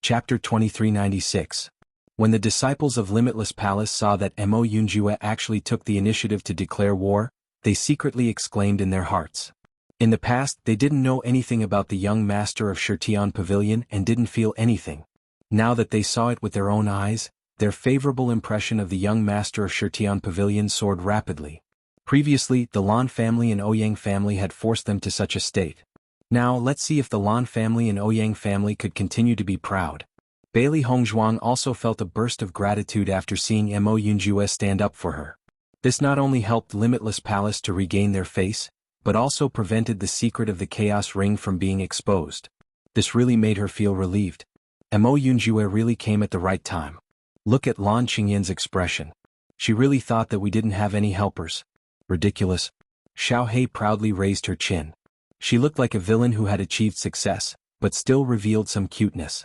[SPEAKER 1] Chapter 2396. When the disciples of Limitless Palace saw that Mo Yunjue actually took the initiative to declare war, they secretly exclaimed in their hearts. In the past, they didn't know anything about the young master of Shitian Pavilion and didn't feel anything. Now that they saw it with their own eyes, their favorable impression of the young master of Shitian Pavilion soared rapidly. Previously, the Lan family and Ouyang family had forced them to such a state. Now let's see if the Lan family and Ouyang family could continue to be proud. Bailey Hongzhuang also felt a burst of gratitude after seeing Mo Yunjue stand up for her. This not only helped Limitless Palace to regain their face, but also prevented the secret of the Chaos Ring from being exposed. This really made her feel relieved. Mo Yunjue really came at the right time. Look at Lan Qingyan's expression. She really thought that we didn't have any helpers. Ridiculous. Xiao He proudly raised her chin. She looked like a villain who had achieved success, but still revealed some cuteness.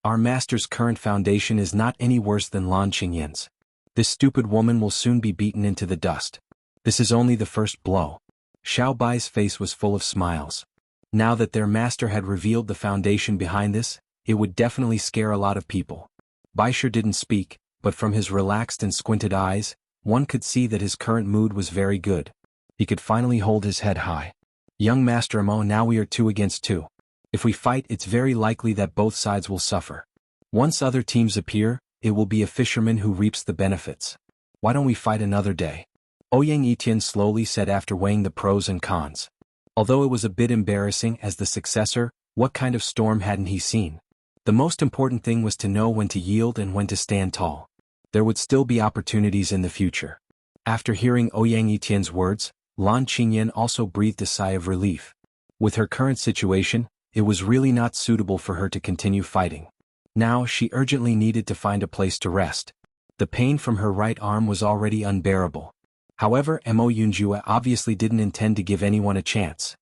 [SPEAKER 1] Our master's current foundation is not any worse than Lan Qingyan's. This stupid woman will soon be beaten into the dust. This is only the first blow. Xiao Bai's face was full of smiles. Now that their master had revealed the foundation behind this, it would definitely scare a lot of people. Bai Shi didn't speak, but from his relaxed and squinted eyes, one could see that his current mood was very good. He could finally hold his head high. "Young Master Mo, now we are 2 against 2. If we fight, it's very likely that both sides will suffer. Once other teams appear, it will be a fisherman who reaps the benefits. Why don't we fight another day?" Ouyang Etian slowly said after weighing the pros and cons. Although it was a bit embarrassing as the successor, what kind of storm hadn't he seen? The most important thing was to know when to yield and when to stand tall. There would still be opportunities in the future. After hearing Ouyang Etian's words, Lan Qingyan also breathed a sigh of relief. With her current situation, it was really not suitable for her to continue fighting. Now she urgently needed to find a place to rest. The pain from her right arm was already unbearable. However, Mo Yunjue obviously didn't intend to give anyone a chance.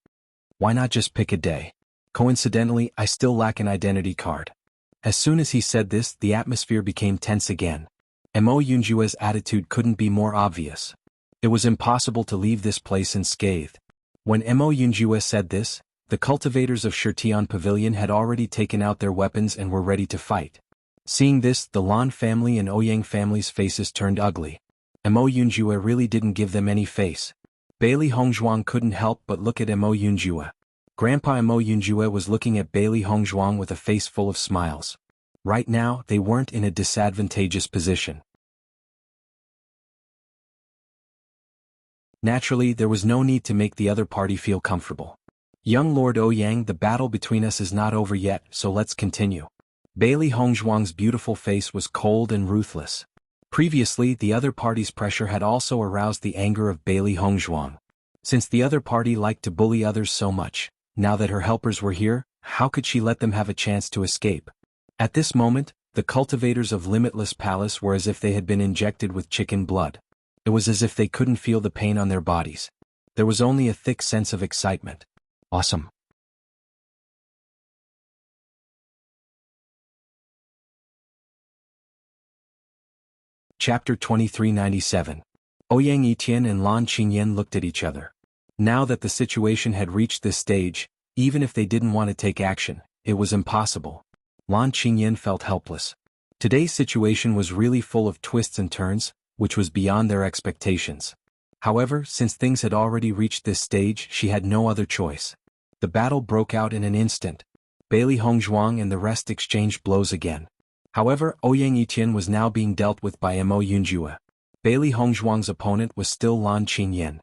[SPEAKER 1] Why not just pick a day? Coincidentally, I still lack an identity card. As soon as he said this, the atmosphere became tense again. Mo Yunjue's attitude couldn't be more obvious. It was impossible to leave this place unscathed. When Mo Yunjue said this, the cultivators of Shirtian Pavilion had already taken out their weapons and were ready to fight. Seeing this, the Lan family and Ouyang family's faces turned ugly. Mo Yunjue really didn't give them any face. Bailey Hongzhuang couldn't help but look at Mo Yunjue. Grandpa Mo Yunjue was looking at Bailey Hongzhuang with a face full of smiles. Right now, they weren't in a disadvantageous position. Naturally, there was no need to make the other party feel comfortable. Young Lord Ouyang, the battle between us is not over yet, so let's continue. Bailey Hongzhuang's beautiful face was cold and ruthless. Previously, the other party's pressure had also aroused the anger of Bailey Hongzhuang. Since the other party liked to bully others so much, now that her helpers were here, how could she let them have a chance to escape? At this moment, the cultivators of Limitless Palace were as if they had been injected with chicken blood. It was as if they couldn't feel the pain on their bodies. There was only a thick sense of excitement. Awesome. Chapter 2397. Ouyang Etian and Lan Qingyan looked at each other. Now that the situation had reached this stage, even if they didn't want to take action, it was impossible. Lan Qingyan felt helpless. Today's situation was really full of twists and turns, which was beyond their expectations. However, since things had already reached this stage, she had no other choice. The battle broke out in an instant. Bailey Hongzhuang and the rest exchanged blows again. However, Ouyang Etian was now being dealt with by Mo Yunjue. Bailey Hongzhuang's opponent was still Lan Qingyan.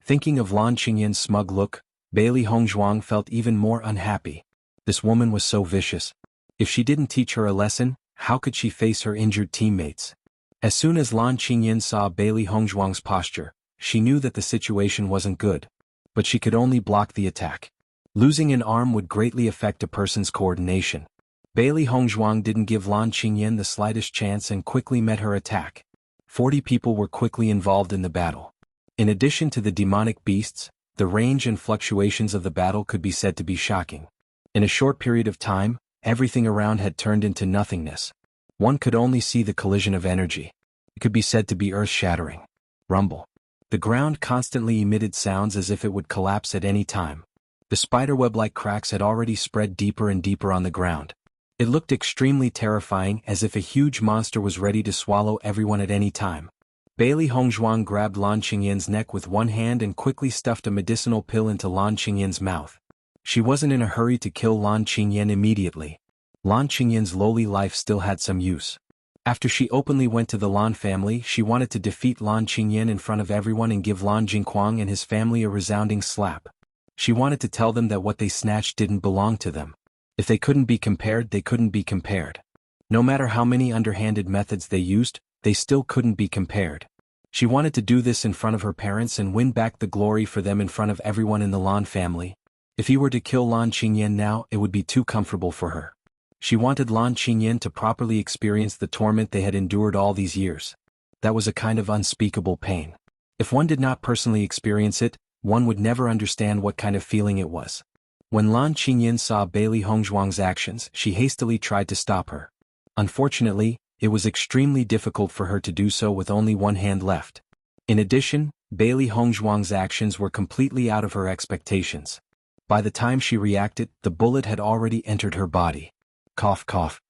[SPEAKER 1] Thinking of Lan Qingyan's smug look, Bailey Hongzhuang felt even more unhappy. This woman was so vicious. If she didn't teach her a lesson, how could she face her injured teammates? As soon as Lan Qingyan saw Bailey Hongzhuang's posture, she knew that the situation wasn't good. But she could only block the attack. Losing an arm would greatly affect a person's coordination. Bailey Hongzhuang didn't give Lan Qingyan the slightest chance and quickly met her attack. 40 people were quickly involved in the battle. In addition to the demonic beasts, the range and fluctuations of the battle could be said to be shocking. In a short period of time, everything around had turned into nothingness. One could only see the collision of energy. It could be said to be earth-shattering. Rumble. The ground constantly emitted sounds as if it would collapse at any time. The spiderweb-like cracks had already spread deeper and deeper on the ground. It looked extremely terrifying, as if a huge monster was ready to swallow everyone at any time. Bailey Hongzhuang grabbed Lan Qingyan's neck with one hand and quickly stuffed a medicinal pill into Lan Qingyan's mouth. She wasn't in a hurry to kill Lan Qingyan immediately. Lan Qingyan's lowly life still had some use. After she openly went to the Lan family, she wanted to defeat Lan Qingyan in front of everyone and give Lan Jingquang and his family a resounding slap. She wanted to tell them that what they snatched didn't belong to them. If they couldn't be compared, they couldn't be compared. No matter how many underhanded methods they used, they still couldn't be compared. She wanted to do this in front of her parents and win back the glory for them in front of everyone in the Lan family. If he were to kill Lan Qingyan now, it would be too comfortable for her. She wanted Lan Qingyan to properly experience the torment they had endured all these years. That was a kind of unspeakable pain. If one did not personally experience it, one would never understand what kind of feeling it was. When Lan Qingyan saw Bailey Hongzhuang's actions, she hastily tried to stop her. Unfortunately, it was extremely difficult for her to do so with only one hand left. In addition, Bailey Hongzhuang's actions were completely out of her expectations. By the time she reacted, the bullet had already entered her body. Cough cough.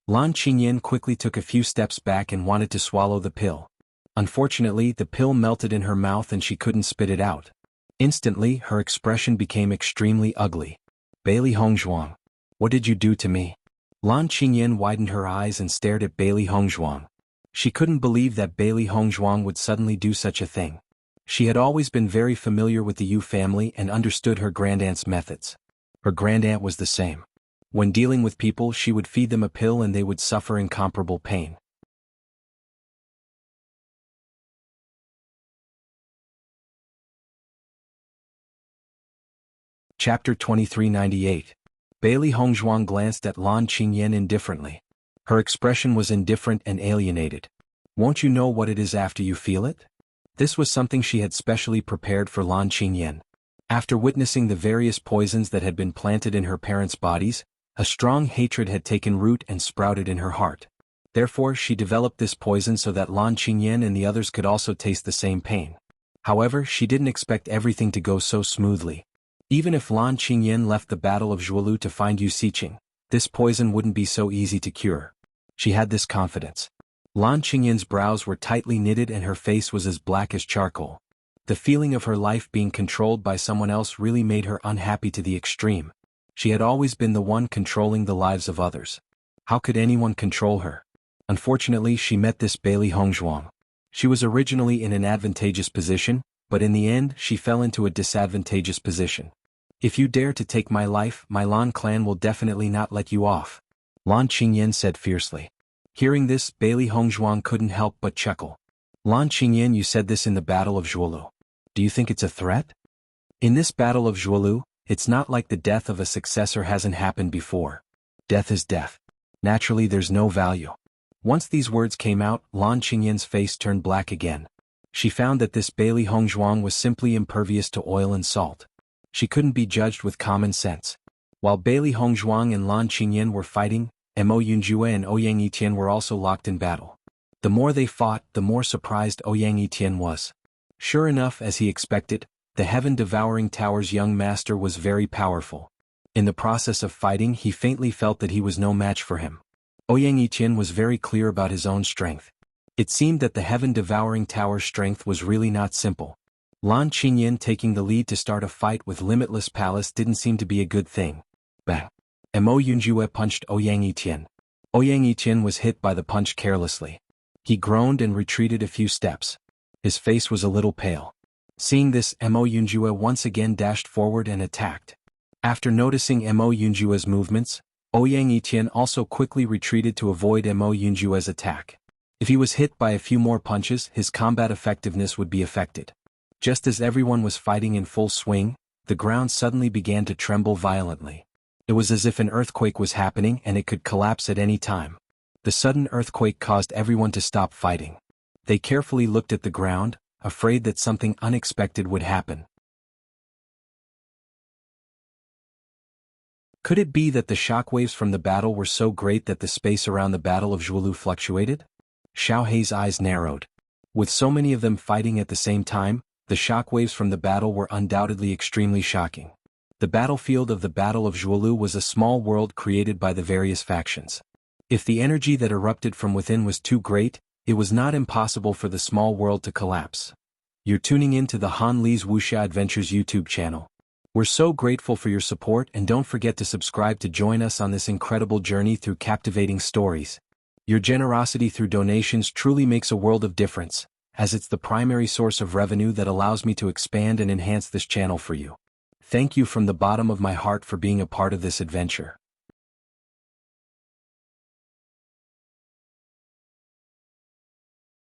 [SPEAKER 1] Lan Qingyan quickly took a few steps back and wanted to swallow the pill. Unfortunately, the pill melted in her mouth and she couldn't spit it out. Instantly, her expression became extremely ugly. Bailey Hongzhuang, what did you do to me? Lan Qingyan widened her eyes and stared at Bailey Hongzhuang. She couldn't believe that Bailey Hongzhuang would suddenly do such a thing. She had always been very familiar with the Yu family and understood her grandaunt's methods. Her grandaunt was the same. When dealing with people, she would feed them a pill and they would suffer incomparable pain. Chapter 2398. Bailey Hongzhuang glanced at Lan Qingyan indifferently. Her expression was indifferent and alienated. Won't you know what it is after you feel it? This was something she had specially prepared for Lan Qingyan. After witnessing the various poisons that had been planted in her parents' bodies, a strong hatred had taken root and sprouted in her heart. Therefore she developed this poison so that Lan Qingyan and the others could also taste the same pain. However, she didn't expect everything to go so smoothly. Even if Lan Qingyan left the Battle of Zhuolu to find Yu Siqing, this poison wouldn't be so easy to cure. She had this confidence. Lan Qingyan's brows were tightly knitted and her face was as black as charcoal. The feeling of her life being controlled by someone else really made her unhappy to the extreme. She had always been the one controlling the lives of others. How could anyone control her? Unfortunately, she met this Bailey Hongzhuang. She was originally in an advantageous position, but in the end she fell into a disadvantageous position. If you dare to take my life, my Lan clan will definitely not let you off, Lan Qingyan said fiercely. Hearing this, Bailey Hongzhuang couldn't help but chuckle. Lan Qingyan, you said this in the Battle of Zhuolu. Do you think it's a threat? In this Battle of Zhuolu, it's not like the death of a successor hasn't happened before. Death is death. Naturally there's no value. Once these words came out, Lan Qingyan's face turned black again. She found that this Bailey Hongzhuang was simply impervious to oil and salt. She couldn't be judged with common sense. While Bailey Hongzhuang and Lan Qingyan were fighting, Mo Yunjue and Ouyang Yitian were also locked in battle. The more they fought, the more surprised Ouyang Yitian was. Sure enough, as he expected, the heaven-devouring tower's young master was very powerful. In the process of fighting, he faintly felt that he was no match for him. Ouyang Yitian was very clear about his own strength. It seemed that the heaven-devouring tower's strength was really not simple. Lan Qingyan taking the lead to start a fight with Limitless Palace didn't seem to be a good thing. Bang! Mo Yunjue punched Ouyang Yitian. Ouyang Yitian was hit by the punch carelessly. He groaned and retreated a few steps. His face was a little pale. Seeing this, Mo Yunjue once again dashed forward and attacked. After noticing Mo Yunjue's movements, Ouyang Yitian also quickly retreated to avoid Mo Yunjue's attack. If he was hit by a few more punches, his combat effectiveness would be affected. Just as everyone was fighting in full swing, the ground suddenly began to tremble violently. It was as if an earthquake was happening and it could collapse at any time. The sudden earthquake caused everyone to stop fighting. They carefully looked at the ground, afraid that something unexpected would happen. Could it be that the shockwaves from the battle were so great that the space around the Battle of Zhuolu fluctuated? Xiao Hei's eyes narrowed. With so many of them fighting at the same time, the shockwaves from the battle were undoubtedly extremely shocking. The battlefield of the Battle of Zhuolu was a small world created by the various factions. If the energy that erupted from within was too great, it was not impossible for the small world to collapse. You're tuning in to the Han Li's Wuxia Adventures YouTube channel. We're so grateful for your support, and don't forget to subscribe to join us on this incredible journey through captivating stories. Your generosity through donations truly makes a world of difference, as it's the primary source of revenue that allows me to expand and enhance this channel for you. Thank you from the bottom of my heart for being a part of this adventure.